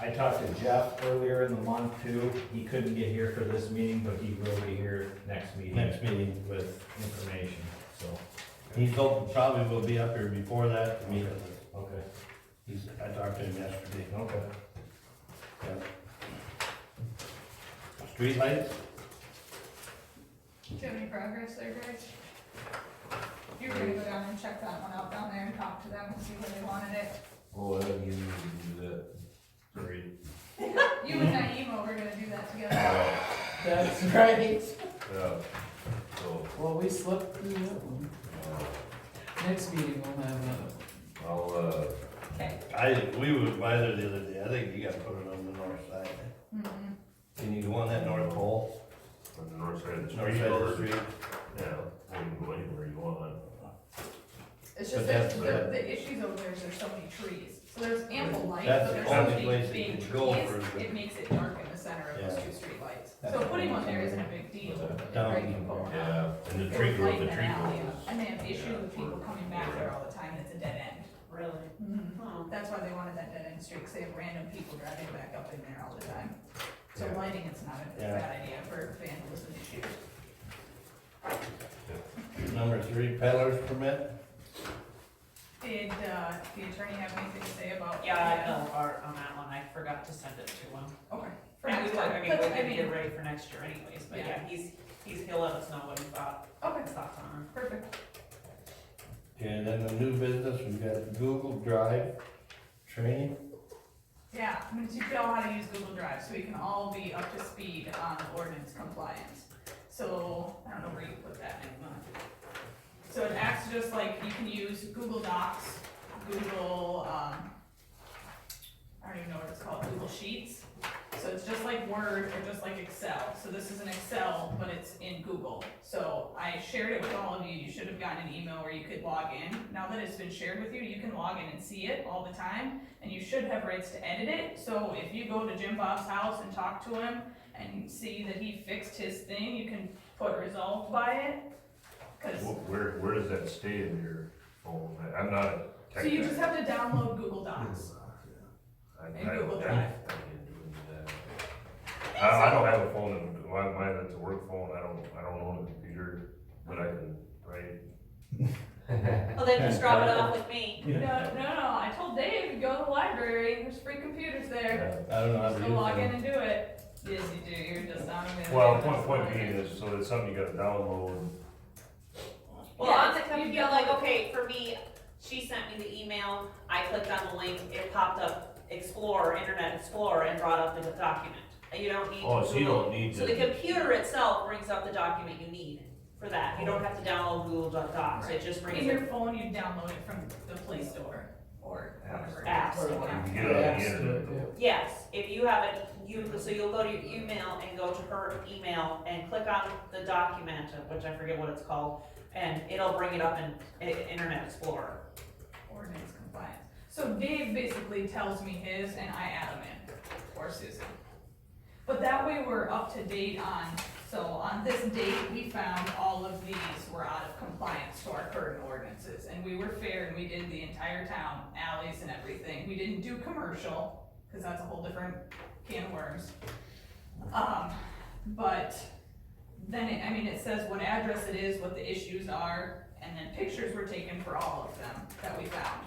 Speaker 6: I talked to Jeff earlier in the month too. He couldn't get here for this meeting, but he will be here next meeting.
Speaker 1: Next meeting.
Speaker 6: With information, so.
Speaker 1: He's hoping probably will be up here before that to meet with us.
Speaker 6: Okay.
Speaker 1: I talked to him yesterday.
Speaker 6: Okay.
Speaker 1: Streetlights?
Speaker 2: Do you have any progress there, guys? You're gonna go down and check that one out down there and talk to them and see where they wanted it.
Speaker 4: Oh, I didn't even do that. Sorry.
Speaker 2: You and Naima were gonna do that together.
Speaker 14: That's right.
Speaker 4: Yeah. So,
Speaker 14: Well, we slept through that one. Next meeting we'll have
Speaker 4: I'll,
Speaker 1: We was by there the other day, I think you gotta put it on the north side. Can you go on that north pole?
Speaker 4: On the north side of the
Speaker 1: North
Speaker 4: street,
Speaker 1: side of the
Speaker 4: or,
Speaker 1: street?
Speaker 4: yeah, you can go anywhere you want.
Speaker 2: It's
Speaker 1: But
Speaker 2: just
Speaker 1: that's
Speaker 2: that the issues over there is there's so many trees. So there's ample light,
Speaker 1: That's
Speaker 2: but
Speaker 1: the
Speaker 2: there's so
Speaker 1: only
Speaker 2: many
Speaker 1: place that
Speaker 2: big
Speaker 1: you
Speaker 2: trees,
Speaker 1: can go for the-
Speaker 2: it makes it dark in the center of those
Speaker 1: Yeah.
Speaker 2: two street lights. So putting one there isn't a big deal,
Speaker 1: Down.
Speaker 2: right, you can put one out.
Speaker 4: Yeah, and the
Speaker 2: It
Speaker 4: tree
Speaker 2: would
Speaker 4: growth,
Speaker 2: lighten
Speaker 4: the
Speaker 2: an
Speaker 4: tree
Speaker 2: alley
Speaker 4: growth
Speaker 2: up.
Speaker 4: is.
Speaker 2: And they have issues
Speaker 4: yeah,
Speaker 2: with people coming back there all the time, and it's a dead end.
Speaker 8: Really? Oh.
Speaker 2: That's why they wanted that dead end street, because they have random people driving back up in there all the time. So
Speaker 4: Yeah.
Speaker 2: lighting, it's not a
Speaker 1: Yeah.
Speaker 2: bad idea for vandalism issues.
Speaker 1: Number 3, peddler's permit.
Speaker 2: Did, the attorney have anything to say about?
Speaker 8: Yeah, I know, on that one, I forgot to send it to him.
Speaker 2: Okay. For
Speaker 8: And we
Speaker 2: next
Speaker 8: were,
Speaker 2: time,
Speaker 8: I mean,
Speaker 2: but,
Speaker 8: we're
Speaker 2: I
Speaker 8: gonna
Speaker 2: mean,
Speaker 8: get ready for next year anyways, but
Speaker 2: Yeah.
Speaker 8: yeah, he'll let us know what he thought,
Speaker 2: okay,
Speaker 8: his thoughts on
Speaker 2: perfect.
Speaker 1: And then the new business, we've got Google Drive training.
Speaker 2: Yeah, I'm gonna teach you all how to use Google Drive, so we can all be up to speed on ordinance compliance. So, I don't know where you put that in, so it acts just like you can use Google Docs, Google, I don't even know what it's called, Google Sheets. So it's just like Word or just like Excel. So this is an Excel, but it's in Google. So I shared it with all of you. You should have gotten an email where you could log in. Now that it's been shared with you, you can log in and see it all the time. And you should have rights to edit it. So if you go to Jim Bob's house and talk to him and see that he fixed his thing, you can put resolved by it. Cause,
Speaker 4: Where does that stay in your phone? I'm not a tech
Speaker 2: so you
Speaker 4: guy.
Speaker 2: just have to download Google Docs. and Google Drive.
Speaker 4: I can't do that. I don't have a phone, mine, that's a work phone, I don't own a computer, but I can, right?
Speaker 8: Well, then just drop it off with me.
Speaker 2: No, I told Dave, go to the library, there's free computers there.
Speaker 1: I don't know how to
Speaker 2: Just
Speaker 1: use
Speaker 2: go log in
Speaker 1: it.
Speaker 2: and do it. Yes, you do, you're just on the.
Speaker 4: Well, point being is, so it's something you gotta download.
Speaker 8: Well,
Speaker 2: Yeah,
Speaker 8: on the
Speaker 2: you
Speaker 8: computer, like, okay, for me, she sent me the email, I clicked on the link, it popped up Explorer, Internet Explorer, and brought up the document. And you don't need to.
Speaker 4: Oh, so you
Speaker 8: Google-
Speaker 4: don't need
Speaker 8: So the
Speaker 4: to,
Speaker 8: computer itself brings up the document you need for that. You don't have to download Google Docs, it just brings
Speaker 2: In your
Speaker 8: it.
Speaker 2: phone, you download it from the Play Store or whatever.
Speaker 8: Apps.
Speaker 4: you
Speaker 2: Yeah.
Speaker 4: can get it on the
Speaker 11: Apps,
Speaker 4: internet.
Speaker 11: yeah.
Speaker 8: Yes, if you have it, so you'll go to your email and go to her email and click on the document, which I forget what it's called, and it'll bring it up in Internet Explorer.
Speaker 2: Ordinance compliance. So Dave basically tells me his and I add them in, or Susan. But that way we're up to date on, so on this date, we found all of these were out of compliance to our current ordinances. And we were fair and we did the entire town, alleys and everything. We didn't do commercial, cause that's a whole different can of worms. But then it says what address it is, what the issues are, and then pictures were taken for all of them that we found.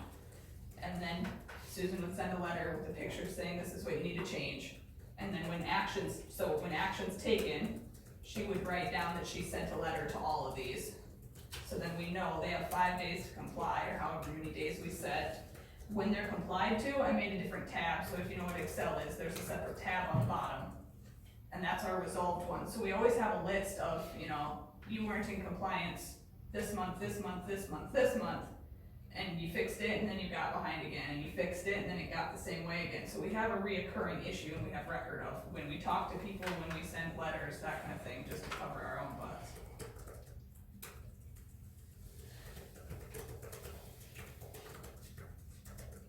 Speaker 2: And then Susan would send a letter with the pictures saying this is what you need to change. And then when action's taken, she would write down that she sent a letter to all of these. So then we know they have 5 days to comply, or however many days we set. When they're complied to, I made a different tab, so if you know what Excel is, there's a separate tab on the bottom. And that's our resolved one, so we always have a list of, you weren't in compliance this month, this month, this month, this month. And you fixed it, and then you got behind again, and you fixed it, and then it got the same way again. So we have a reoccurring issue, and we have record of when we talk to people, when we send letters, that kind of thing, just to cover our own butts.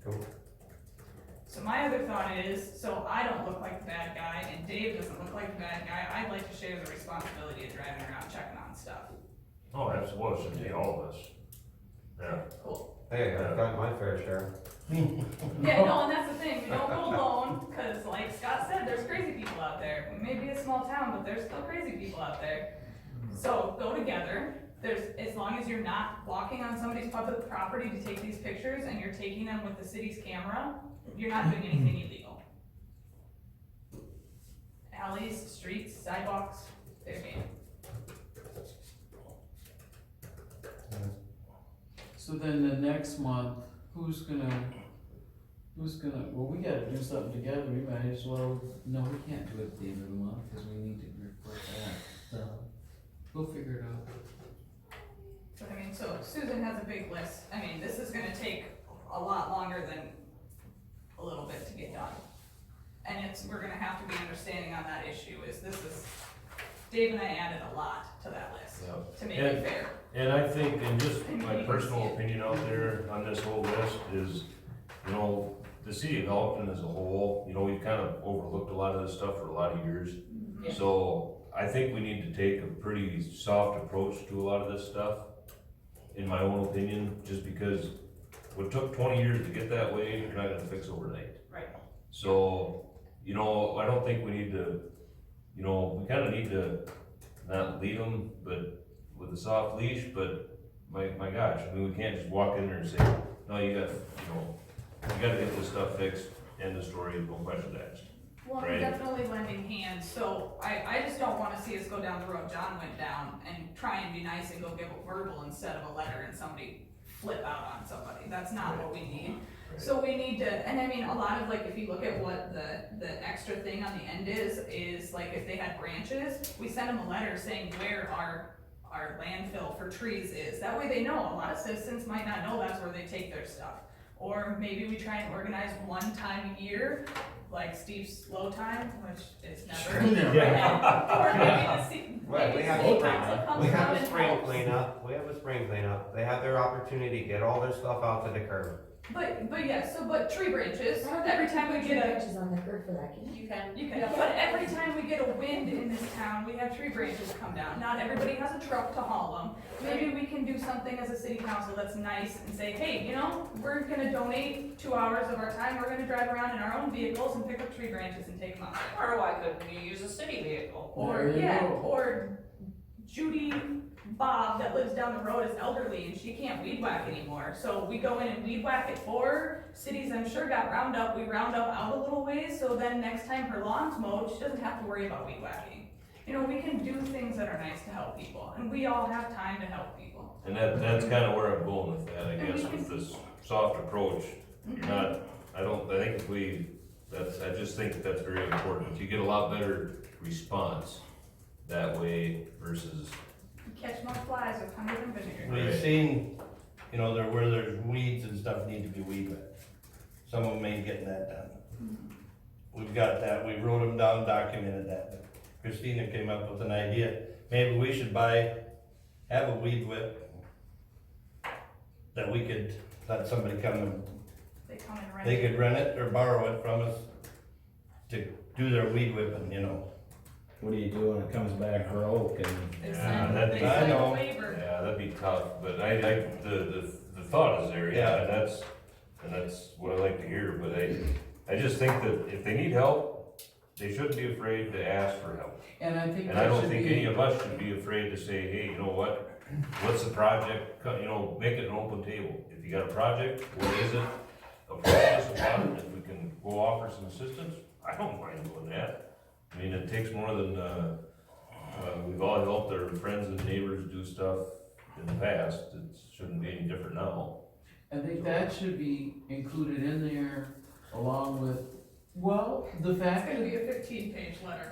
Speaker 4: Cool.
Speaker 2: So my other thought is, so I don't look like the bad guy, and Dave doesn't look like the bad guy, I'd like to share the responsibility of driving around checking on stuff.
Speaker 4: Oh, absolutely, it should be all of us. Yeah.
Speaker 2: Cool.
Speaker 3: Hey, I've got my fair share.
Speaker 2: Yeah, no, and that's the thing, we don't go alone, cause like Scott said, there's crazy people out there. We may be a small town, but there's still crazy people out there. So go together, as long as you're not walking on somebody's public property to take these pictures and you're taking them with the city's camera, you're not doing anything illegal. Alleys, streets, sidewalks, fair game.
Speaker 14: So then the next month, who's gonna, well, we gotta do something together, we might as well, no, we can't do it at the end of the month, cause we need to report that. So, we'll figure it out.
Speaker 2: So Susan has a big list, this is gonna take a lot longer than a little bit to get done. And we're gonna have to be understanding on that issue, Dave and I added a lot to that list,
Speaker 4: Yep.
Speaker 2: to make it fair.
Speaker 4: And I think, and just
Speaker 2: And
Speaker 4: my
Speaker 2: you can see
Speaker 4: personal
Speaker 2: it.
Speaker 4: opinion out there on this whole list is, you know, the city of Elkton as a whole, you know, we've kind of overlooked a lot of this stuff for a lot of years.
Speaker 2: Yeah.
Speaker 4: So I think we need to take a pretty soft approach to a lot of this stuff, in my own opinion, just because what took 20 years to get that way, you're not gonna fix overnight.
Speaker 8: Right.
Speaker 4: So, you know, I don't think we need to, you know, we kinda need to not lead them, but with a soft leash, but my gosh, I mean, we can't just walk in there and say, no, you got, you know, you gotta get this stuff fixed, end of story, no questions asked.
Speaker 2: Well, we're
Speaker 4: Right.
Speaker 2: definitely lending hands, so I just don't wanna see us go down the road John went down and try and be nice and go give a verbal instead of a letter and somebody flip out on somebody, that's not what we need. So we need to, and I mean, a lot of like, if you look at what the extra thing on the end is like if they had branches, we send them a letter saying where our landfill for trees is, that way they know, a lot of citizens might not know that's where they take their stuff. Or maybe we try and organize one time a year, like Steve's slow time, which is never. Or maybe the
Speaker 3: Right, we have
Speaker 2: city
Speaker 3: spring,
Speaker 2: council comes
Speaker 3: we have
Speaker 2: out
Speaker 3: a
Speaker 2: and
Speaker 3: spring
Speaker 2: helps.
Speaker 3: cleanup, we have a spring cleanup, they have their opportunity to get all their stuff out to the curb.
Speaker 2: But yeah, but tree branches,
Speaker 9: I don't
Speaker 2: every
Speaker 9: think
Speaker 2: time we
Speaker 9: tree
Speaker 2: get a,
Speaker 9: branches on the curb for that, can you?
Speaker 2: you can, but every time we get a wind in this town, we have tree branches come down. Not everybody has a truck to haul them. Maybe we can do something as a city council that's nice and say, hey, you know, we're gonna donate 2 hours of our time, we're gonna drive around in our own vehicles and pick up tree branches and take them out.
Speaker 8: Or why couldn't you use a city vehicle?
Speaker 2: Or,
Speaker 14: There you
Speaker 2: yeah,
Speaker 14: go.
Speaker 2: or Judy Bob that lives down the road is elderly and she can't weed whack anymore. So we go in and weed whack it for her. Cities, I'm sure, got Roundup. We round up out a little ways, so then next time her lawn's mowed, she doesn't have to worry about weed whacking. You know, we can do things that are nice to help people, and we all have time to help people.
Speaker 4: And that's kinda where I'm going with that, I guess, with this soft approach. You're not, I think if I just think that's very important. You get a lot better response that way versus,
Speaker 2: Catch more flies with honey and vinegar.
Speaker 1: We've seen, you know, where there's weeds and stuff need to be weed whacked. Some of them ain't getting that done. We've got that, we wrote them down, documented that. Christina came up with an idea, maybe we should have a weed whip that we could let somebody come and,
Speaker 2: They come and rent
Speaker 1: they
Speaker 2: it.
Speaker 1: could rent it or borrow it from us to do their weed whipping, you know.
Speaker 6: What do you do when it comes back broke and?
Speaker 2: They
Speaker 4: Yeah,
Speaker 2: send,
Speaker 4: that'd
Speaker 2: they
Speaker 4: be-
Speaker 2: send
Speaker 1: I
Speaker 2: a
Speaker 1: know.
Speaker 2: waiver.
Speaker 4: yeah, that'd be tough, but the thought is there, yeah, and that's what I like to hear, but I just think that if they need help, they shouldn't be afraid to ask for help.
Speaker 14: And I think
Speaker 4: And I
Speaker 14: that
Speaker 4: don't
Speaker 14: should
Speaker 4: think
Speaker 14: be-
Speaker 4: any of us should be afraid to say, hey, you know what, what's the project, you know, make it an open table. If you got a project, what is it, approach us about it, if we can go offer some assistance, I don't mind doing that. I mean, it takes more than, we've all helped our friends and neighbors do stuff in the past, it shouldn't be any different now.
Speaker 14: I think that should be included in there along with, well, the
Speaker 2: It's
Speaker 14: fact
Speaker 2: gonna
Speaker 14: that.
Speaker 2: be a 15-page letter.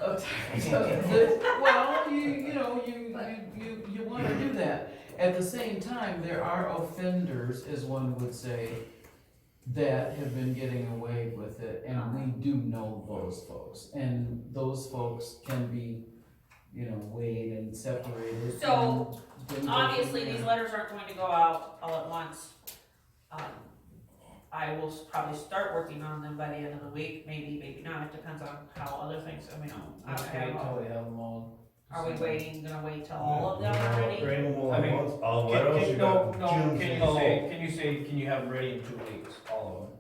Speaker 14: Well, you wanna do that. At the same time, there are offenders, as one would say, that have been getting away with it, and we do know those folks. And those folks can be, you know, weighed and separated.
Speaker 8: So,
Speaker 14: and then go
Speaker 8: Obviously,
Speaker 14: from
Speaker 8: these
Speaker 14: there.
Speaker 8: letters aren't going to go out all at once. I will probably start working on them by the end of the week, maybe not, it depends on how other things, I mean, I
Speaker 11: Let's
Speaker 8: don't
Speaker 11: wait
Speaker 8: have
Speaker 11: till
Speaker 8: all.
Speaker 11: we have them all.
Speaker 8: Are we gonna wait till all of them are ready?
Speaker 11: I mean,
Speaker 1: All what else you got?
Speaker 11: Can you have them ready in 2 weeks, all of them?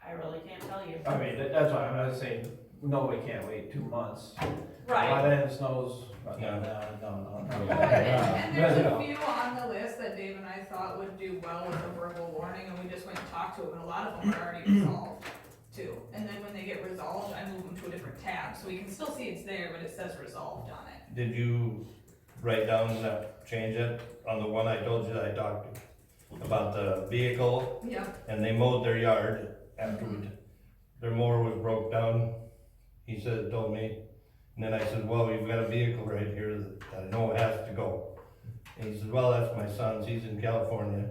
Speaker 8: I really can't tell you.
Speaker 11: I mean, that's why I'm not saying, nobody can't wait 2 months.
Speaker 8: Right,
Speaker 11: By then it snows,
Speaker 1: Yeah.
Speaker 2: Oh,
Speaker 11: no.
Speaker 2: and there's
Speaker 11: Yeah.
Speaker 2: a few on the list that Dave and I thought would do well with a verbal warning, and we just went and talked to them, and a lot of them are already resolved too. And then when they get resolved, I move them to a different tab, so we can still see it's there, but it says resolved on it.
Speaker 1: Did you write down that, change it on the one I told you that I talked to about the vehicle?
Speaker 2: Yep.
Speaker 1: And they mowed their yard after their mower was broke down. He told me, and then I said, well, we've got a vehicle right here that I know has to go. And he said, well, that's my son's, he's in California.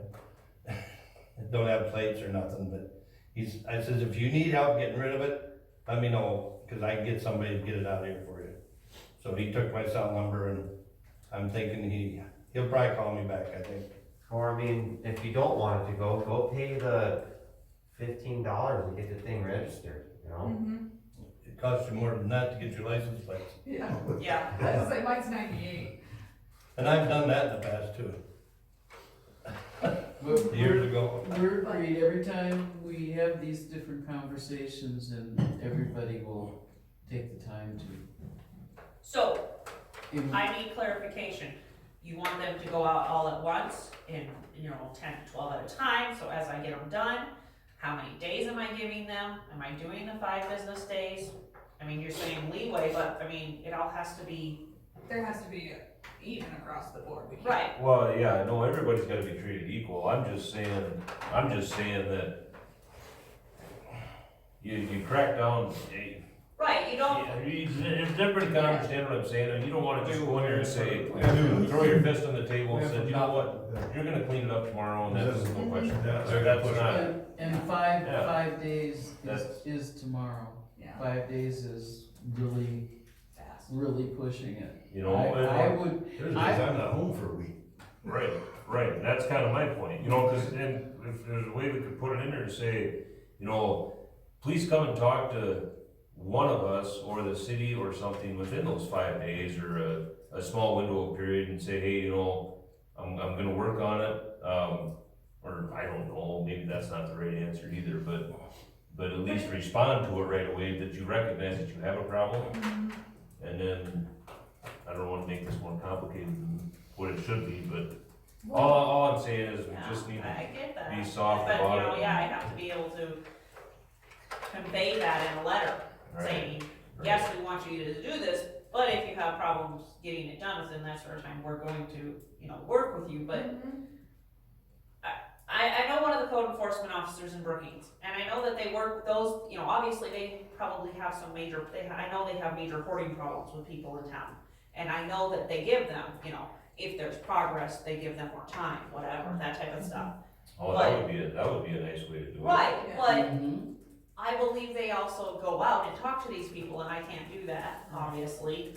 Speaker 1: Don't have plates or nothing, but I says, if you need help getting rid of it, let me know, cause I can get somebody to get it out of here for you. So he took my cell number and I'm thinking he'll probably call me back, I think.
Speaker 3: Or I mean, if you don't want it to go pay the $15 and get the thing registered, you know?
Speaker 2: Mm-hmm.
Speaker 1: It costs you more than that to get your license plate.
Speaker 2: Yeah,
Speaker 8: Yeah.
Speaker 2: I was like, mine's 98.
Speaker 1: And I've done that in the past too,
Speaker 14: But
Speaker 1: years ago.
Speaker 14: we're agreed, every time we have these different conversations and everybody will take the time to.
Speaker 8: So,
Speaker 14: If-
Speaker 8: I need clarification. You want them to go out all at once in, 10 to 12 at a time, so as I get them done, how many days am I giving them? Am I doing the 5 business days? I mean, you're saying leeway, but I mean, it all has to be.
Speaker 2: There has to be even across the board. We can't-
Speaker 8: Right.
Speaker 4: Well, yeah, no, everybody's gotta be treated equal, I'm just saying that you crack down,
Speaker 8: Right, you don't,
Speaker 4: if everybody can understand what I'm saying, you don't wanna just go in there and say, throw your fist on the table and say, you know what, you're gonna clean it up tomorrow, and that's no question.
Speaker 7: Yeah.
Speaker 4: That's not,
Speaker 14: And five,
Speaker 4: Yeah.
Speaker 14: 5 days
Speaker 4: That's-
Speaker 14: is tomorrow.
Speaker 2: Yeah,
Speaker 14: 5 days is really,
Speaker 2: fast.
Speaker 14: really pushing it.
Speaker 4: you know,
Speaker 14: I
Speaker 4: and,
Speaker 14: would,
Speaker 7: There's days I'm not home for a week.
Speaker 4: right, and that's kinda my point, cause then, if there's a way we could put it in there and say, please come and talk to one of us or the city or something within those 5 days, or a small window of period, and say, hey, I'm gonna work on it, or I don't know, maybe that's not the right answer either, but at least respond to it right away, that you recognize that you have a problem, and then, I don't wanna make this more complicated than what it should be, but all I'm saying is we just need
Speaker 8: I
Speaker 4: to
Speaker 8: get that.
Speaker 4: be soft
Speaker 8: But,
Speaker 4: about it.
Speaker 8: yeah, I have to be able to convey that in a letter,
Speaker 4: Right.
Speaker 8: saying, yes, we want you to do this, but if you have problems getting it done within that sort of time, we're going to, work with you, but
Speaker 2: Mhm.
Speaker 8: I know one of the code enforcement officers in Brookings, and I know that they work with those, obviously they probably have some major, I know they have major hoarding problems with people in town. And I know that they give them, if there's progress, they give them more time, whatever, that type of stuff.
Speaker 4: Oh, that would be a nice way to do it.
Speaker 8: Right,
Speaker 2: Yeah.
Speaker 8: but
Speaker 14: Mhm.
Speaker 8: I believe they also go out and talk to these people, and I can't do that, obviously.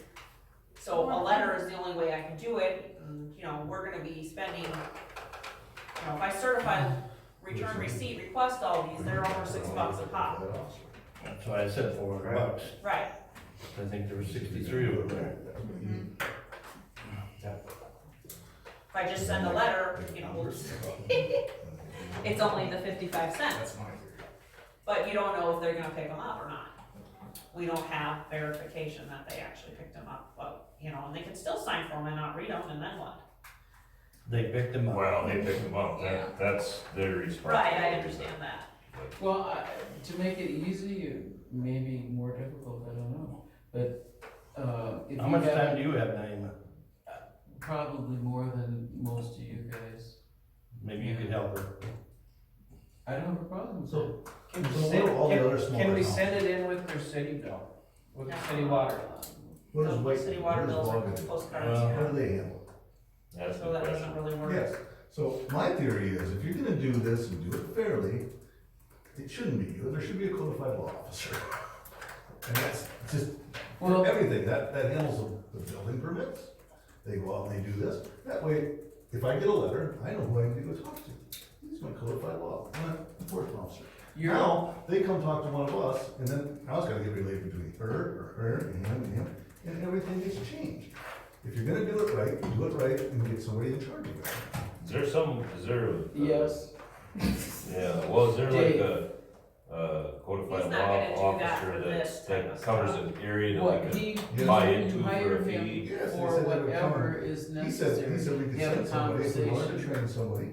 Speaker 8: So a letter is the only way I can do it, and, we're gonna be spending, if I certify return receipt, request all these, they're over $6 a pop.
Speaker 1: That's why I said $400.
Speaker 8: Right,
Speaker 1: I think there were 63 of them there.
Speaker 8: if I just send a letter, it's only the 55 cents.
Speaker 7: That's my theory.
Speaker 8: But you don't know if they're gonna pick them up or not. We don't have verification that they actually picked them up, but, and they can still sign for them and not read them, and then what?
Speaker 1: They picked them up.
Speaker 4: Well, they pick them up,
Speaker 2: Yeah.
Speaker 4: that's their responsibility.
Speaker 8: Right, I understand that.
Speaker 14: Well, to make it easy, or maybe more difficult, I don't know, but, if
Speaker 1: How
Speaker 14: you
Speaker 1: much
Speaker 14: have-
Speaker 1: time do you have, Naima?
Speaker 14: Probably more than most of you guys.
Speaker 1: Maybe you could help her.
Speaker 14: I don't have a problem with
Speaker 7: So,
Speaker 11: Can
Speaker 7: So
Speaker 11: we
Speaker 7: what
Speaker 11: send,
Speaker 7: are all the other smaller
Speaker 11: can we
Speaker 7: towns?
Speaker 11: send it in with their city bill, with the
Speaker 8: Yeah.
Speaker 11: city water?
Speaker 7: what is
Speaker 8: The
Speaker 7: White?
Speaker 8: city water
Speaker 7: what is
Speaker 8: bills are
Speaker 7: Morgan?
Speaker 8: postcards,
Speaker 7: How do they handle it?
Speaker 4: That's
Speaker 8: so
Speaker 4: the
Speaker 8: that
Speaker 4: question.
Speaker 8: doesn't really work.
Speaker 7: Yes, so my theory is, if you're gonna do this and do it fairly, it shouldn't be you, there should be a codified law officer. And that's just,
Speaker 14: Well-
Speaker 7: for everything, that handles the building permits, they go out and they do this, that way, if I get a letter, I know who I need to go talk to. He's my codified law, enforcement officer. Now, they come talk to one of us, and then now it's gotta get relayed between her, and him, and everything gets changed. If you're gonna do it right, and get somebody in charge of it.
Speaker 4: Is there a?
Speaker 14: Yes.
Speaker 4: Yeah, well, is there like a codified
Speaker 8: He's not
Speaker 4: law
Speaker 8: gonna do that
Speaker 4: officer
Speaker 8: for this type of
Speaker 4: that covers
Speaker 8: stuff.
Speaker 4: an area
Speaker 14: What,
Speaker 4: that we
Speaker 14: he,
Speaker 4: can buy into
Speaker 14: you
Speaker 4: for
Speaker 14: hire
Speaker 4: a
Speaker 14: him
Speaker 4: fee?
Speaker 7: Yes, they
Speaker 14: for
Speaker 7: said they would
Speaker 14: whatever
Speaker 7: come.
Speaker 14: is
Speaker 7: He said
Speaker 14: necessary.
Speaker 7: we could
Speaker 14: Have a
Speaker 7: send somebody, if we wanted to
Speaker 14: conversation.
Speaker 7: train somebody,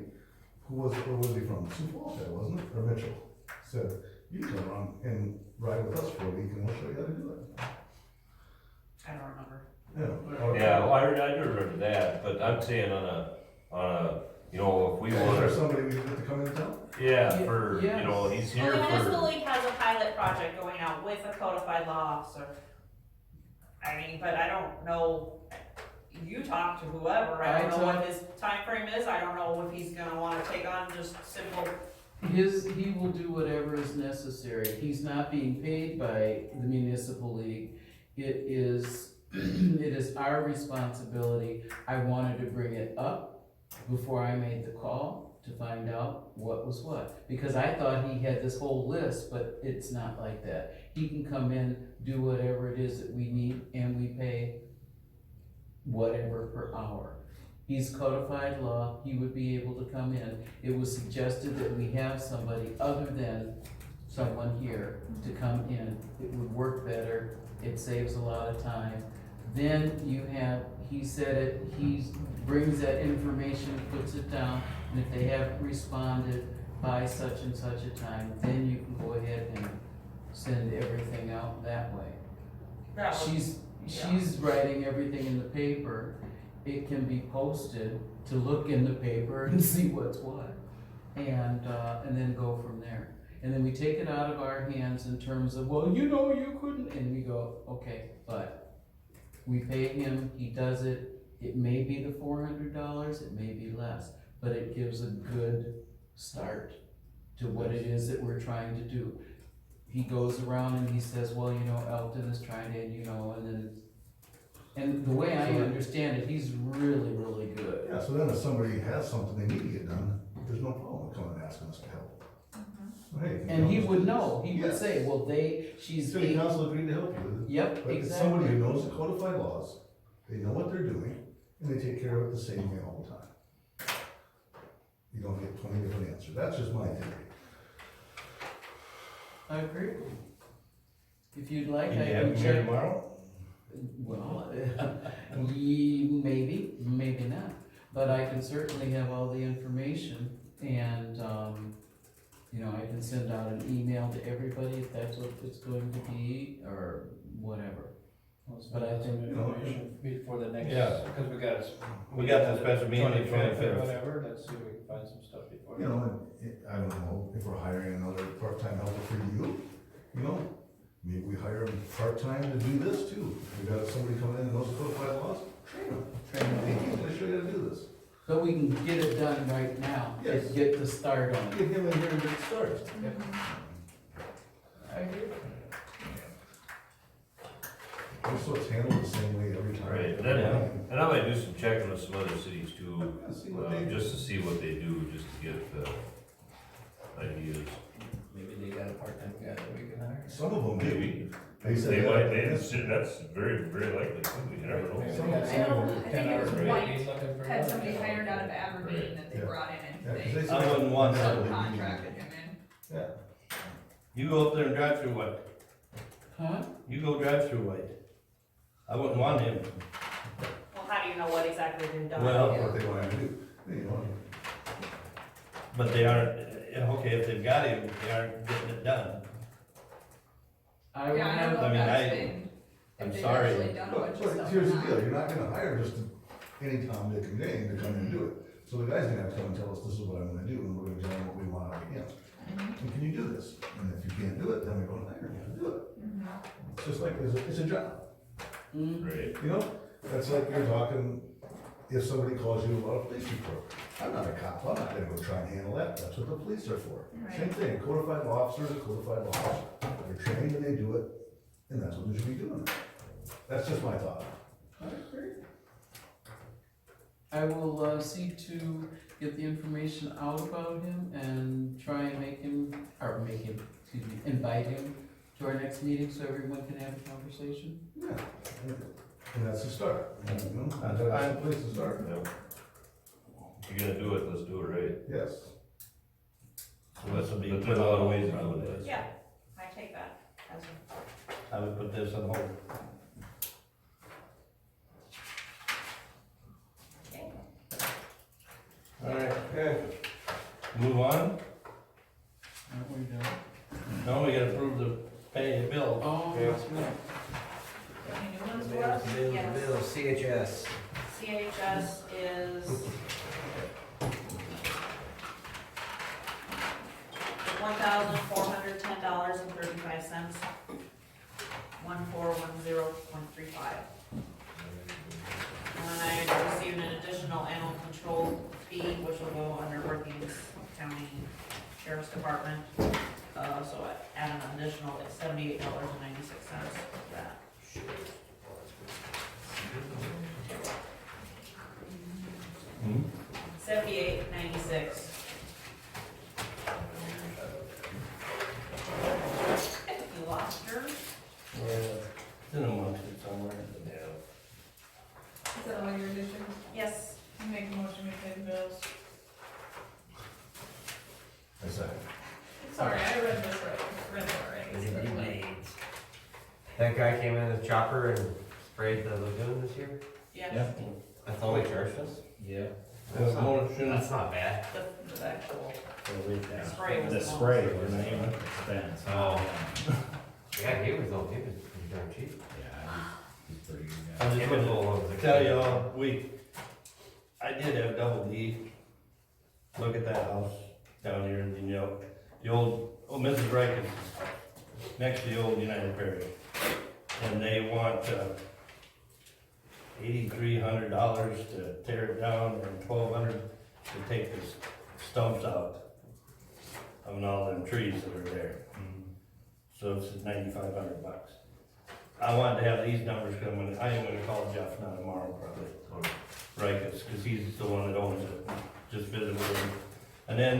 Speaker 7: where was he from? Sioux Falls, guy, wasn't it, or Mitchell? Said, you can come around and ride with us for a week and we'll show you how to do it.
Speaker 8: I don't remember.
Speaker 7: Yeah.
Speaker 4: Yeah, well, I do remember that, but I'm saying on a, if we
Speaker 7: Is there
Speaker 4: want,
Speaker 7: somebody we get to come in town?
Speaker 4: yeah,
Speaker 14: Ye-
Speaker 4: for,
Speaker 14: yes.
Speaker 4: he's
Speaker 8: Well,
Speaker 4: here
Speaker 8: the municipal
Speaker 4: for,
Speaker 8: league has a pilot project going out with a codified law officer. I mean, but I don't know, you talk to whoever, I don't know what his time frame is, I don't know if he's gonna wanna take on just simple
Speaker 14: He will do whatever is necessary. He's not being paid by the municipal league. It is, it is our responsibility. I wanted to bring it up before I made the call to find out what was what. Because I thought he had this whole list, but it's not like that. He can come in, do whatever it is that we need, and we pay whatever per hour. He's codified law, he would be able to come in. It was suggested that we have somebody other than someone here to come in. It would work better, it saves a lot of time. Then you have, he said it, he brings that information, puts it down, and if they haven't responded by such and such a time, then you can go ahead and send everything out that way.
Speaker 8: That was-
Speaker 14: She's writing everything in the paper. It can be posted to look in the paper and see what's what. And then go from there. And then we take it out of our hands in terms of, well, you know, you couldn't, and we go, okay, but we pay him, he does it. It may be the $400, it may be less, but it gives a good start to what it is that we're trying to do. He goes around and he says, well, you know, Elton is trying to, you know, and then, and the way I understand it, he's really, really good.
Speaker 7: Yeah, so then if somebody has something they need to get done, there's no problem with coming and asking us to help. Hey,
Speaker 14: And he would know, he would
Speaker 7: Yes.
Speaker 14: say, well, she's.
Speaker 7: City council agreed to help you with it.
Speaker 14: Yep,
Speaker 7: But it's somebody
Speaker 14: exactly.
Speaker 7: who knows the codified laws, they know what they're doing, and they take care of it the same way all the time. You don't get 20 different answers, that's just my theory.
Speaker 14: I agree. If you'd like, I
Speaker 1: Can you have
Speaker 14: can
Speaker 1: him here
Speaker 14: check.
Speaker 1: tomorrow?
Speaker 14: Well, maybe, maybe not, but I can certainly have all the information and, you know, I can send out an email to everybody if that's what it's going to be, or whatever. But I think,
Speaker 7: You know,
Speaker 11: Information before the next,
Speaker 1: Yeah.
Speaker 11: because
Speaker 1: We got the special meeting on the
Speaker 11: 25th or
Speaker 1: 25th.
Speaker 11: whatever, let's see if we can find some stuff before.
Speaker 7: You know, and I don't know, if we're hiring another part-time helper for you know, maybe we hire them part-time to do this too. We got somebody coming in and knows the codified laws, train them. Hey, he's gonna show you how to do this.
Speaker 14: but we can get it done right now,
Speaker 7: Yes.
Speaker 14: and get the start on it.
Speaker 7: Get him in here and get started.
Speaker 14: I agree.
Speaker 7: So it's handled the same way every time.
Speaker 4: Right, and I might do some checking with some other cities too,
Speaker 7: Yeah, see what they do.
Speaker 4: just to see what they do, just to get ideas.
Speaker 11: Maybe they got a part-time guy that we can hire.
Speaker 7: Some of them do.
Speaker 4: Maybe,
Speaker 7: They said
Speaker 4: they
Speaker 7: that-
Speaker 4: might, that's very, very likely too, you never know.
Speaker 11: Maybe they
Speaker 7: Some-
Speaker 11: got
Speaker 2: I know,
Speaker 11: someone
Speaker 2: I
Speaker 11: with
Speaker 2: think
Speaker 11: 10
Speaker 2: it was
Speaker 11: hours a
Speaker 2: White
Speaker 11: week looking for
Speaker 2: had
Speaker 11: another
Speaker 2: somebody
Speaker 11: job.
Speaker 2: hired out of Aberdeen that they
Speaker 7: Yeah.
Speaker 2: brought in
Speaker 7: Yeah,
Speaker 2: and
Speaker 7: 'cause
Speaker 2: they
Speaker 7: they said-
Speaker 1: I wouldn't want that.
Speaker 2: subcontracted him in.
Speaker 7: Yeah.
Speaker 1: You go up there and drive through White.
Speaker 14: Huh?
Speaker 1: You go drive through White. I wouldn't want him.
Speaker 8: Well, how do you know what exactly they've done?
Speaker 1: Well,
Speaker 7: What they want to do. You know,
Speaker 1: But they aren't, okay, if they've got him, they aren't getting it done.
Speaker 14: I would
Speaker 2: Yeah, I don't
Speaker 14: have,
Speaker 2: know
Speaker 1: I
Speaker 2: if
Speaker 1: mean,
Speaker 2: that's
Speaker 1: I-
Speaker 2: been,
Speaker 1: I'm
Speaker 2: if they've
Speaker 1: sorry.
Speaker 2: actually done a bunch of
Speaker 7: But
Speaker 2: stuff
Speaker 7: here's
Speaker 2: or
Speaker 7: the
Speaker 2: not.
Speaker 7: deal, you're not gonna hire just any Tom, Dick, and Jane to come in and do it. So the guy's gonna have to come and tell us, this is what I'm gonna do, and we're gonna tell him what we want out of him. And can you do this? And if you can't do it, then we're gonna hire you to do it. It's just like, it's a job,
Speaker 4: Right.
Speaker 7: you know? That's like you're talking, if somebody calls you about a police report. I'm not a cop, I'm not gonna go try and handle that, that's what the police are for.
Speaker 2: Right.
Speaker 7: Same thing, codified law officers are codified law officers. They're trained and they do it, and that's what they should be doing. That's just my thought.
Speaker 14: I will, seek to get the information out about him and try and excuse me, invite him to our next meeting so everyone can have a conversation.
Speaker 7: Yeah, and that's the start, you know, that's the place to start,
Speaker 4: Yeah. If you're gonna do it, let's do it right.
Speaker 7: yes.
Speaker 1: So this will be.
Speaker 4: But there's a lot of ways of doing this.
Speaker 8: Yeah, I take that as a.
Speaker 1: I would put this on hold.
Speaker 8: Okay.
Speaker 1: Alright, move on.
Speaker 14: Aren't we done?
Speaker 1: No, we gotta approve the pay the bill.
Speaker 14: Oh, that's right.
Speaker 2: Any new ones for us?
Speaker 8: Yes.
Speaker 3: CHS.
Speaker 8: CHS is $1,410.35. 1410135. And I received an additional animal control fee, which will go under working County Sheriff's Department. So at an additional, it's $78.96 for that. $78.96. You lost yours?
Speaker 1: Yeah, it's in amongst it somewhere.
Speaker 4: Yeah.
Speaker 2: Is that all your additions?
Speaker 8: Yes.
Speaker 2: I make a motion to pay the bills. Sorry, I read this already.
Speaker 3: That guy came in with a chopper and sprayed the lagoon this year?
Speaker 8: Yes.
Speaker 3: That's all he charged us?
Speaker 6: Yeah.
Speaker 3: That's not,
Speaker 1: Motion.
Speaker 3: that's not bad.
Speaker 8: The actual
Speaker 6: Yeah.
Speaker 8: spray was
Speaker 6: The
Speaker 8: the
Speaker 6: spray
Speaker 8: most.
Speaker 6: was an expense.
Speaker 3: Oh. Yeah, he was pretty darn cheap.
Speaker 6: Yeah, he's pretty good
Speaker 1: I
Speaker 6: guy.
Speaker 1: just wanted to tell y'all, I did have Double D look at that house down here, and you know, the old, Mrs. Reich is next to the old United Prairie. And they want, $8,300 to tear it down and $1,200 to take the stumps out of all them trees that are there. So it's $9,500. I wanted to have these numbers come in. I am gonna call Jeff now tomorrow probably. Right, cause he's the one that owns it. Just visited with him. And then,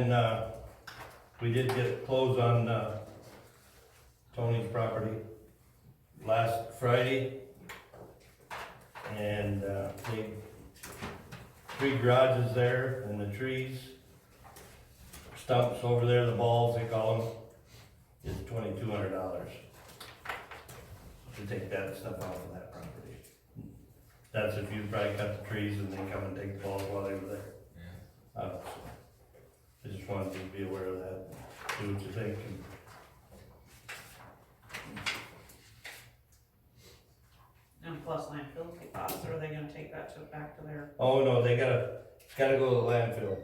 Speaker 1: we did get closed on, Tony's property last Friday. And, they, 3 garages there and the trees, stumps over there, the balls they call them, is $2,200 to take that stuff off of that property. That's if you probably cut the trees and then come and take the balls while they were there. So I just wanted you to be aware of that, see what you think.
Speaker 8: And plus landfill costs, or are they gonna take that back to their?
Speaker 1: Oh, no, it's gotta go to the landfill.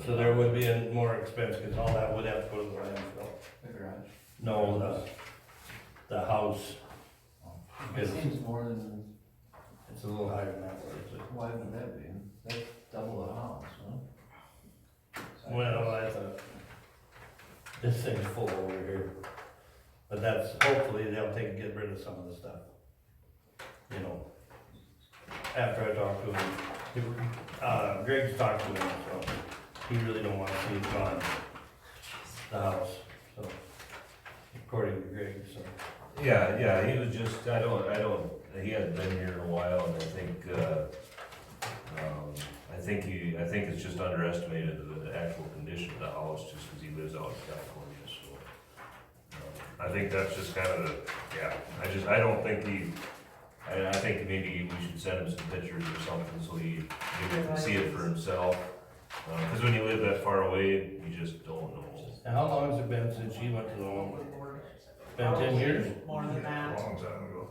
Speaker 1: So there would be a more expense, cause all that would have to go to the landfill.
Speaker 14: The garage.
Speaker 1: No, the house,
Speaker 14: It seems more than,
Speaker 1: it's a little higher than that,
Speaker 14: why would that be? That's double the house, huh?
Speaker 1: well, I thought, this thing's full over here. But that's, hopefully they'll get rid of some of the stuff. You know, after I talked to him, Greg's talked to him, so he really don't wanna see it gone, the house, so, according to Greg, so.
Speaker 4: Yeah, he was just, he hadn't been here in a while, and I think it's just underestimated the actual condition of the house, just because he lives out in California, so. I think that's just kind of I don't think I think maybe we should send him some pictures or something, so he can see it for himself. Because when you live that far away, you just don't know.
Speaker 1: And how long has it been since you went to the one? Been 10 years?
Speaker 8: More than that.
Speaker 7: A long time ago.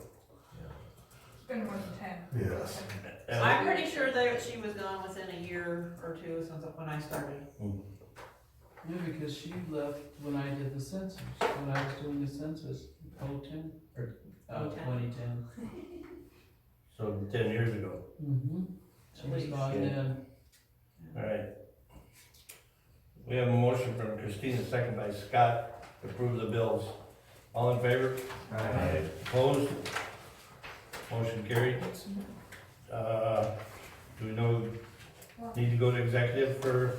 Speaker 2: It's been more than 10.
Speaker 7: Yes.
Speaker 8: I'm pretty sure that she was gone within a year or two since when I started.
Speaker 14: Yeah, because she left when I did the census, when I was doing the census, 2010, or 2010.
Speaker 1: So 10 years ago.
Speaker 14: Mm-hmm. She was gone then.
Speaker 1: Alright. We have a motion from Christina, second by Scott, to approve the bills. All in favor?
Speaker 3: Aye.
Speaker 1: Opposed? Motion carried. Do we need to go to executive for,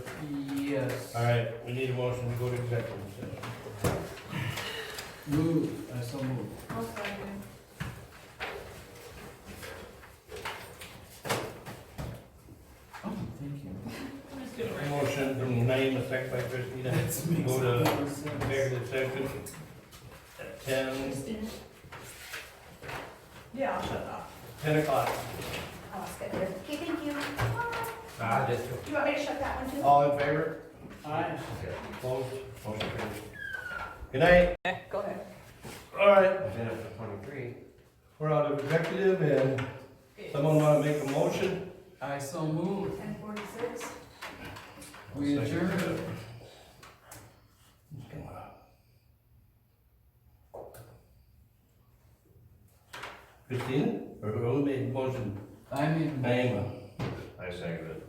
Speaker 14: Yes.
Speaker 1: alright, we need a motion to go to executive session.
Speaker 14: Move, I so move.
Speaker 2: I'll second.
Speaker 14: Oh, thank you.
Speaker 2: Just do it right.
Speaker 1: Motion from Naima, second by Christina, go to executive session at 10
Speaker 2: Yeah, I'll shut up.
Speaker 1: 10 o'clock.
Speaker 9: Oh, it's good. Okay, thank you.
Speaker 3: Just.
Speaker 9: Do you want me to shut that one too?
Speaker 1: All in favor?
Speaker 14: Aye.
Speaker 1: Opposed? Motion carried. Good night.
Speaker 8: Go ahead.
Speaker 1: Alright,
Speaker 3: I've been up to 23.
Speaker 1: we're out of executive, and someone wanna make a motion?
Speaker 14: I so move.
Speaker 9: 10:46.
Speaker 14: We adjourn.
Speaker 1: Christina, or who made the motion?
Speaker 14: I made.
Speaker 1: Naima.
Speaker 4: I second it.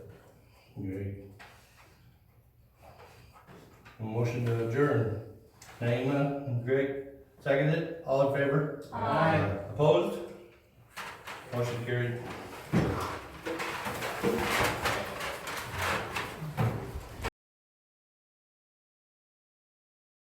Speaker 1: Great. Motion to adjourn. Naima and Greg, seconded, all in favor?
Speaker 14: Aye.
Speaker 1: Opposed? Motion carried.